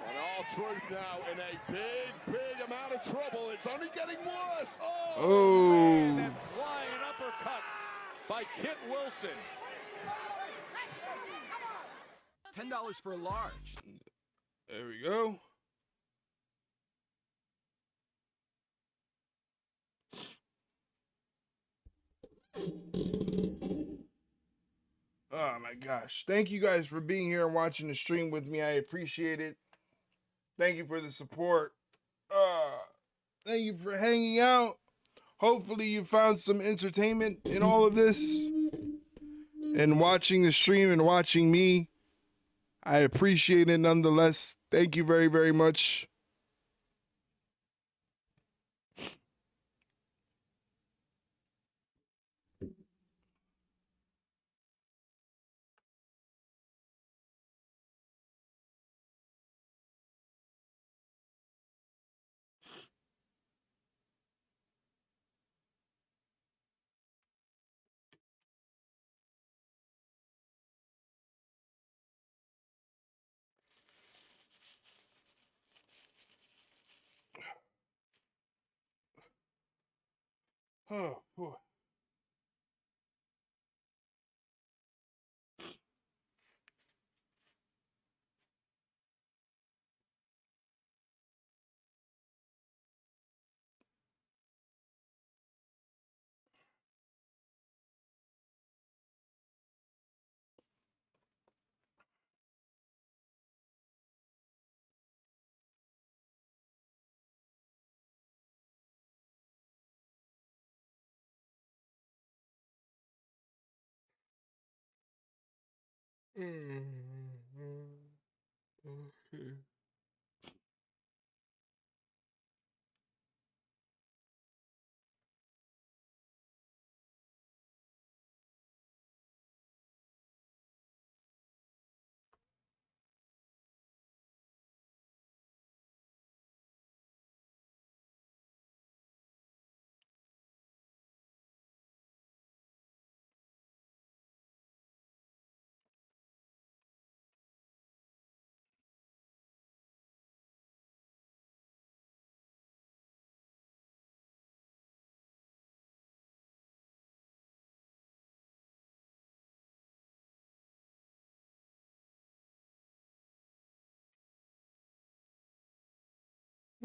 And R-Truth now in a big amount of trouble. It's only getting worse. Oh. And then flying uppercut by Kit Wilson. $10 for a large. There we go. Oh my gosh. Thank you guys for being here and watching the stream with me. I appreciate it. Thank you for the support. Thank you for hanging out. Hopefully you found some entertainment in all of this. And watching the stream and watching me. I appreciate it nonetheless. Thank you very, very much. Oh, boy. Okay.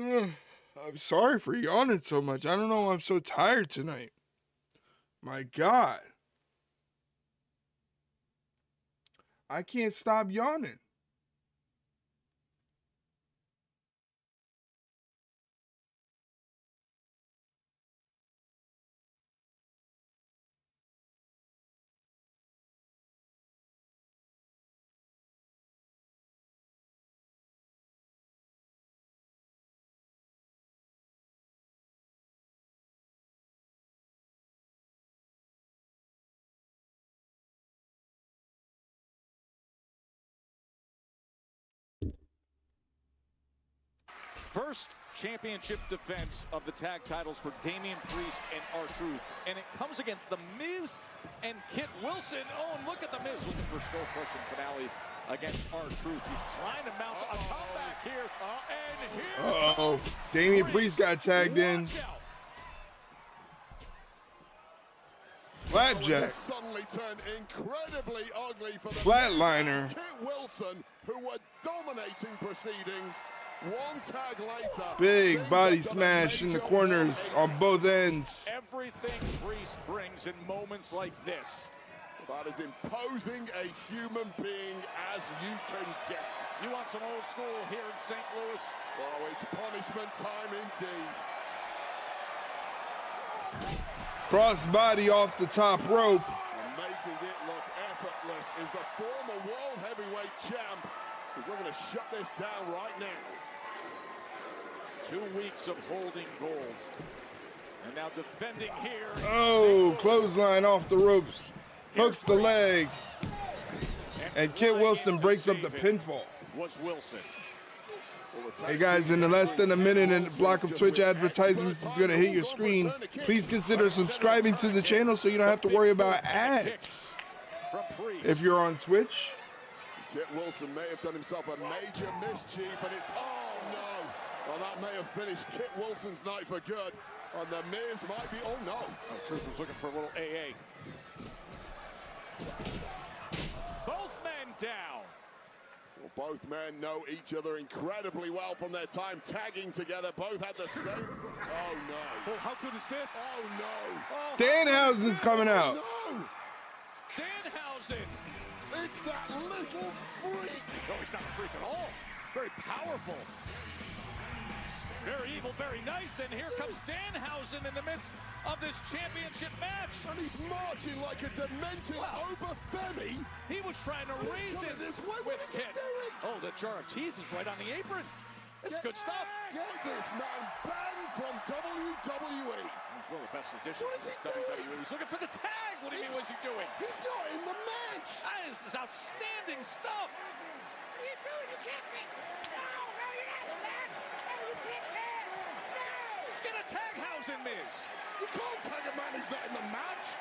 I'm sorry for yawning so much. I don't know why I'm so tired tonight. My God. I can't stop yawning. First championship defense of the tag titles for Damian Priest and R-Truth. And it comes against The Miz and Kit Wilson. Oh, and look at The Miz looking for skull-crushing finale against R-Truth. He's trying to mount a comeback here. And here Uh-oh. Damian Priest got tagged in. Flapjack. Suddenly turned incredibly ugly for the Flatliner. Kit Wilson, who were dominating proceedings. One tag later. Big body smash in the corners on both ends. Everything Priest brings in moments like this. About as imposing a human being as you can get. You want some old school here in St. Louis? Oh, it's punishment time indeed. Crossbody off the top rope. And making it look effortless is the former world heavyweight champ. We're going to shut this down right now. 2 weeks of holding gold. And now defending here. Oh, clothesline off the ropes. Hooks the leg. And Kit Wilson breaks up the pinfall. Was Wilson. Hey guys, in less than a minute, and a block of Twitch advertisements is going to hit your screen. Please consider subscribing to the channel so you don't have to worry about ads. If you're on Twitch. Kit Wilson may have done himself a major mischief, and it's, oh no. Well, that may have finished Kit Wilson's night for good. And The Miz might be, oh no. Truth was looking for a little AA. Both men down. Well, both men know each other incredibly well from their time tagging together. Both had the same. Oh no. Well, how good is this? Oh no. Oh, Danhausen's coming out. No. Danhausen. It's that little freak. No, he's not a freak at all. Very powerful. Very evil, very nice, and here comes Danhausen in the midst of this championship match. And he's marching like a demented Obafemi. He was trying to raise it with Kit. Oh, the jar of cheese is right on the apron. This is good stuff. Get this man banned from WWE. He's one of the best additions to WWE. He's looking for the tag. What do you mean, what's he doing? He's not in the match. This is outstanding stuff. What are you doing? You can't be. No, you're not in the match. No, you can't tag. No. Get a Taghausen, Miz. You can't tag a man who's not in the match.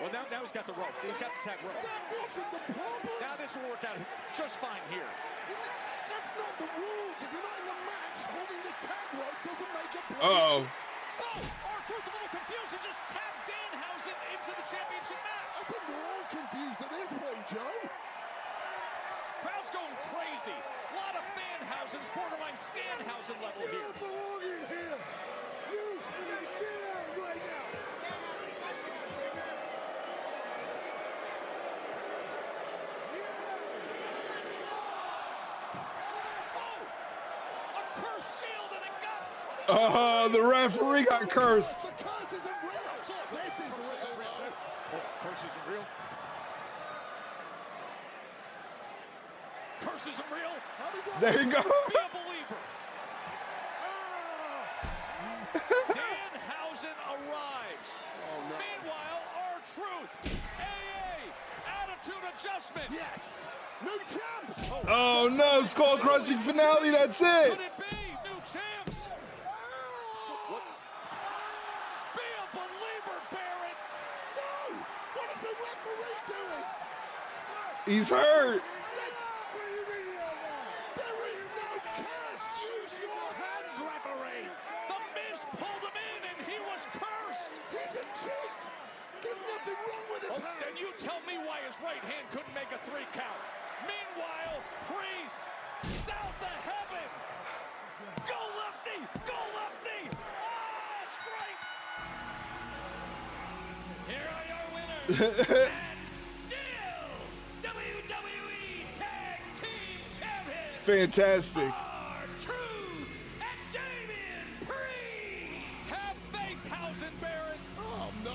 Well, now he's got the rope. He's got the tag rope. That wasn't the problem. Now this will work out just fine here. That's not the rules. If you're not in the match, holding the tag rope doesn't make a play. Uh-oh. Oh, R-Truth a little confused and just tagged Danhausen into the championship match. I think we're all confused at this point, Joe. Crowd's going crazy. A lot of Danhausen's borderline Stanhausen level here. You belong in here. You gotta get out right now. Oh, the referee got cursed. The curse isn't real. This is real. Oh, curse isn't real. Curse isn't real. There you go. Be a believer. Danhausen arrives. Oh, no. Meanwhile, R-Truth, AA, attitude adjustment. Yes. New champs. Oh no, skull crushing finale. That's it. Could it be new champs? What? Be a believer, Barrett. No. What is the referee doing? He's hurt. There is no curse. Use your hands, referee. right hand couldn't make a 3 count. Meanwhile, Priest, south of heaven. Go lefty! Go lefty! Oh, scrape! Here are your winners. And still WWE Tag Team Champions. Fantastic. R-Truth and Damian Priest. Have faith, Housen Barrett. Oh, no.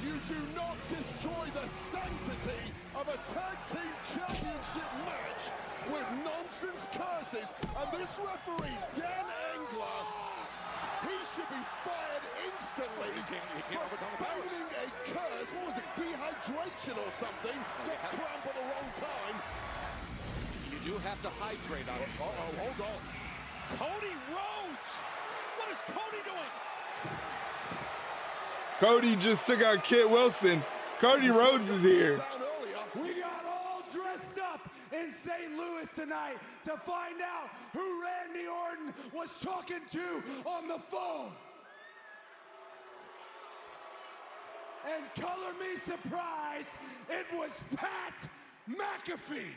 You do not destroy the sanctity of a tag team championship match with nonsense curses. And this referee, Dan Engler, he should be fired instantly for feigning a curse. What was it, dehydration or something? Got cramp at the wrong time. You do have to hydrate on it. Uh-oh, hold on. Cody Rhodes. What is Cody doing? Cody just took out Kit Wilson. Cody Rhodes is here. We got all dressed up in St. Louis tonight to find out who Randy Orton was talking to on the phone. And color me surprised, it was Pat McAfee.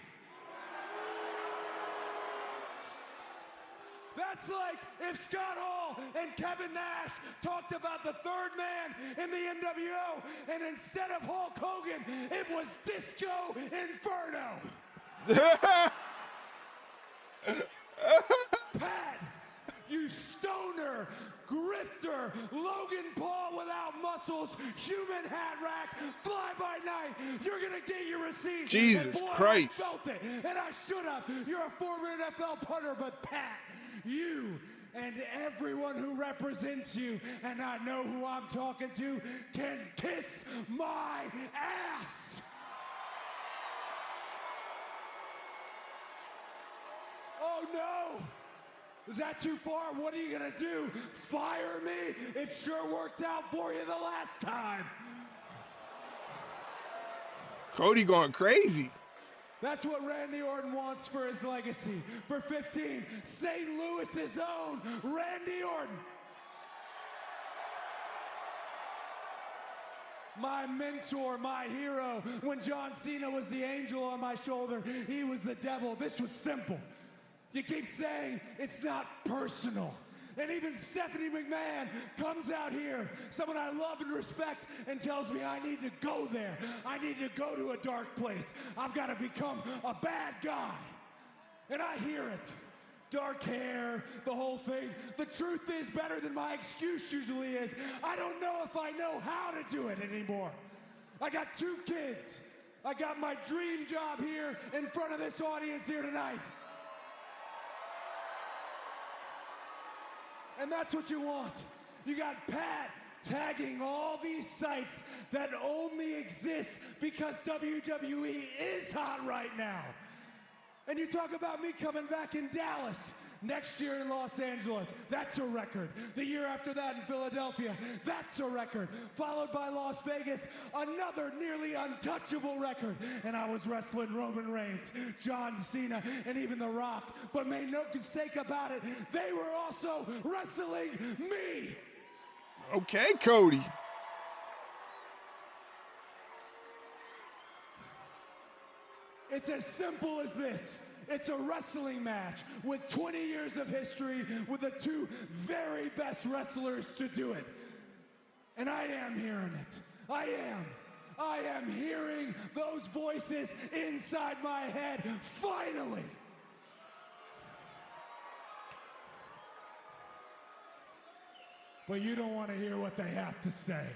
That's like if Scott Hall and Kevin Nash talked about the third man in the NWO, and instead of Hulk Hogan, it was Disco Inferno. Pat, you stoner, grifter, Logan Paul without muscles, human hat rack, fly by night. You're gonna get your receipt. Jesus and boy, Christ. I felt it, and I should have. You're a former NFL punter, but Pat, you and everyone who represents you, and I know who I'm talking to, can kiss my ass. Oh no! Is that too far? What are you gonna do? Fire me? It sure worked out for you the last time. Cody going crazy. That's what Randy Orton wants for his legacy. For 15, St. Louis's own Randy Orton. My mentor, my hero. When John Cena was the angel on my shoulder, he was the devil. This was simple. You keep saying it's not personal. And even Stephanie McMahon comes out here, someone I love and respect, and tells me I need to go there. I need to go to a dark place. I've got to become a bad guy. And I hear it. Dark hair, the whole thing. The truth is, better than my excuse usually is, I don't know if I know how to do it anymore. I got 2 kids. I got my dream job here in front of this audience here tonight. And that's what you want. You got Pat tagging all these sites that only exist because WWE is hot right now. And you talk about me coming back in Dallas. Next year in Los Angeles, that's a record. The year after that in Philadelphia, that's a record. Followed by Las Vegas, another nearly untouchable record. And I was wrestling Roman Reigns, John Cena, and even The Rock. But make no mistake about it, they were also wrestling me. Okay, Cody. It's as simple as this. It's a wrestling match with 20 years of history with the 2 very best wrestlers to do it. And I am hearing it. I am hearing those voices inside my head, finally. But you don't want to hear what they have to say.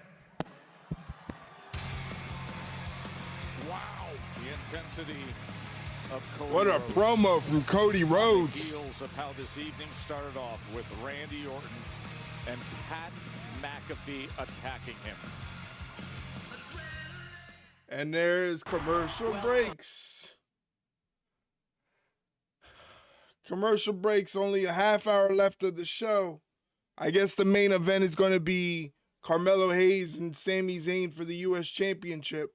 Wow, the intensity of Cody What a Rhodes. promo from Cody Rhodes. Heels of how this evening started off with Randy Orton and Pat McAfee attacking him. And there's commercial breaks. Commercial breaks, only a half hour left of the show. I guess the main event is going to be Carmelo Hayes and Sami Zayn for the U.S. Championship.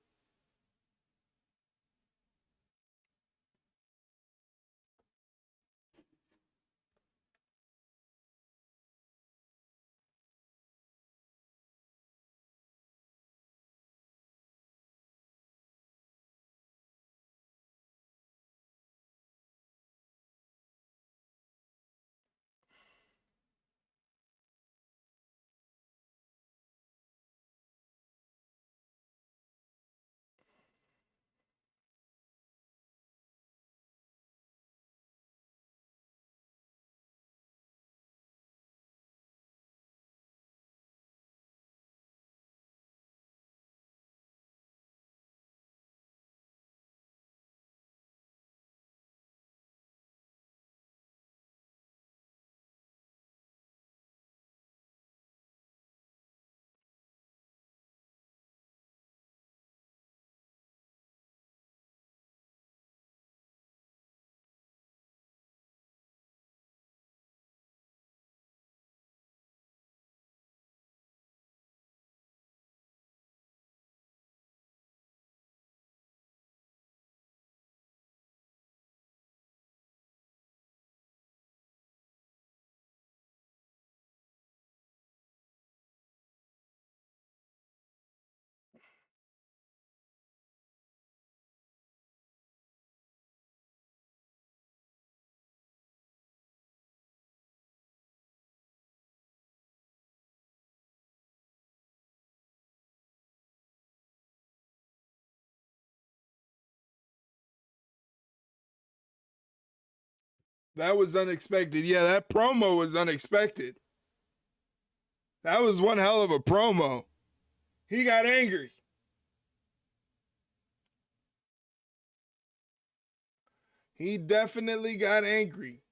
That was unexpected. Yeah, that promo was unexpected. That was one hell of a promo. He got angry. He definitely got angry.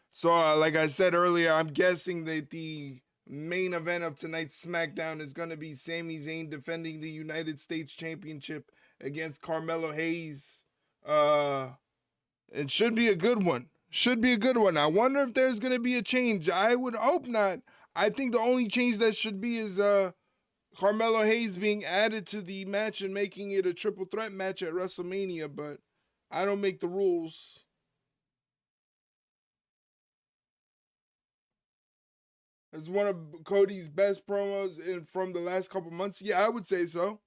So, like I said earlier, I'm guessing that the main event of tonight's SmackDown is going to be Sami Zayn defending the United States Championship against Carmelo Hayes. It should be a good one. Should be a good one. I wonder if there's going to be a change. I would hope not. I think the only change that should be is Carmelo Hayes being added to the match and making it a triple threat match at WrestleMania, but I don't make the rules. It's one of Cody's best promos from the last couple months. Yeah, I would say so.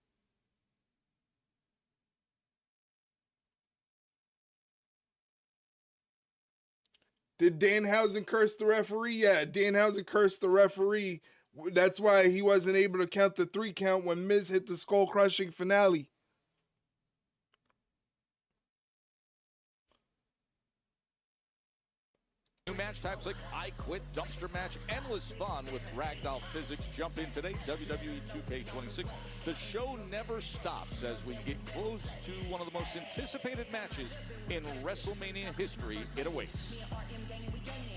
Did Danhausen curse the referee? Yeah, Danhausen cursed the referee. That's why he wasn't able to count the 3 count when Miz hit the skull-crushing finale. New match types like I Quit, Dumpster Match, endless fun with ragdoll physics. Jump in today, WWE 2K26. The show never stops as we get close to one of the most anticipated matches in WrestleMania history. It awaits.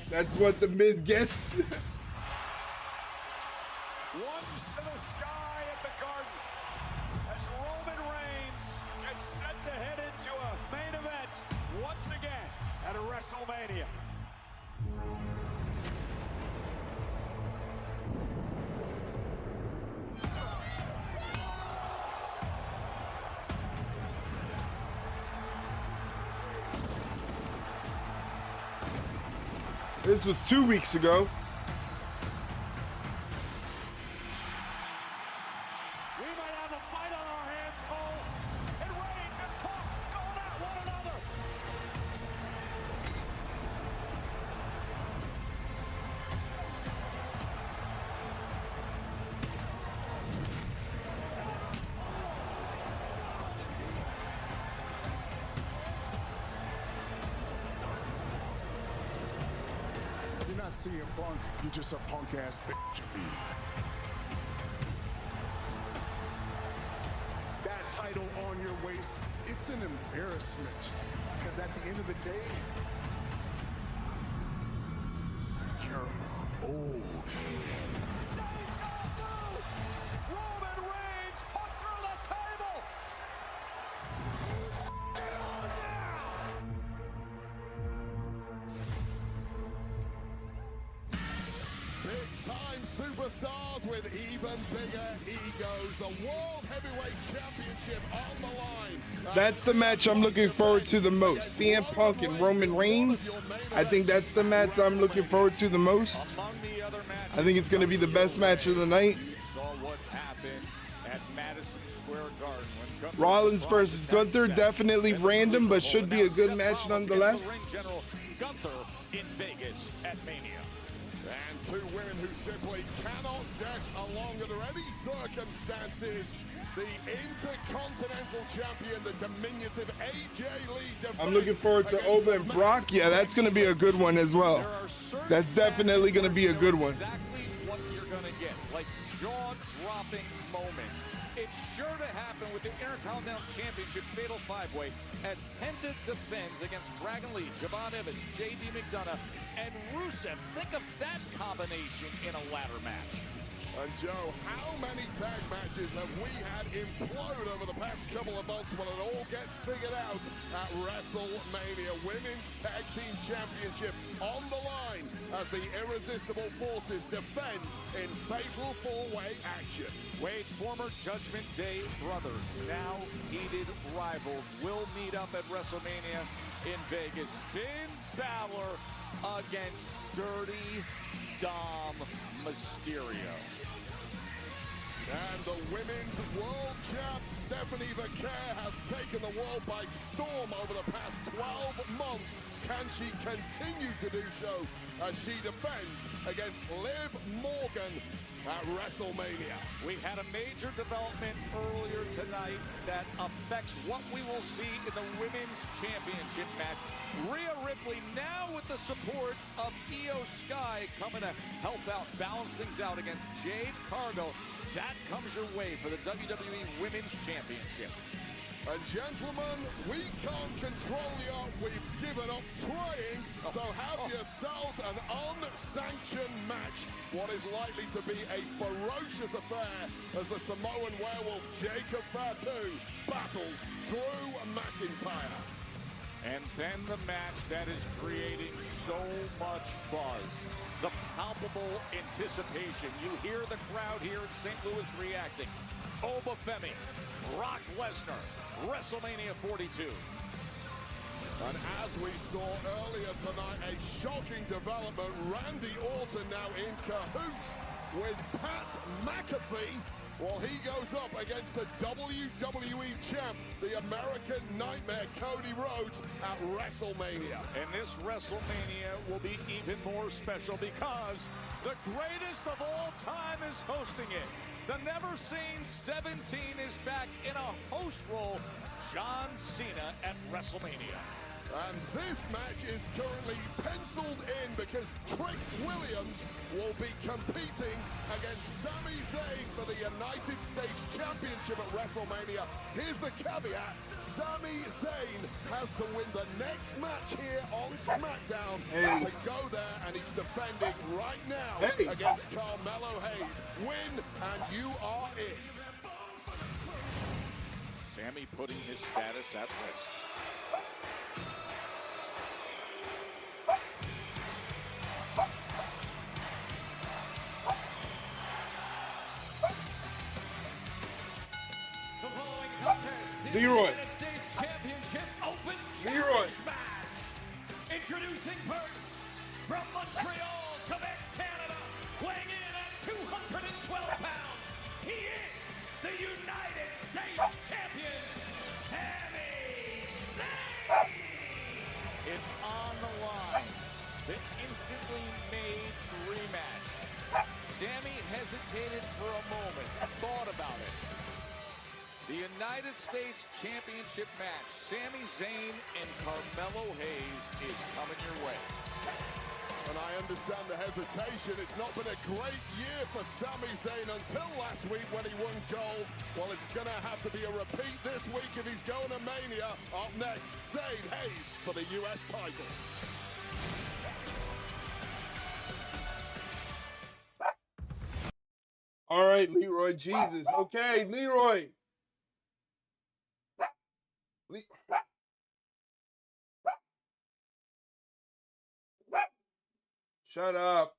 That's what the Miz gets. Lunge to the sky at the Garden as Roman Reigns gets set to head into a main event once again at a WrestleMania. This was 2 weeks ago. We might have a fight on our hands, Cole. And Reigns and Paul going at one another. You're not CM Punk, you're just a punk-ass bitch to me. That title on your waist, it's an embarrassment. Because at the end of the day, you're old. Roman Reigns put through the table. Big-time superstars with even bigger egos. The World Heavyweight Championship on the line. That's the match I'm looking forward to the most. CM Punk and Roman Reigns. I think that's the match I'm looking forward to the most. I think it's going to be the best match of the night. Saw what happened at Madison Square Garden when Gunther Rollins versus Gunther, definitely random, but should be a good match nonetheless. Ring General Gunther in Vegas at Mania. And 2 women who simply cannot get along under any circumstances. The Intercontinental Champion, the diminutive AJ Lee. I'm looking forward to Ova and Brock. Yeah, that's going to be a good one as well. That's definitely going to be a good one. Exactly what you're going to get, like jaw-dropping moments. It's sure to happen with the Intercontinental Championship Fatal 5-Way as Penta defends against Dragon Lee, Javon Evans, JD McDonough, and Rusev. Think of that combination in a ladder match. And Joe, how many tag matches have we had implode over the past couple of months when it all gets figured out at WrestleMania? Women's Tag Team Championship on the line as the Irresistible Forces defend in fatal 4-way action. Wade, former Judgment Day brothers, now heated rivals, will meet up at WrestleMania in Vegas. Finn Balor against Dirty Dom Mysterio. And the women's world champ, Stephanie Vaquer, has taken the world by storm over the past 12 months. Can she continue to do so as she defends against Liv Morgan at WrestleMania? We had a major development earlier tonight that affects what we will see in the Women's Championship match. Rhea Ripley now with the support of Io Sky coming to help out, balance things out against Jade Cargill. That comes your way for the WWE Women's Championship. And gentlemen, we can't control the art. We've given up trying. So have yourselves an unsanctioned match. What is likely to be a ferocious affair as the Samoan werewolf Jacob Fatu battles Drew McIntyre. And then the match that is creating so much buzz. The palpable anticipation. You hear the crowd here in St. Louis reacting. Obafemi, Brock Lesnar, WrestleMania 42. And as we saw earlier tonight, a shocking development. Randy Orton now in cahoots with Pat McAfee while he goes up against the WWE champ, the American Nightmare, Cody Rhodes, at WrestleMania. And this WrestleMania will be even more special because the greatest of all time is hosting it. The never-seen 17 is back in a host role, John Cena at WrestleMania. And this match is currently penciled in because Trick Williams will be competing against Sami Zayn for the United States Championship at WrestleMania. Here's the caveat: Sami Zayn has to win the next match here on SmackDown to go there, and he's defending right now against Carmelo Hayes. Win, and you are in. Sami putting his status at risk. Leroy. Leroy. Introducing first, from Montreal, Quebec, Canada, weighing in at 212 pounds, he is the United States Champion, Sami Zayn! It's on the line. The instantly made rematch. Sami hesitated for a moment, thought about it. The United States Championship match, Sami Zayn and Carmelo Hayes, is coming your way. And I understand the hesitation. It's not been a great year for Sami Zayn until last week when he won gold. Well, it's going to have to be a repeat this week if he's going to Mania. Up next, Zayn Hayes for the U.S. title. All right, Leroy. Jesus. Okay, Leroy. Shut up.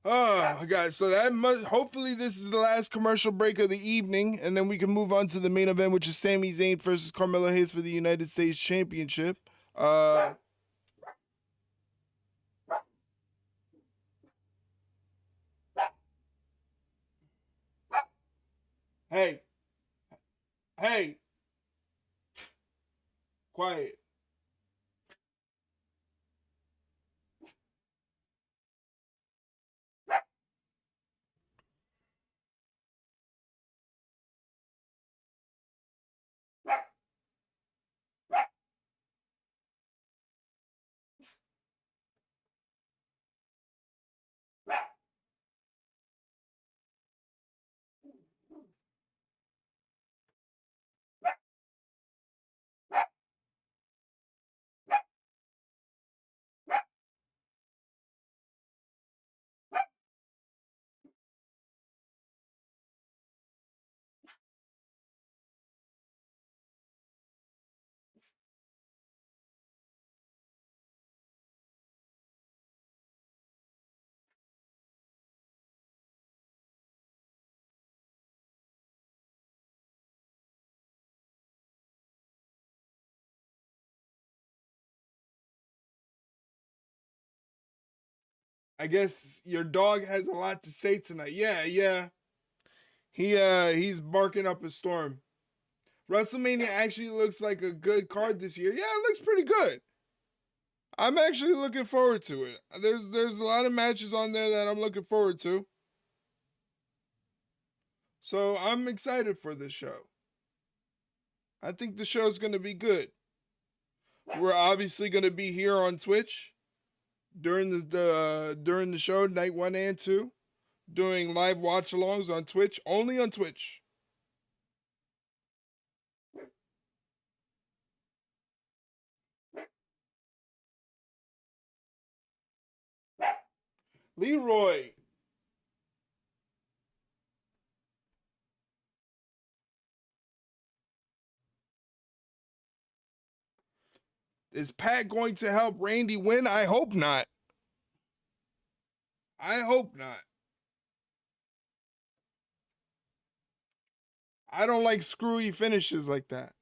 Oh, guys. So that must, hopefully this is the last commercial break of the evening, and then we can move on to the main event, which is Sami Zayn versus Carmelo Hayes for the United States Championship. Hey. Hey. Quiet. I guess your dog has a lot to say tonight. Yeah. He's barking up a storm. WrestleMania actually looks like a good card this year. Yeah, it looks pretty good. I'm actually looking forward to it. There's a lot of matches on there that I'm looking forward to. So I'm excited for this show. I think the show's going to be good. We're obviously going to be here on Twitch during the show, night 1 and 2, doing live watch-alongs on Twitch, only on Twitch. Leroy. Is Pat going to help Randy win? I hope not. I hope not. I don't like screwy finishes like that.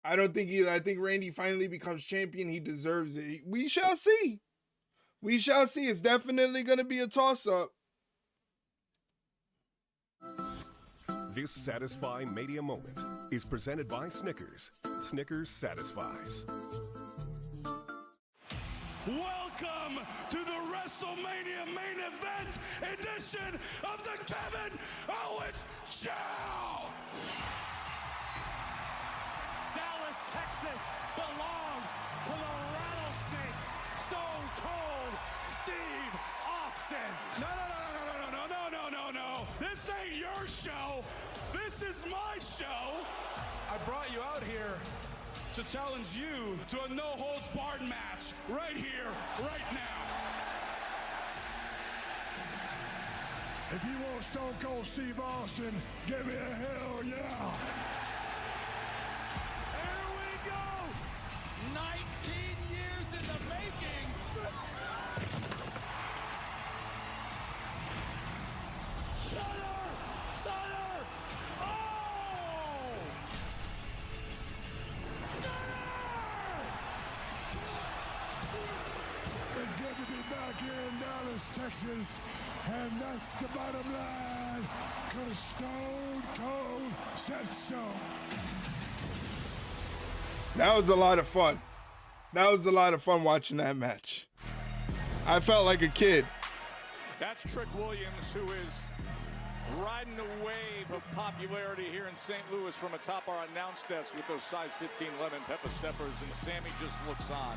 I don't think either. I think Randy finally becomes champion. He deserves it. We shall see. We shall see. It's definitely going to be a toss-up. This satisfying media moment is presented by Snickers. Snickers satisfies. Welcome to the WrestleMania main event edition of the Kevin Owens Show! Dallas, Texas belongs to the Rattlesnake, Stone Cold Steve Austin. No. This ain't your show. This is my show. I brought you out here to challenge you to a no-holds-barred match right here, right now. If you want Stone Cold Steve Austin, give me a hell yeah. Here we go. 19 years in the making. Stunner! Oh! It's good to be back here in Dallas, Texas, and that's the bottom line, because Stone Cold said so. That was a lot of fun. That was a lot of fun watching that match. I felt like a kid. That's Trick Williams, who is riding the wave of popularity here in St. Louis from atop our announce desk with those size 15 lemon pepper steppers, and Sammy just looks on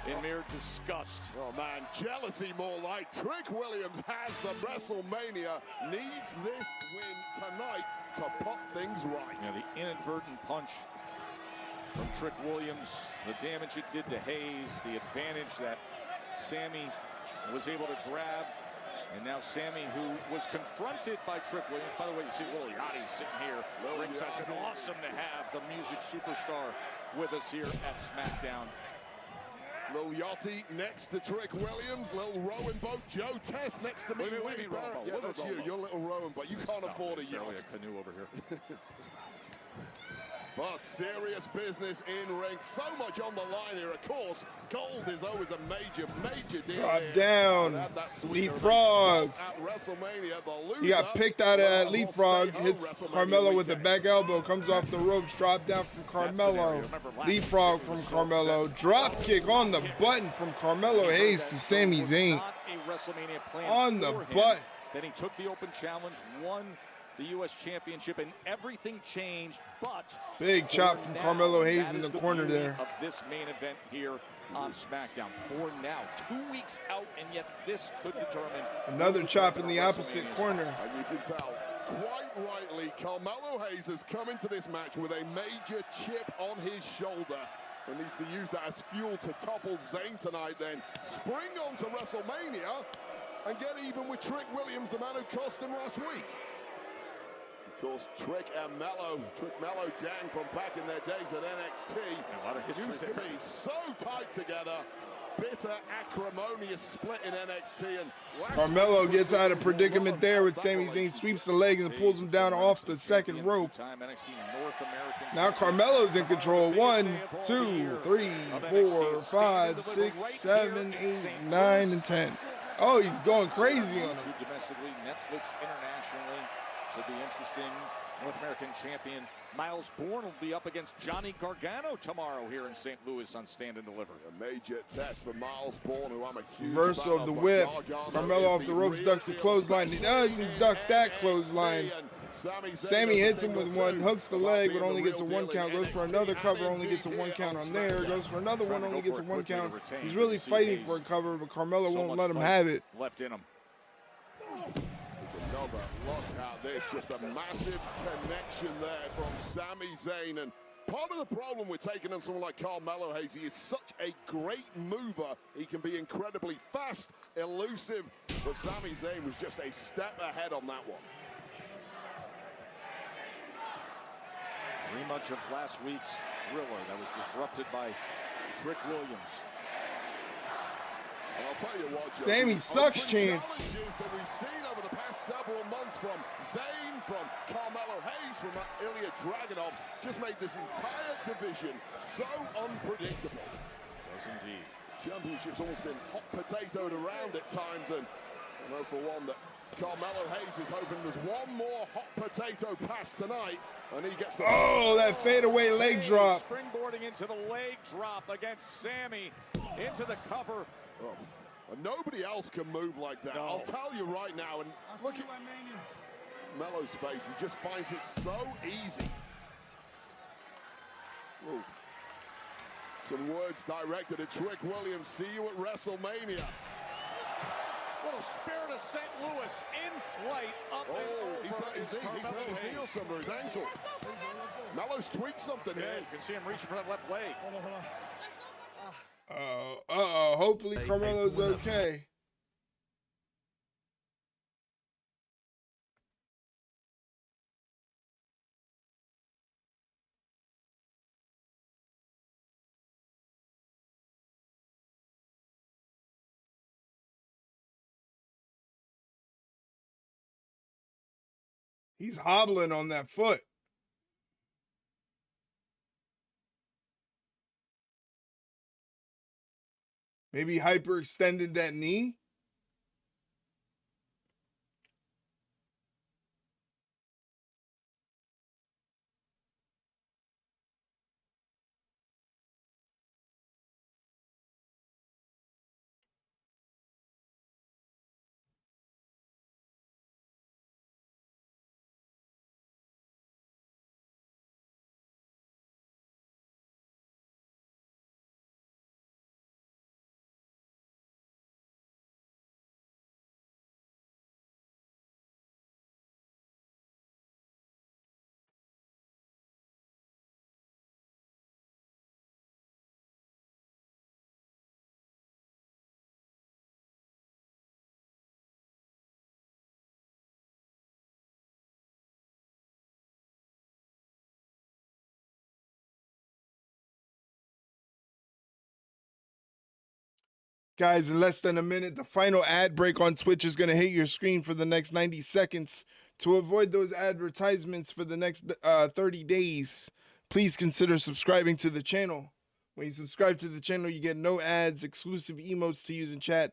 in mere disgust. Oh man, jealousy more like. Trick Williams has the WrestleMania, needs this win tonight to put things right. Yeah, the inadvertent punch from Trick Williams, the damage it did to Hayes, the advantage that Sammy was able to grab. And now Sammy, who was confronted by Trick Williams. By the way, you see Lil Yachty sitting here ringside. It's been awesome to have the music superstar with us here at SmackDown. Lil Yachty next to Trick Williams, Lil Rowan boat, Joe Tess next to me. Wait, Yeah, that's you. You're Little Rowan, but you can't afford a yacht. A canoe over here. But serious business in ring. So much on the line here. Of course, gold is always a major deal. Drop here. down. Leapfrog. At WrestleMania, the loser He got picked out of that leapfrog. Hits Carmelo with a back elbow. Comes off the ropes. Drop down from Carmelo. Leapfrog from Carmelo. Drop kick on the button from Carmelo Hayes to Sami Zayn. On the button. Then he took the open challenge, won the U.S. Championship, and everything changed, but big chop from Carmelo Hayes in the corner there. Of this main event here on SmackDown. For now, 2 weeks out, and yet this could determine another chop in the opposite corner. And you can tell, quite rightly, Carmelo Hayes has come into this match with a major chip on his shoulder. and needs to use that as fuel to topple Zayn tonight, then spring on to WrestleMania and get even with Trick Williams, the man who cost him last week. Of course, Trick Mello gang from back in their days at NXT. A lot of history used to there. be so tight together. Bitter, acrimonious split in NXT. And Carmelo gets out of predicament there with Sami Zayn, sweeps the leg and pulls him down off the second rope. Now Carmelo's in control. 1, 2, 3, 4, 5, 6, 7, 8, 9, and 10. Oh, he's going crazy on him. Domestically, Netflix internationally. Should be interesting. North American champion Miles Bourne will be up against Johnny Gargano tomorrow here in St. Louis on Stand and Deliver. A major test for Miles Bourne, who I'm a huge Reversal fan of the but whip. Gargano Carmelo is off the ropes, real ducks the deal, clothesline. He doesn't duck that clothesline. And Sammy hits him with one, hooks the leg, but only gets a 1 count. Goes for another cover, only gets a 1 count on there. Goes for another one, only gets a 1 count. He's really fighting for a cover, but Carmelo won't let him have it. Left in him. Another look at this, just a massive connection there from Sami Zayn. And part of the problem with taking on someone like Carmelo Hayes, he is such a great mover. He can be incredibly fast, elusive, but Sami Zayn was just a step ahead on that one. Very much of last week's thriller that was disrupted by Trick Williams. And I'll tell you what, Joe, Sammy sucks, Chance. Challenges that we've seen over the past several months from Zayn, from Carmelo Hayes, from Ilya Dragunov, just made this entire division so unpredictable. Yes, indeed. Championship's almost been hot potatoed around at times, and I know for one that Carmelo Hayes is hoping there's one more hot potato pass tonight, and he gets the... Oh, that fadeaway leg drop. Springboarding into the leg drop against Sammy, into the cover. Oh, and nobody else can move like that. No. I'll tell you right now, and look at Melo's face. He just finds it so easy. Ooh. Some words directed at Trick Williams. See you at WrestleMania. Little Spirit of St. Louis in flight up and over. He's hurt his knee somewhere, his ankle. Melo's tweaked something here. You can see him reaching for that left leg. Hopefully Carmelo's okay. He's hobbling on that foot. Maybe hyperextended that knee. Guys, in less than a minute, the final ad break on Twitch is going to hit your screen for the next 90 seconds. To avoid those advertisements for the next 30 days, please consider subscribing to the channel. When you subscribe to the channel, you get no ads, exclusive emotes to use in chat,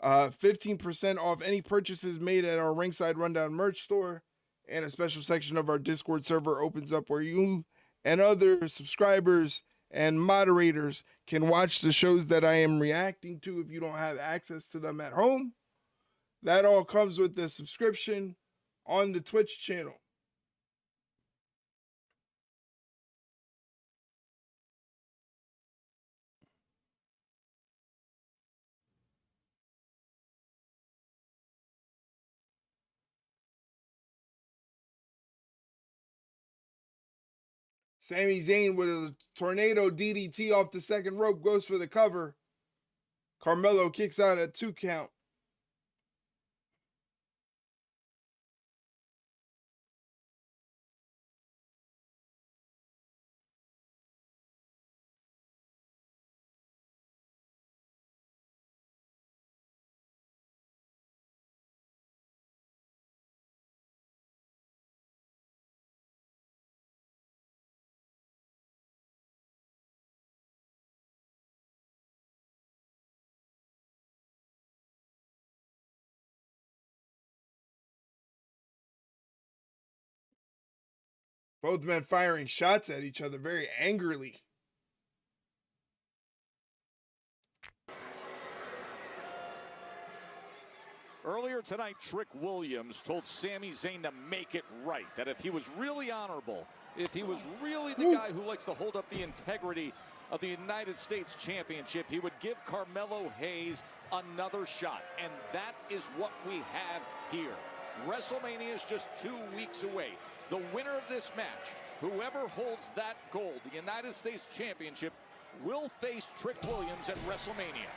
15% off any purchases made at our Ringside Rundown merch store, and a special section of our Discord server opens up where you and other subscribers and moderators can watch the shows that I am reacting to if you don't have access to them at home. That all comes with the subscription on the Twitch channel. Sami Zayn with a tornado DDT off the second rope goes for the cover. Carmelo kicks out at 2 count. Both men firing shots at each other very angrily. Earlier tonight, Trick Williams told Sami Zayn to make it right, that if he was really honorable, if he was really the guy who likes to hold up the integrity of the United States Championship, he would give Carmelo Hayes another shot. And that is what we have here. WrestleMania is just 2 weeks away. The winner of this match, whoever holds that gold, the United States Championship, will face Trick Williams at WrestleMania.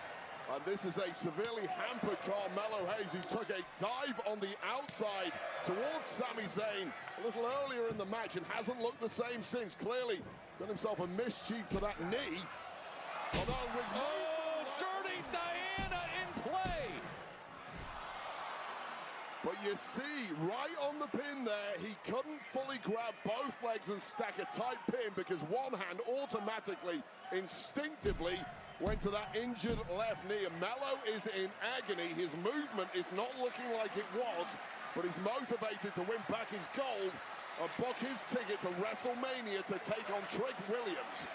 And this is a severely hampered Carmelo Hayes, who took a dive on the outside towards Sami Zayn a little earlier in the match and hasn't looked the same since. Clearly done himself a mischief to that knee. Although with Dirty Diana in play. But you see, right on the pin there, he couldn't fully grab both legs and stack a tight pin because one hand automatically, instinctively, went to that injured left knee. And Mello is in agony. His movement is not looking like it was, but he's motivated to win back his gold and book his ticket to WrestleMania to take on Trick Williams.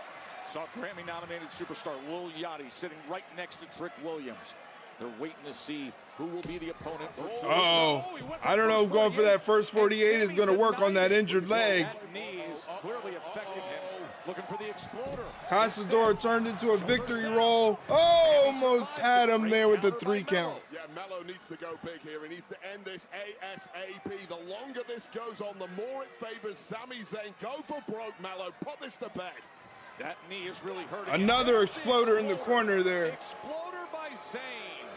Saw Grammy-nominated superstar Lil Yachty sitting right next to Trick Williams. They're waiting to see who will be the opponent for Trick. I don't know if going for that first 48 is going to work on that injured leg. That knee is clearly affecting him. Looking for the exploder. Constador turned into a victory roll. Almost had him there with the 3 count. Yeah, Mello needs to go big here. He needs to end this ASAP. The longer this goes on, the more it favors Sami Zayn. Go for broke, Mello. Put this to bed. That knee is really hurting. Another exploder in the corner there. Exploder by Zayn.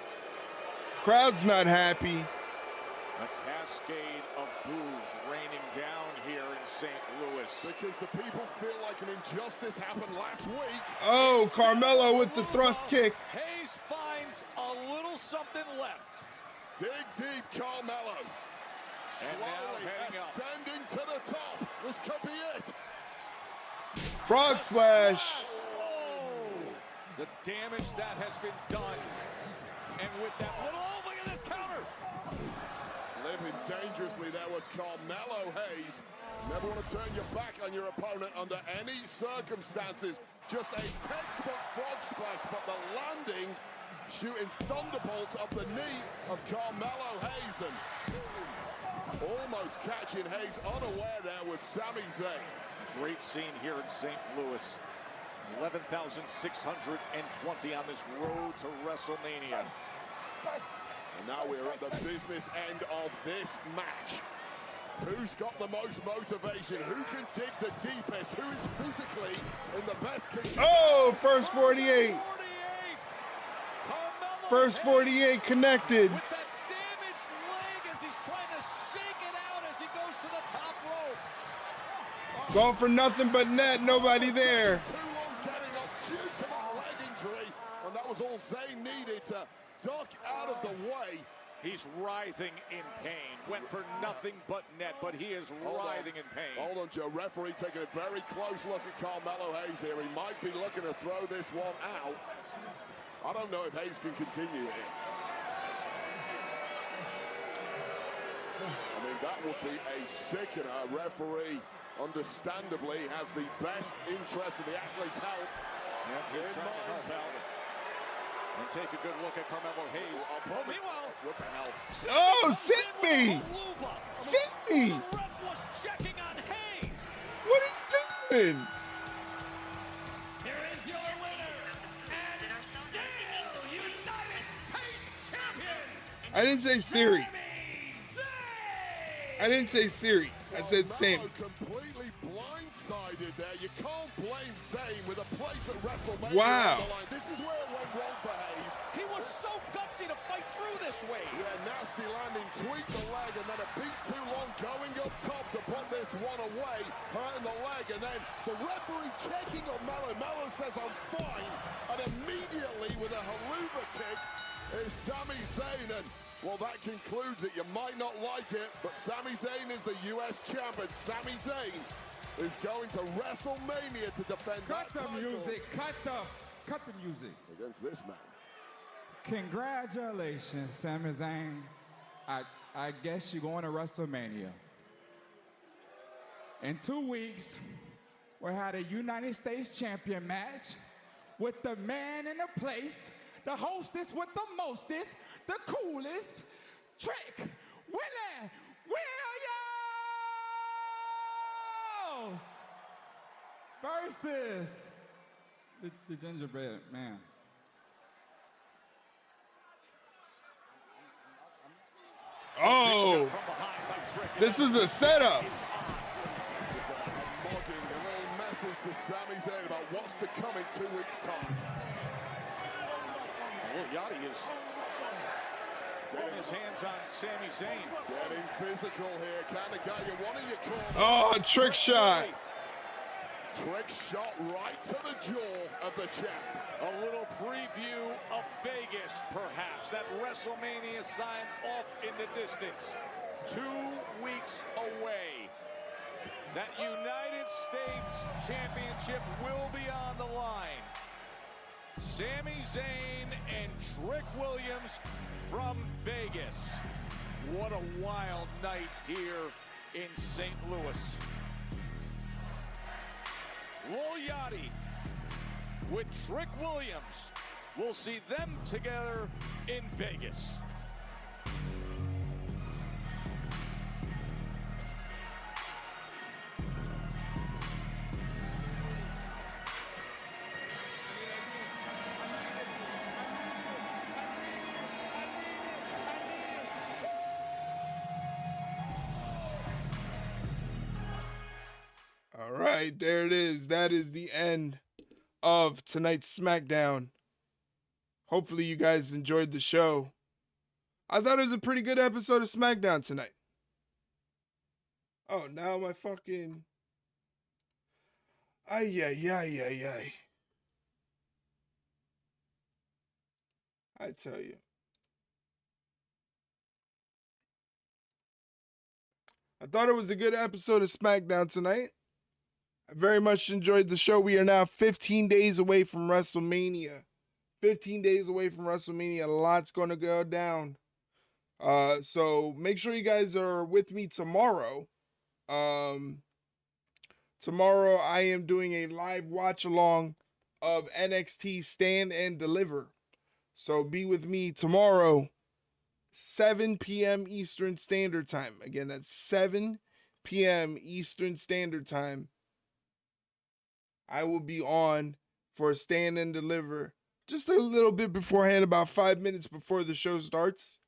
Crowd's not happy. A cascade of boos raining down here in St. Louis. Because the people feel like an injustice happened last week. Oh, Carmelo with the thrust kick. Hayes finds a little something left. Dig deep, Carmelo. Slowly ascending to the top. This could be it. Frog splash. The damage that has been done. And with that little, look at this counter. Living dangerously there was Carmelo Hayes. Never want to turn your back on your opponent under any circumstances. Just a textbook frog splash, but the landing shooting thunderbolts up the knee of Carmelo Hayes. And almost catching Hayes unaware there was Sami Zayn. Great scene here in St. Louis. 11,620 on this road to WrestleMania. And now we're at the business end of this match. Who's got the most motivation? Who can dig the deepest? Who is physically in the best condition? Oh, first 48. First 48 connected. With that damaged leg as he's trying to shake it out as he goes to the top rope. Going for nothing but net, nobody there. Too long getting up due to that leg injury, and that was all Zayn needed to duck out of the way. He's writhing in pain. Went for nothing but net, but he is writhing in pain. Hold on, Joe. Referee taking a very close look at Carmelo Hayes here. He might be looking to throw this one out. I don't know if Hayes can continue here. I mean, that would be a sickener. Referee, understandably, has the best interest of the athlete's health. Yep, he's trying to help out. And take a good look at Carmelo Hayes. Oh, meanwhile, what the hell? Oh, sit me! Sit me! The ref was checking on Hayes. What are you doing? Here is your winner and still United States champions. I didn't say Siri. I didn't say Siri. I said same. Completely blindsided there. You can't blame Zayn with a place at WrestleMania. Wow. On the line. This is where it went wrong for Hayes. He was so gutsy to fight through this way. Yeah, nasty landing, tweaked the leg, and then a beat too long going up top to put this one away, hurting the leg, and then the referee checking on Mello. Mello says, I'm fine, and immediately with a haluva kick is Sami Zayn, and well, that concludes it. You might not like it, but Sami Zayn is the US champion. Sami Zayn is going to WrestleMania to defend that title. Cut the music. Against this man. Congratulations, Sami Zayn. I guess you're going to WrestleMania. In 2 weeks, we'll have a United States champion match with the man in the place, the hostess with the mostest, the coolest, Trick Williams versus the gingerbread man. Oh, this was a setup. Just a little message to Sami Zayn about what's to come in 2 weeks' time. Well, Yachty is getting his hands on Sami Zayn. Getting physical here. Kind of guy you want in your corner. Oh, trick shot. Trick shot right to the jaw of the champ. A little preview of Vegas, perhaps. That WrestleMania sign off in the distance. 2 weeks away. That United States Championship will be on the line. Sami Zayn and Trick Williams from Vegas. What a wild night here in St. Louis. Lil Yachty with Trick Williams. We'll see them together in Vegas. All right, there it is. That is the end of tonight's SmackDown. Hopefully you guys enjoyed the show. I thought it was a pretty good episode of SmackDown tonight. Oh, now my fucking... Ay. I tell you. I thought it was a good episode of SmackDown tonight. I very much enjoyed the show. We are now 15 days away from WrestleMania. 15 days away from WrestleMania. A lot's going to go down. So make sure you guys are with me tomorrow. Tomorrow I am doing a live watch along of NXT Stand and Deliver. So be with me tomorrow, 7 p.m. Eastern Standard Time. Again, that's 7 p.m. Eastern Standard Time. I will be on for Stand and Deliver just a little bit beforehand, about 5 minutes before the show starts.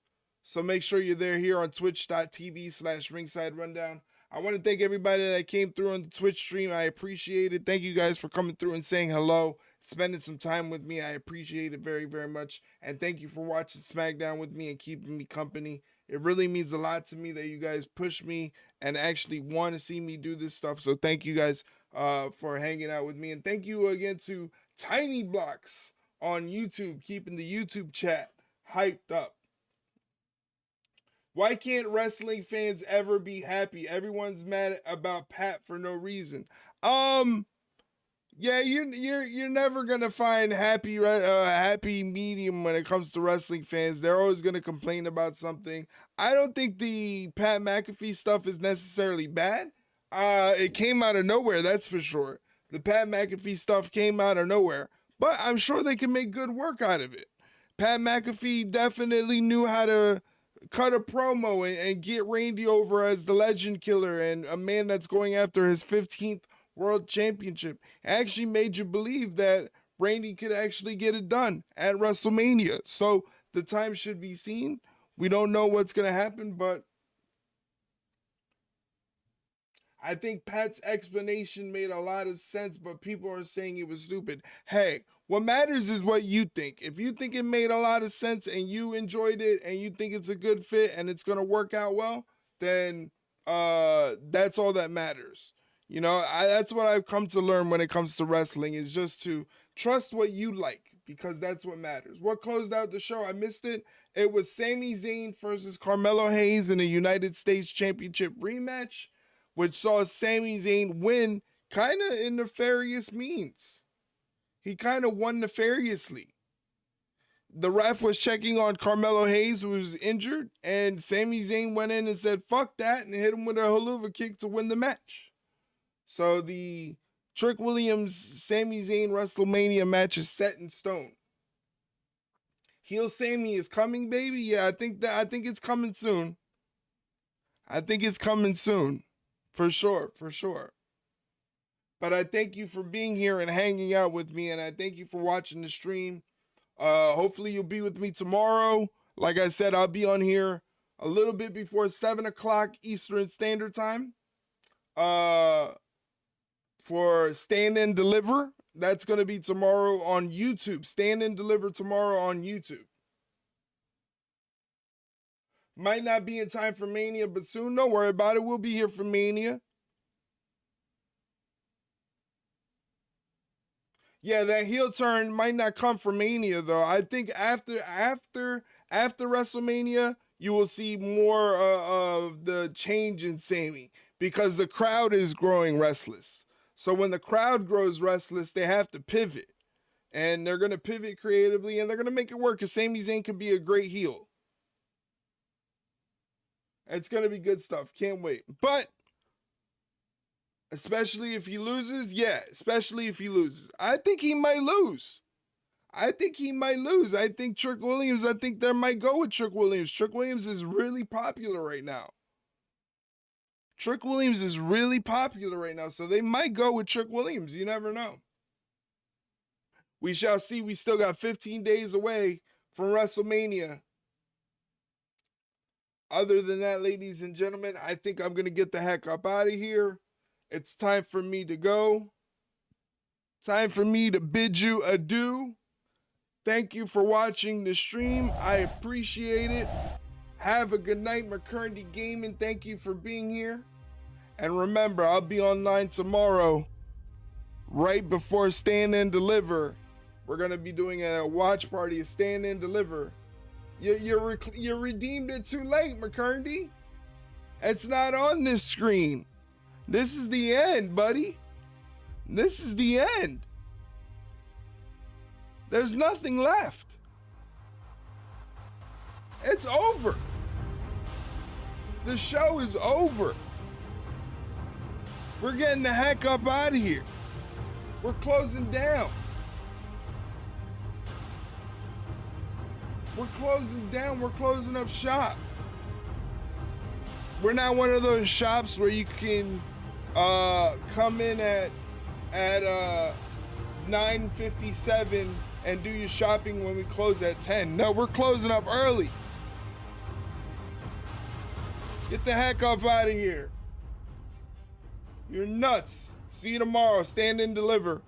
So make sure you're there here on twitch.tv/ringside rundown. I want to thank everybody that came through on the Twitch stream. I appreciate it. Thank you guys for coming through and saying hello, spending some time with me. I appreciate it very, very much. And thank you for watching SmackDown with me and keeping me company. It really means a lot to me that you guys push me and actually want to see me do this stuff. So thank you guys for hanging out with me. And thank you again to Tiny Blocks on YouTube, keeping the YouTube chat hyped up. Why can't wrestling fans ever be happy? Everyone's mad about Pat for no reason. Yeah, you're never gonna find happy medium when it comes to wrestling fans. They're always gonna complain about something. I don't think the Pat McAfee stuff is necessarily bad. It came out of nowhere, that's for sure. The Pat McAfee stuff came out of nowhere, but I'm sure they can make good work out of it. Pat McAfee definitely knew how to cut a promo and get Randy over as the legend killer and a man that's going after his 15th world championship. Actually made you believe that Randy could actually get it done at WrestleMania. So the time should be seen. We don't know what's going to happen, but I think Pat's explanation made a lot of sense, but people are saying it was stupid. Hey, what matters is what you think. If you think it made a lot of sense and you enjoyed it and you think it's a good fit and it's going to work out well, then that's all that matters. You know, that's what I've come to learn when it comes to wrestling, is just to trust what you like, because that's what matters. What closed out the show? I missed it. It was Sami Zayn versus Carmelo Hayes in a United States Championship rematch, which saw Sami Zayn win kind of in nefarious means. He kind of won nefariously. The ref was checking on Carmelo Hayes, who was injured, and Sami Zayn went in and said, fuck that, and hit him with a haluva kick to win the match. So the Trick Williams Sami Zayn WrestleMania match is set in stone. Heel Sami is coming, baby. Yeah, I think it's coming soon. I think it's coming soon. For sure. But I thank you for being here and hanging out with me, and I thank you for watching the stream. Hopefully you'll be with me tomorrow. Like I said, I'll be on here a little bit before 7 o'clock Eastern Standard Time. For Stand and Deliver. That's going to be tomorrow on YouTube. Stand and Deliver tomorrow on YouTube. Might not be in time for Mania, but soon. Don't worry about it. We'll be here for Mania. Yeah, that heel turn might not come for Mania, though. I think after WrestleMania, you will see more of the change in Sami, because the crowd is growing restless. So when the crowd grows restless, they have to pivot. And they're going to pivot creatively, and they're going to make it work, because Sami Zayn could be a great heel. It's going to be good stuff. Can't wait. But, especially if he loses, especially if he loses. I think he might lose. I think Trick Williams, they might go with Trick Williams. Trick Williams is really popular right now. So they might go with Trick Williams. You never know. We shall see. We still got 15 days away from WrestleMania. Other than that, ladies and gentlemen, I think I'm going to get the heck up out of here. It's time for me to go. Time for me to bid you adieu. Thank you for watching the stream. I appreciate it. Have a good night, McCurdy Gaming. Thank you for being here. And remember, I'll be online tomorrow, right before Stand and Deliver. We're going to be doing a watch party of Stand and Deliver. You redeemed it too late, McCurdy. It's not on this screen. This is the end, buddy. This is the end. There's nothing left. It's over. The show is over. We're getting the heck up out of here. We're closing down. We're closing up shop. We're not one of those shops where you can come in at 9:57 and do your shopping when we close at 10. No, we're closing up early. Get the heck up out of here. You're nuts. See you tomorrow. Stand and Deliver.